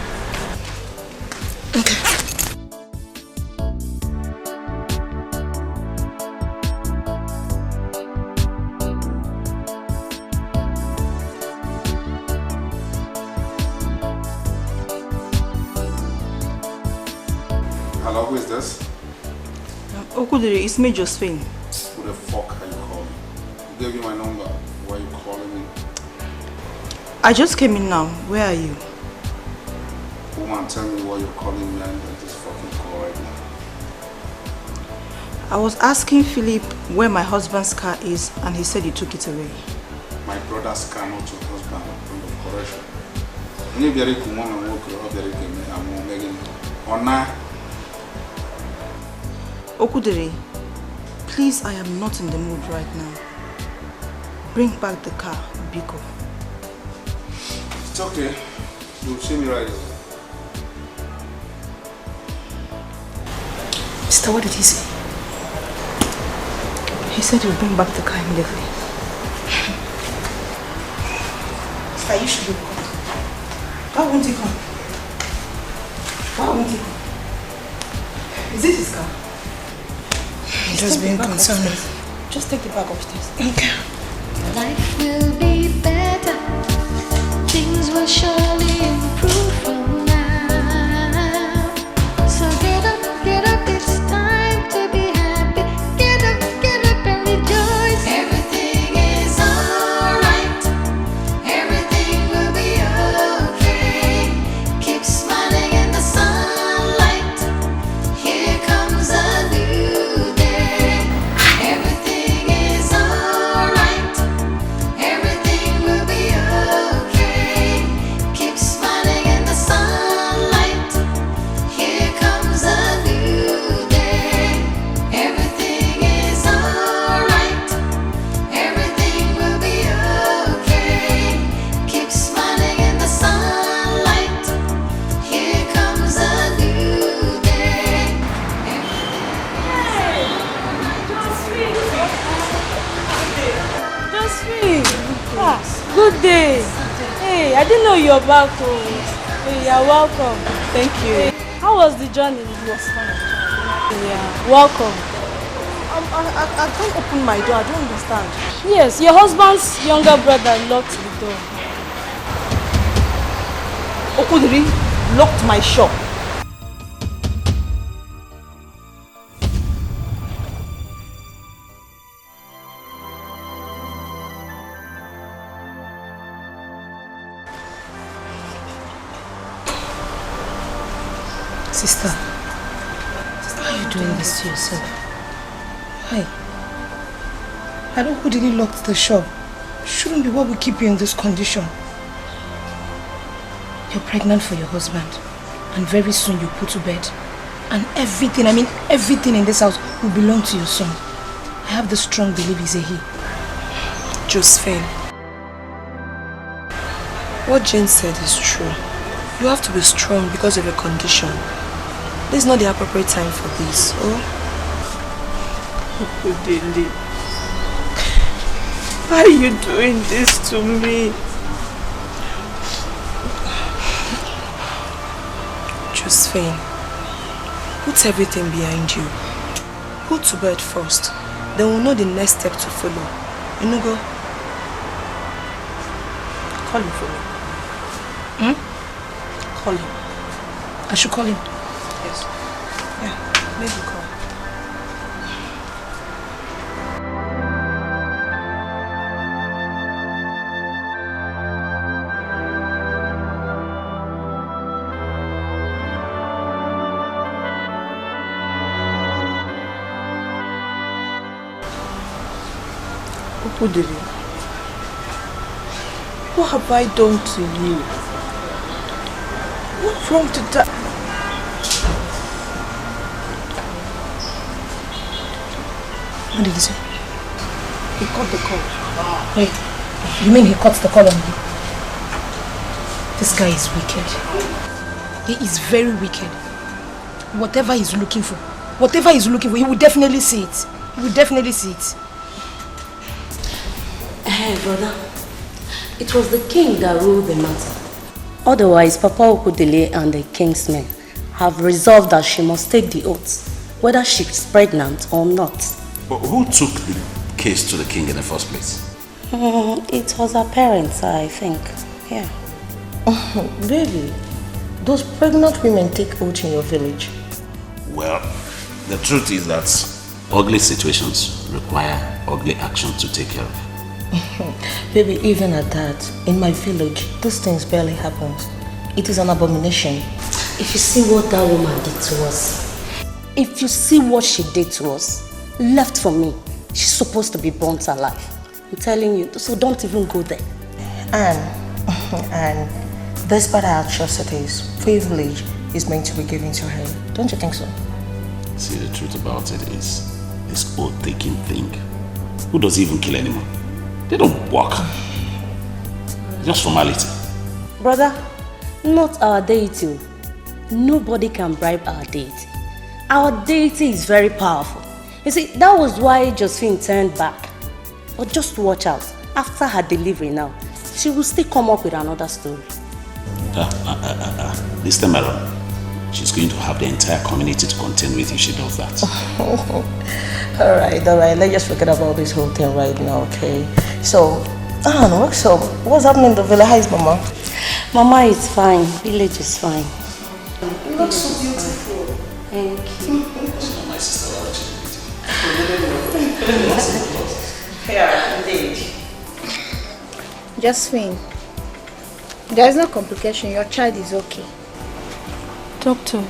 Hello, who is this? Okudiri, it's me, Josephine. Who the fuck are you calling? Who gave you my number? Why are you calling me? I just came in now. Where are you? Woman, tell me why you're calling me and this fucking call right now. I was asking Philip where my husband's car is, and he said he took it away. My brother's car, not your husband, from the correction. When you very cool, woman, walk your up there, I'm begging you. Ona. Okudiri, please, I am not in the mood right now. Bring back the car, Biko. It's okay. You'll see me right away. Sister, what did he say? He said he'll bring back the car immediately. Sister, you should be come. Why won't he come? Why won't he come? Is this his car? I'm just being concerned. Just take the bag upstairs. Okay. Life will be better. Things will surely improve from now. So get up, it's time to be happy. Get up and rejoice. Everything is alright. Everything will be okay. Keep smiling in the sunlight. Here comes a new day. Everything is alright. Everything will be okay. Keep smiling in the sunlight. Here comes a new day. Everything is alright. Everything will be okay. Keep smiling in the sunlight. Here comes a new day. Josephine! Ah, good day. Hey, I didn't know you were back home. Hey, you're welcome. Thank you. Hey, how was the journey? It was fine. Yeah, welcome. I can't open my door. I don't understand. Yes, your husband's younger brother locked the door. Okudiri locked my shop. Sister, why are you doing this to yourself? Why? I know who didn't lock the shop. Shouldn't be what will keep you in this condition. You're pregnant for your husband, and very soon you put to bed. And everything, I mean everything in this house will belong to your son. I have the strong belief he's a he. Josephine, what Jane said is true. You have to be strong because of your condition. This is not the appropriate time for this, oh? Okudili, why are you doing this to me? Josephine, put everything behind you. Put to bed first. Then we'll know the next step to follow. You know, go. Call him for me. Call him. I should call him. Yes. Yeah, maybe call. Okudiri, what have I done to you? What's wrong to that? What did he say? He cut the call. Wait, you mean he cut the call on you? This guy is wicked. He is very wicked. Whatever he's looking for, he will definitely see it. He will definitely see it. Hey, brother. It was the king that ruled the matter. Otherwise, Papa Okudele and the king's men have resolved that she must take the oath, whether she's pregnant or not. But who took the case to the king in the first place? It was her parents, I think. Yeah. Baby, those pregnant women take oath in your village. Well, the truth is that ugly situations require ugly action to take care of. Baby, even at that, in my village, these things barely happen. It is an abomination. If you see what that woman did to us, if you see what she did to us, left for me, she's supposed to be burnt alive. I'm telling you, so don't even go there. And despite our atrocities, privilege is meant to be given to her. Don't you think so? See, the truth about it is, this oath-taking thing, who does even kill anyone? They don't work. Just formality. Brother, not our deity. Nobody can bribe our deity. Our deity is very powerful. You see, that was why Josephine turned back. But just watch out. After her delivery now, she will still come up with another story. This time around, she's going to have the entire community to contend with if she does that. Alright. Let's just forget about this whole thing right now, okay? So, I don't know, so what's happening in the village? How is Mama? Mama is fine. Village is fine. You look so beautiful. Thank you. My sister Yeah, indeed. Josephine, there is no complication. Your child is okay. Doctor,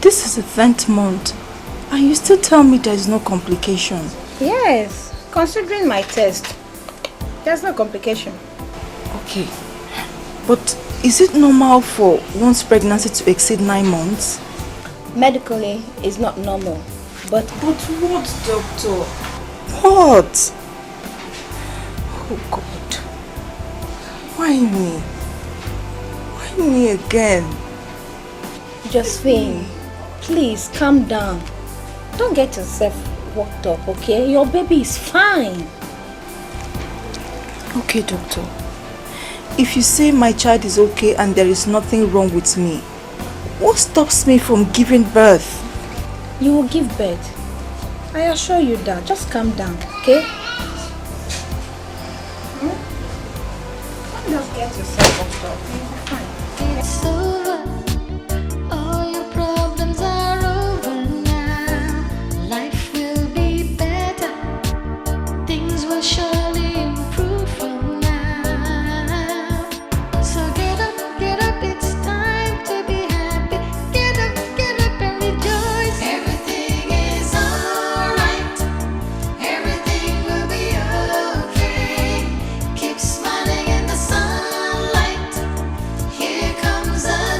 this is the 10th month, and you still tell me there is no complication. Yes, considering my test, there's no complication. Okay, but is it normal for one's pregnancy to exceed 9 months? Medically, it's not normal, but what, doctor? What? Oh God, why me? Why me again? Josephine, please calm down. Don't get yourself worked up, okay? Your baby is fine. Okay, doctor. If you say my child is okay and there is nothing wrong with me, what stops me from giving birth? You will give birth. I assure you that. Just calm down, okay? Don't just get yourself worked up. You'll be fine. It's over. All your problems are over now. Life will be better. Things will surely improve from now. So get up, it's time to be happy. Get up and rejoice. Everything is alright. Everything will be okay. Keep smiling in the sunlight. Here comes a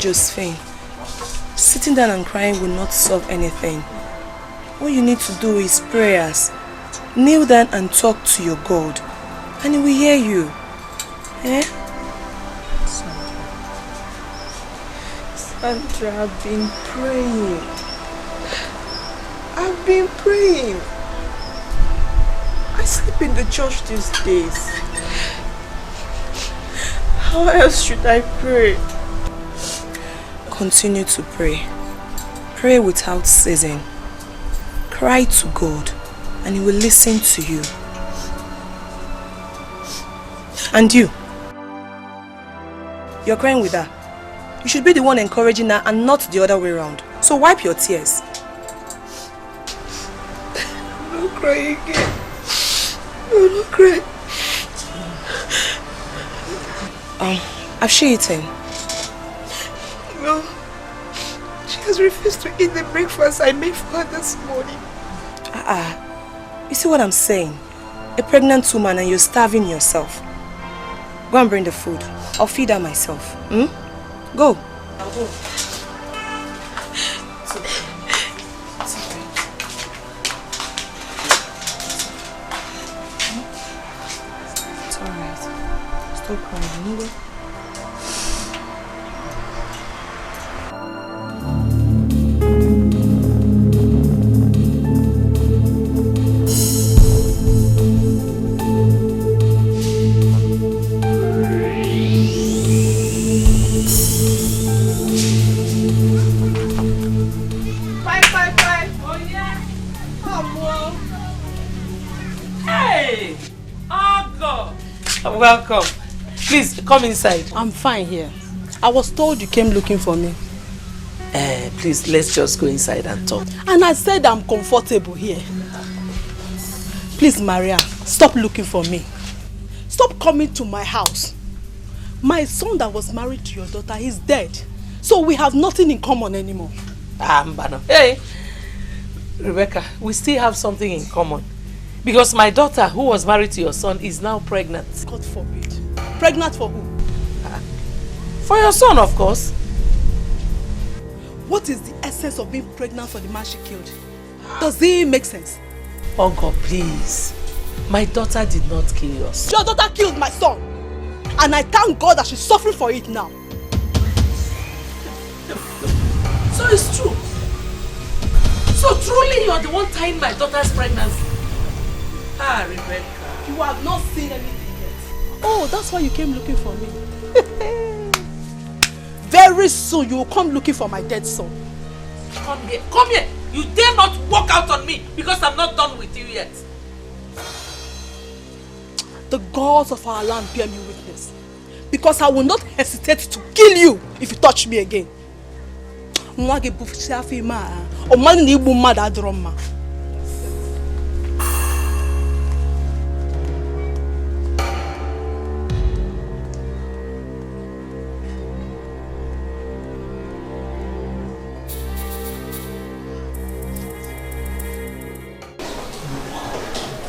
Josephine, sitting down and crying will not solve anything. What you need to do is prayers. Kneel down and talk to your God, and He will hear you. Eh? Sandra, I've been praying. I've been praying. I sleep in the church these days. How else should I pray? Continue to pray. Pray without ceasing. Cry to God, and He will listen to you. And you're crying with her. You should be the one encouraging her and not the other way around. So wipe your tears. Don't cry again. No, don't cry. Has she eaten? No. She has refused to eat the breakfast I made for her this morning. You see what I'm saying? A pregnant woman and you're starving yourself. Go and bring the food. I'll feed her myself. Go. I'll go. It's alright. Stop crying, you know? Welcome. Please, come inside. I'm fine here. I was told you came looking for me. Please, let's just go inside and talk. And I said I'm comfortable here. Please, Maria, stop looking for me. Stop coming to my house. My son that was married to your daughter, he's dead. So we have nothing in common anymore. Mbano. Hey, Rebecca, we still have something in common. Because my daughter, who was married to your son, is now pregnant. God forbid. Pregnant for who? For your son, of course. What is the essence of being pregnant for the man she killed? Does it make sense? Oh God, please. My daughter did not kill your son. Your daughter killed my son. And I thank God that she's suffering for it now. So it's true. So truly you're the one tying my daughter's pregnancy. Rebecca. You have not seen anything yet. Oh, that's why you came looking for me. Very soon you will come looking for my dead son. Come here. Come here. You dare not walk out on me because I'm not done with you yet. The gods of our land bear me witness. Because I will not hesitate to kill you if you touch me again.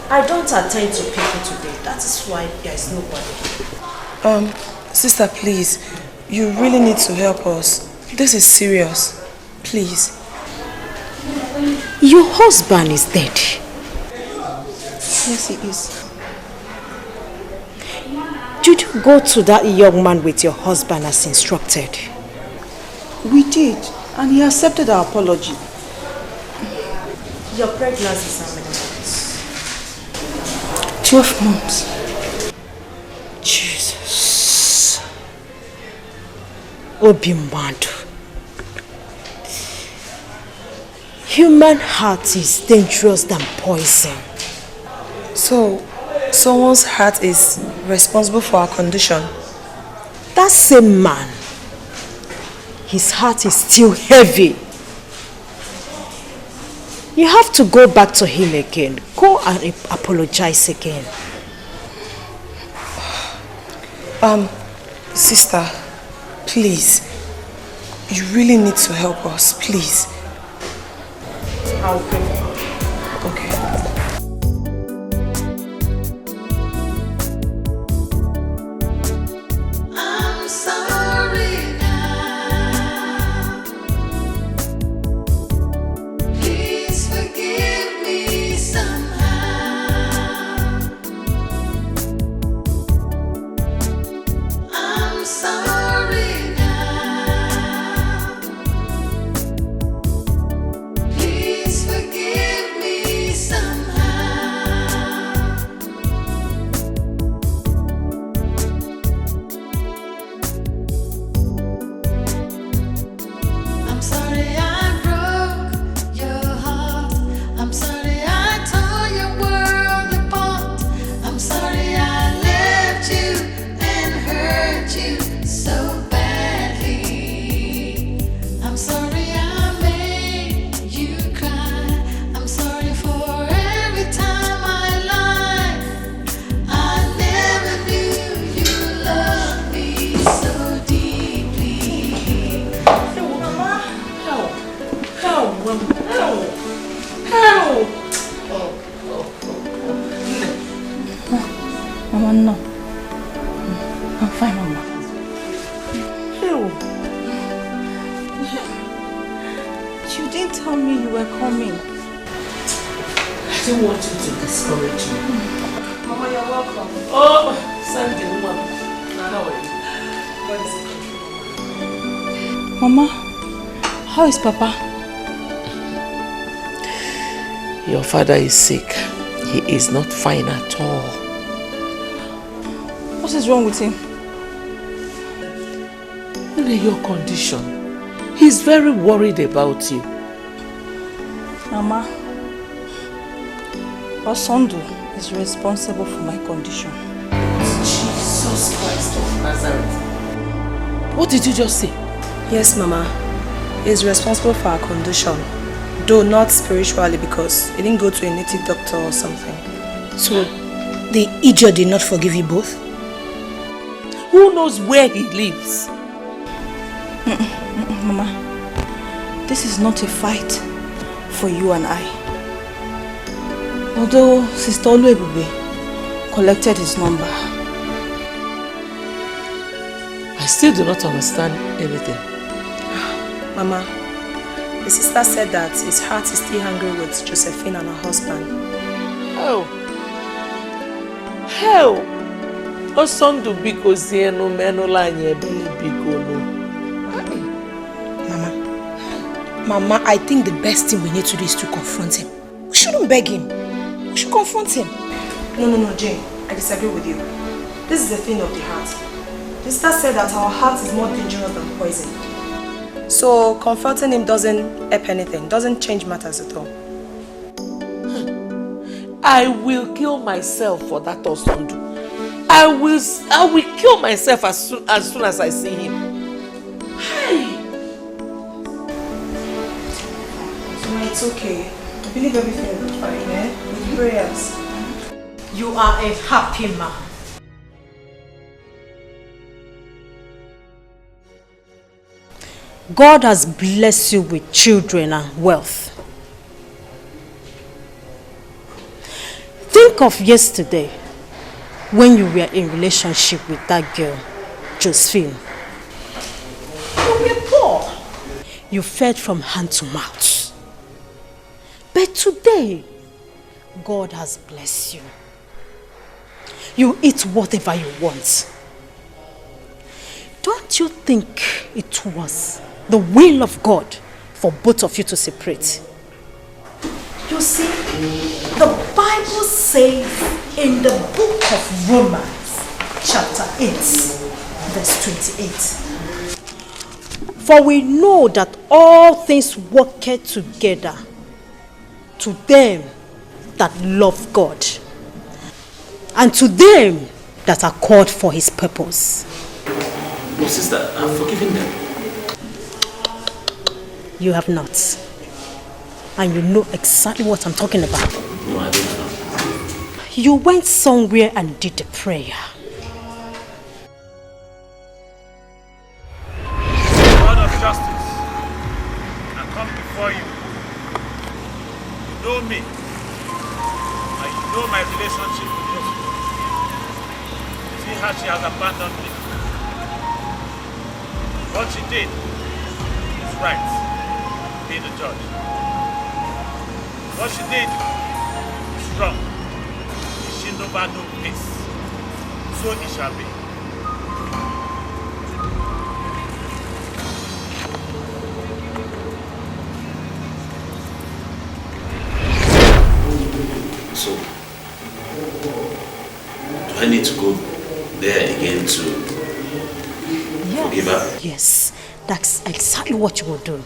I don't attend to people today. That is why there is nobody. Sister, please. You really need to help us. This is serious. Please. Your husband is dead. Yes, he is. Did you go to that young man with your husband as instructed? We did, and he accepted our apology. Your pregnancy is how many months? 12 months. Jesus. Obimbandu. Human heart is dangerous than poison. So, someone's heart is responsible for our condition? That same man, his heart is still heavy. You have to go back to him again. Go and apologize again. Sister, please. You really need to help us, please. I'll pray. Okay. I'm sorry now. didn't tell me you were coming. I didn't want you to discourage me. Mama, you're welcome. Oh, Sandy, woman. How are you? Mama, how is Papa? Your father is sick. He is not fine at all. What is wrong with him? Look at your condition. He's very worried about you. Mama, Osondu is responsible for my condition. Jesus Christ of Nazareth. What did you just say? Yes, Mama. He's responsible for our condition. Though not spiritually because he didn't go to a native doctor or something. So, the idiot did not forgive you both? Who knows where he lives? Mama, this is not a fight for you and I. Although Sister Oluebube collected his number. I still do not understand anything. Mama, the sister said that his heart is still angry with Josephine and her husband. Oh. Hell. Osondu biko zienu menola nyebele biko no. Mama, I think the best thing we need to do is to confront him. We shouldn't beg him. We should confront him. No, Jane. I disagree with you. This is a thing of the heart. The sister said that our heart is more dangerous than poison. So confronting him doesn't help anything, doesn't change matters at all. I will kill myself for that Osondu. I will kill myself as soon as I see him. Hey. It's okay. I believe everything will be fine, eh? With prayers. You are a happy man. God has blessed you with children and wealth. Think of yesterday when you were in relationship with that girl, Josephine. You were poor. You fed from hand to mouth. But today, God has blessed you. You eat whatever you want. Don't you think it was the will of God for both of you to separate? You see, the Bible says in the book of Romans, chapter 8, verse 28. For we know that all things work together to them that love God, and to them that are called for his purpose. No, sister, I've forgiven them. You have not. And you know exactly what I'm talking about. No, I don't know. You went somewhere and did a prayer. God of justice, I come before you. You know me, and you know my relationship with you. See how she has abandoned me. What she did is right. Be the judge. What she did is wrong. She never knew peace. So it shall be. So, do I need to go there again to forgive her? Yes, that's exactly what you will do.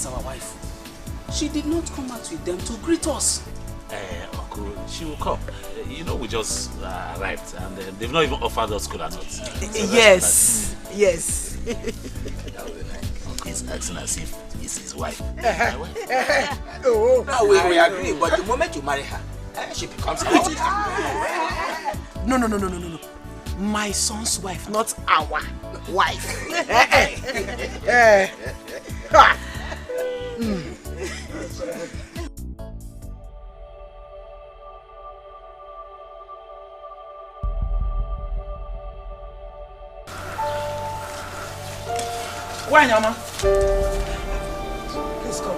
is our wife. She did not come out with them to greet us. Uncle, she will come. You know, we just arrived and they've not even offered us cola nuts. Yes, yes. Uncle is acting as if it's his wife. Oh, no, we agree, but the moment you marry her, she becomes our wife. No. My son's wife, not our wife. Why, Mama? Please come.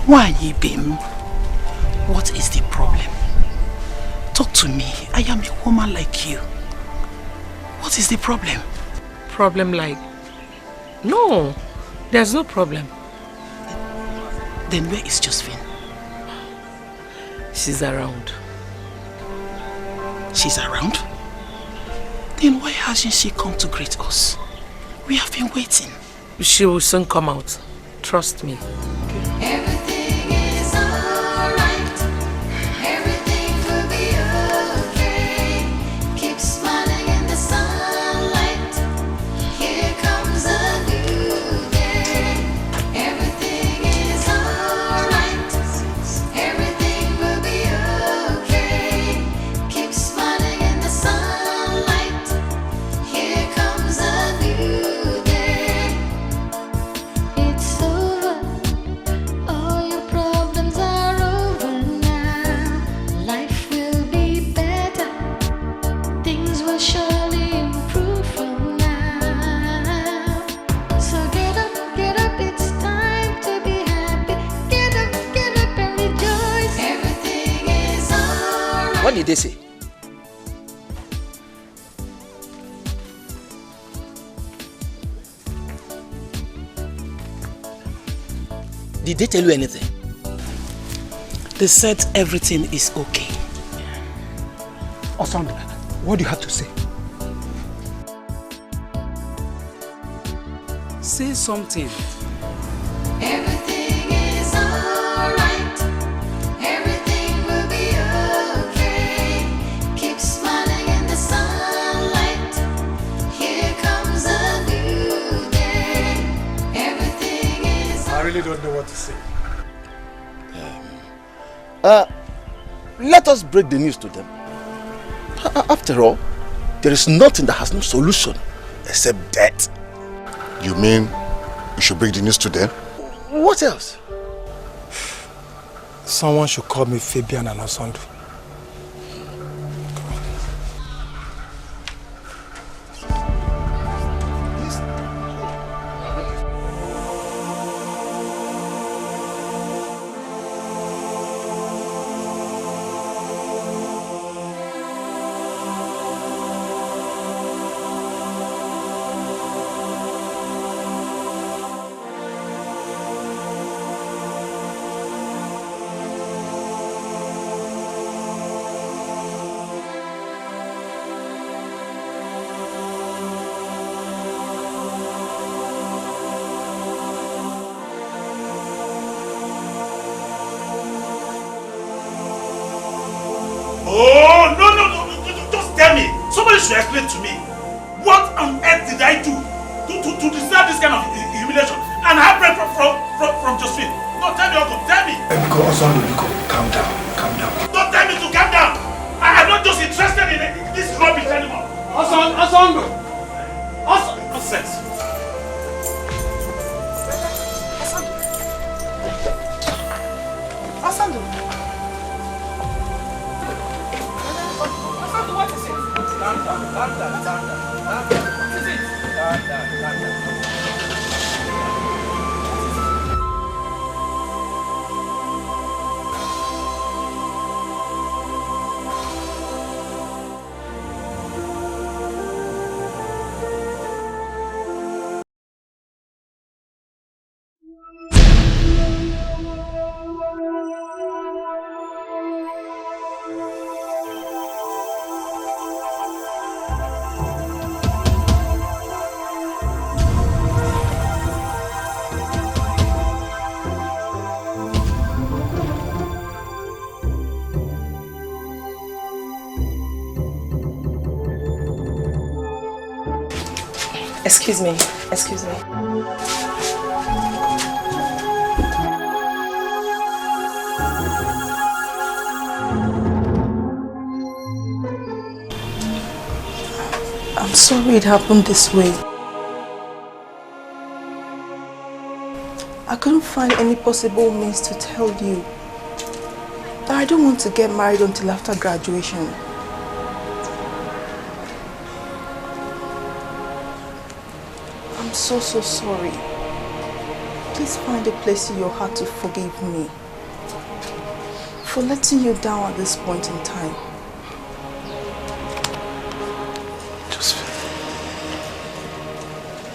Why you been? What is the problem? Talk to me. I am a woman like you. What is the problem? Problem like? No, there's no problem. Then where is Josephine? She's around. She's around? Then why hasn't she come to greet us? We have been waiting. She will soon come out. Trust me. Everything is alright. Everything will be okay. Keep smiling in the sunlight. Here comes a new day. Everything is alright. Everything will be okay. Keep smiling in the sunlight. Here comes a new day. It's over. All your problems are over now. Life will be better. Things will surely improve from now. So get up, it's time to be happy. Get up and rejoice. Everything is alright. What did they say? Did they tell you anything? They said everything is okay. Osondu, what do you have to say? Say something. Everything is alright. Everything will be okay. Keep smiling in the sunlight. Here comes a new day. Everything is I really don't know what to say. Let us break the news to them. After all, there is nothing that has no solution except death. You mean we should break the news to them? What else? Someone should call me Fabian and Osondu. Oh, no, just tell me. Somebody should explain to me. What on earth did I do to deserve this kind of humiliation and heartbreak from Josephine? No, tell me, Uncle, tell me. Biko, Osondu, Biko, calm down. Don't tell me to calm down. I'm not just interested in this rubbish anymore. Osondu! Nonsense. Osondu. What is it? Calm down. What is it? Calm down. Excuse me. Excuse me. I'm sorry it happened this way. I couldn't find any possible means to tell you that I don't want to get married until after graduation. I'm so sorry. Please find a place in your heart to forgive me for letting you down at this point in time.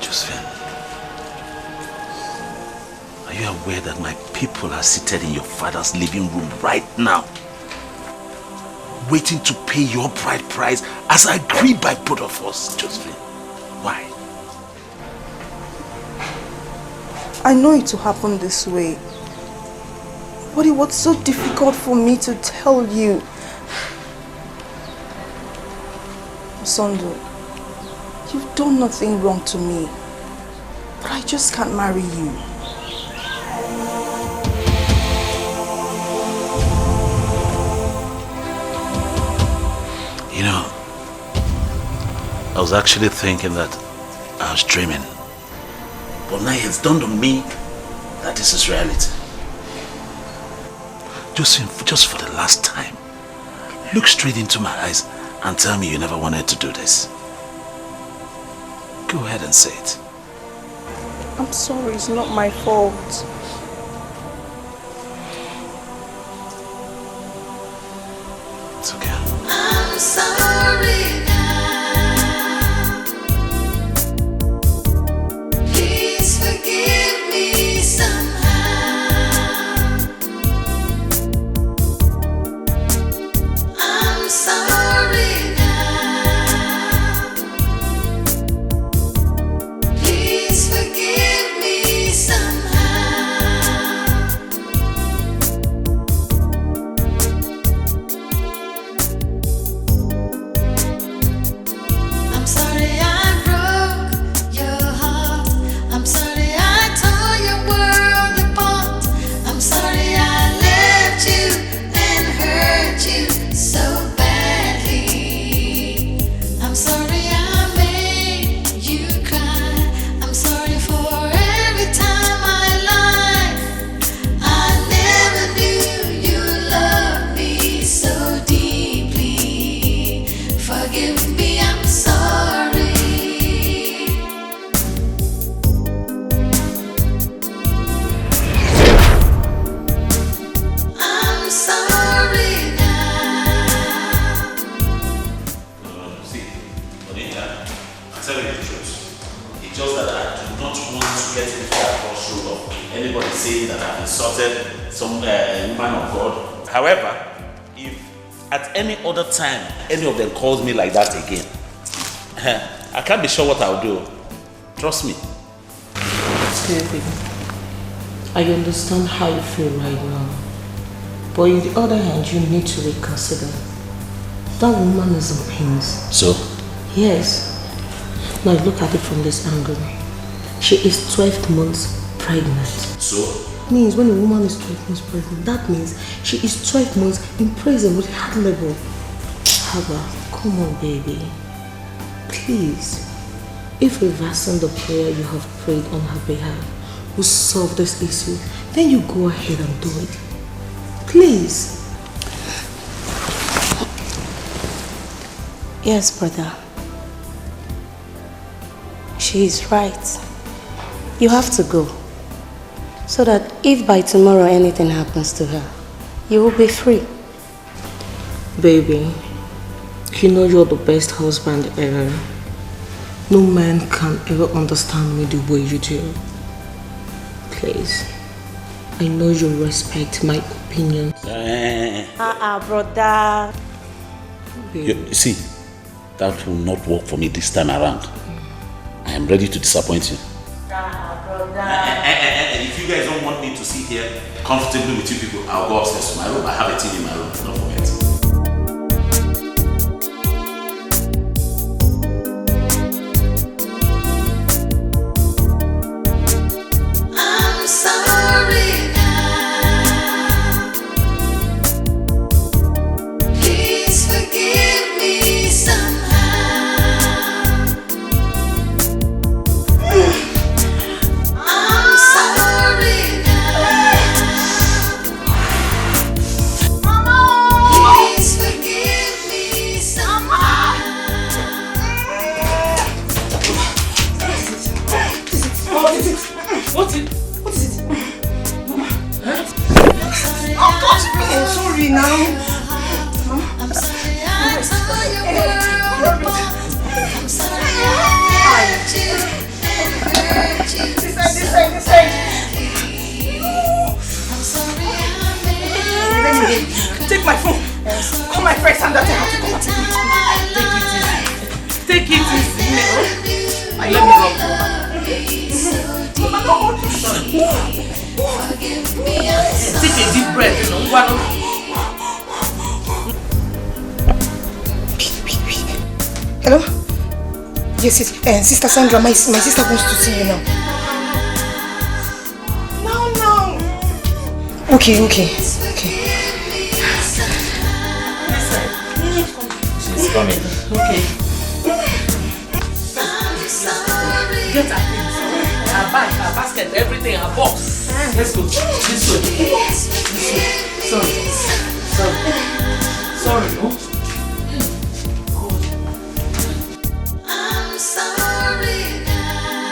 Josephine, are you aware that my people are seated in your father's living room right now, waiting to pay your bride price as agreed by both of us, Josephine? Why? I know it will happen this way, but it was so difficult for me to tell you. Osondu, you've done nothing wrong to me, but I just can't marry you. You know, I was actually thinking that I was dreaming. But now it's dawned on me that this is reality. Just for the last time, look straight into my eyes and tell me you never wanted to do this. Go ahead and say it. I'm sorry, it's not my fault. It's okay. I'm sorry now. Please forgive me somehow. I'm sorry now. Please forgive me somehow. I'm sorry I broke your heart. I'm sorry I tore your world apart. I'm sorry I left you and hurt you so badly. I'm sorry I made you cry. I'm sorry for every time I lied. I never knew you loved me so deeply. Forgive me, I'm sorry. I'm sorry now. See, Bonita, I'll tell you the truth. It's just that I do not want to get into that crossroad of anybody saying that I've insulted some woman of God. However, if at any other time any of them calls me like that again, I can't be sure what I'll do. Trust me. Baby, I understand how you feel right now. But on the other hand, you need to reconsider. That woman is in pains. So? Yes. Now look at it from this angle. She is 12 months pregnant. So? Means when a woman is 12 months pregnant, that means she is 12 months in prison with heart labor. Haba, come on baby. Please. If reversing the prayer you have prayed on her behalf will solve this issue, then you go ahead and do it. Please. Yes, brother. She is right. You have to go. So that if by tomorrow anything happens to her, you will be free. Baby, you know you're the best husband ever. No man can ever understand me the way you do. Please, I know you respect my opinion. Brother. You see, that will not work for me this time around. I am ready to disappoint you. And if you guys don't want me to sit here comfortably with you people, I'll go upstairs to my room. I have a TV in my room, don't forget. told my friend Sam that I have to come. Take it easy. Let me rub you. Mama, don't hold you. Take a deep breath. Hello? Yes, Sister Sandra, my sister wants to see you now. No. Okay. She's coming. Okay. Get her things. Her bag, her basket, everything, her box. Let's go. This way. Sorry. No? I'm sorry now.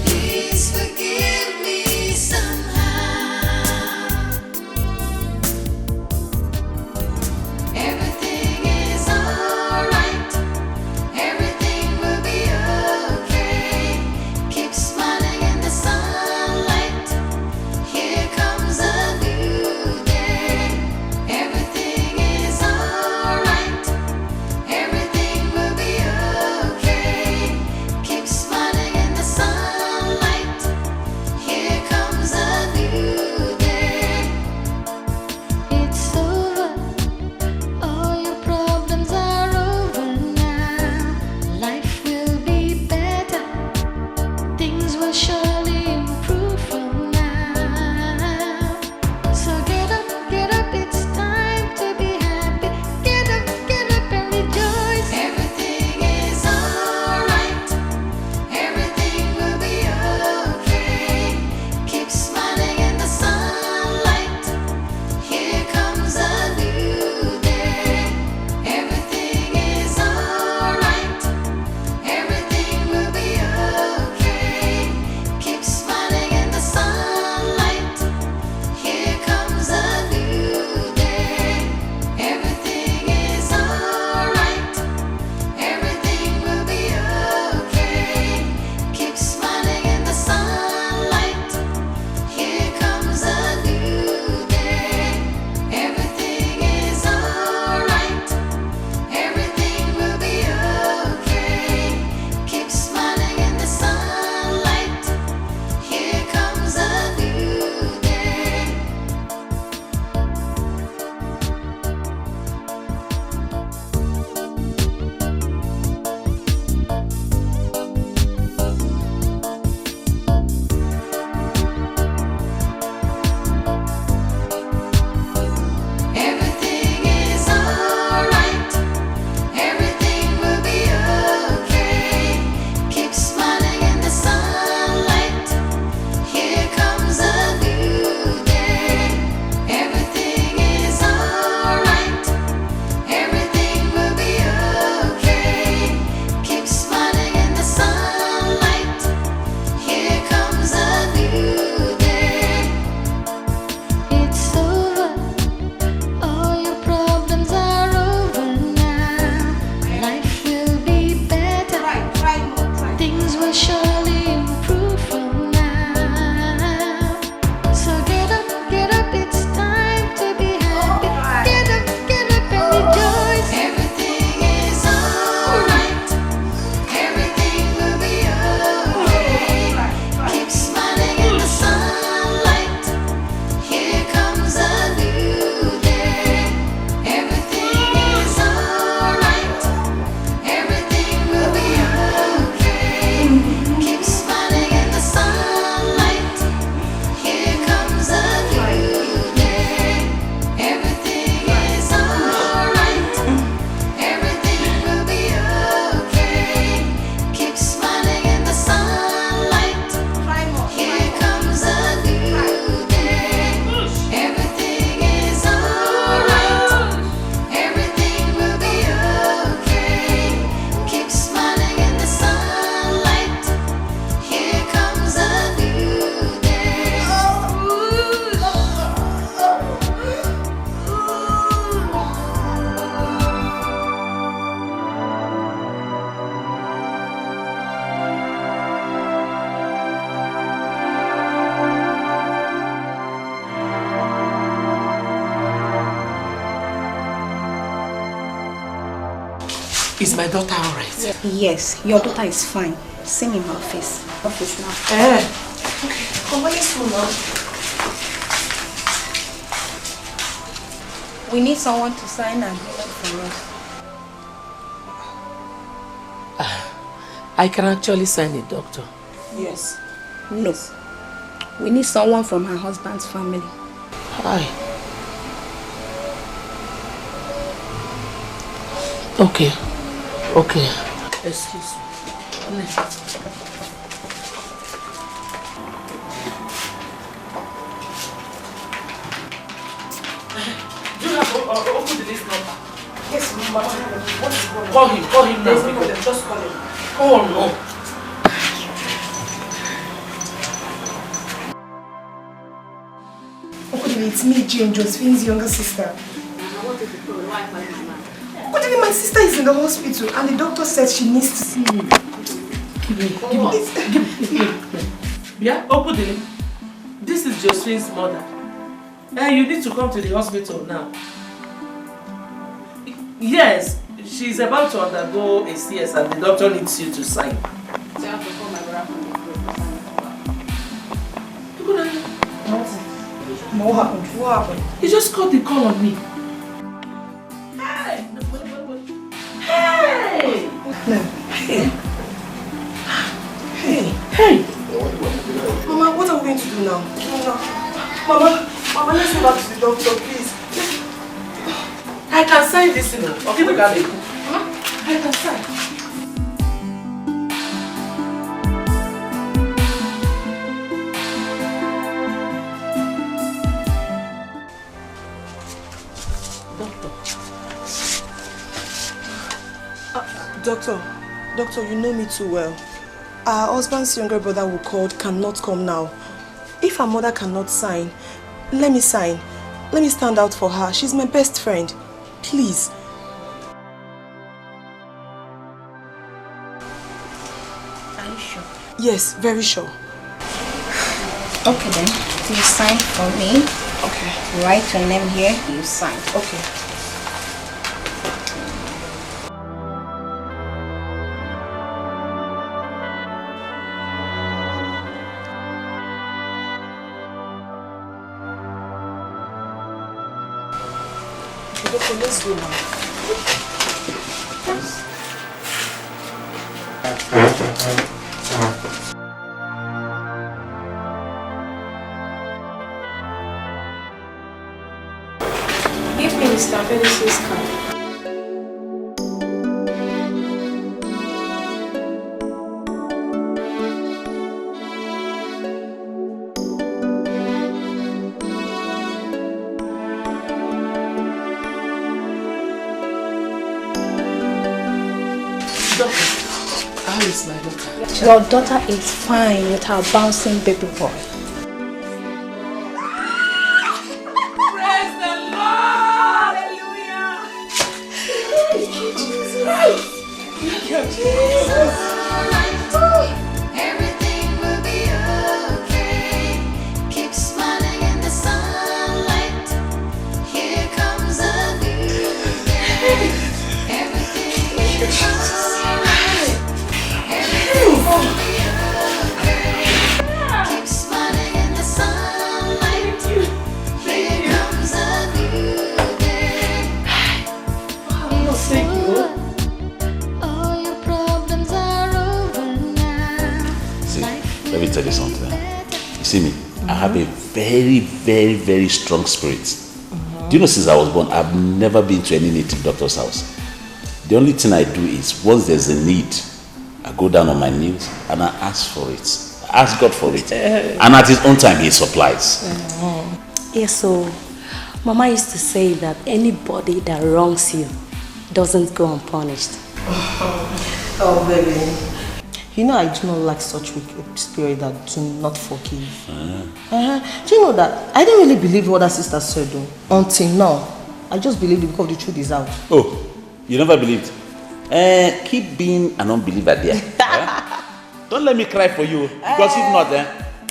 Please forgive me somehow. Everything is alright. Everything will be okay. Keep smiling in the sunlight. Here comes a new day. Is my daughter alright? Yes, your daughter is fine. See me in my office now. Okay, come on, let's go now. We need someone to sign an agreement for us. I can actually sign it, doctor. Yes. No. We need someone from her husband's family. Hi. Okay. Excuse me. Do you have open the list number? Yes, Mama. What is going on? Call him now. There's no problem. Just call him. Oh no. It's me, Jane, Josephine's younger sister. What is the problem? Why am I mad? My sister is in the hospital and the doctor said she needs to see me. Give me. Yeah, open the link. This is Josephine's mother. You need to come to the hospital now. Yes, she's about to undergo a CS and the doctor needs you to sign. So I have to call my brother from the group. What happened? He just got the call on me. Hey! Mama, what are we going to do now? Mama, let's go back to the doctor, please. I can sign this thing. Okay, we can. I can sign. Doctor, you know me too well. Our husband's younger brother who called cannot come now. If her mother cannot sign, let me sign. Let me stand out for her. She's my best friend. Please. Are you sure? Yes, very sure. Okay then. You sign for me. Okay. Write your name here. You sign. Okay. Okay, let's go now. Give me Mr. Felix's card. How is my daughter? Your daughter is fine with her bouncing baby boy. Praise the Lord! Hallelujah! Thank you, Jesus! Thank you, Jesus! Everything will be okay. Keep smiling in the sunlight. Here comes a new day. Everything will be alright. Everything will be okay. Keep smiling in the sunlight. Here comes a new day. Thank you. All your problems are over now. See, let me tell you something. You see me? I have a very, very, very strong spirit. Do you know, since I was born, I've never been to any native doctor's house. The only thing I do is, once there's a need, I go down on my knees and I ask for it. I ask God for it. And at his own time, he supplies. Yes, so Mama used to say that anybody that wrongs you doesn't go unpunished. Oh, baby. You know I do not like such wicked spirit that do not forgive. Do you know that I didn't really believe what that sister said though, until now. I just believed it because the truth is out. Oh, you never believed? Keep being an unbeliever there. Don't let me cry for you. Because if not,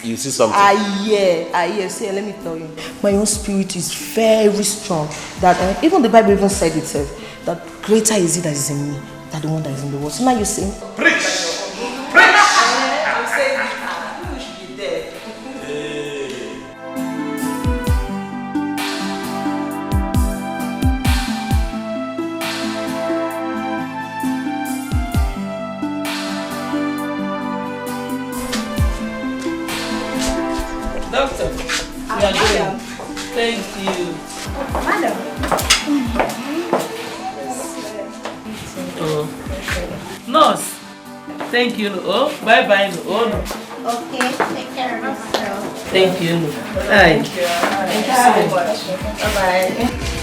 you see something. I hear. See, let me tell you. My own spirit is very strong. That even the Bible even said itself, that greater is it that is in me than the one that is in the world. So now you sing. Preach! I'm saying you should be there. Doctor, you are good. Thank you. Madam. Oh. Nurse, thank you. Oh, bye-bye. Oh, no. Okay, take care of yourself. Thank you. Hi. Thank you so much. Bye-bye.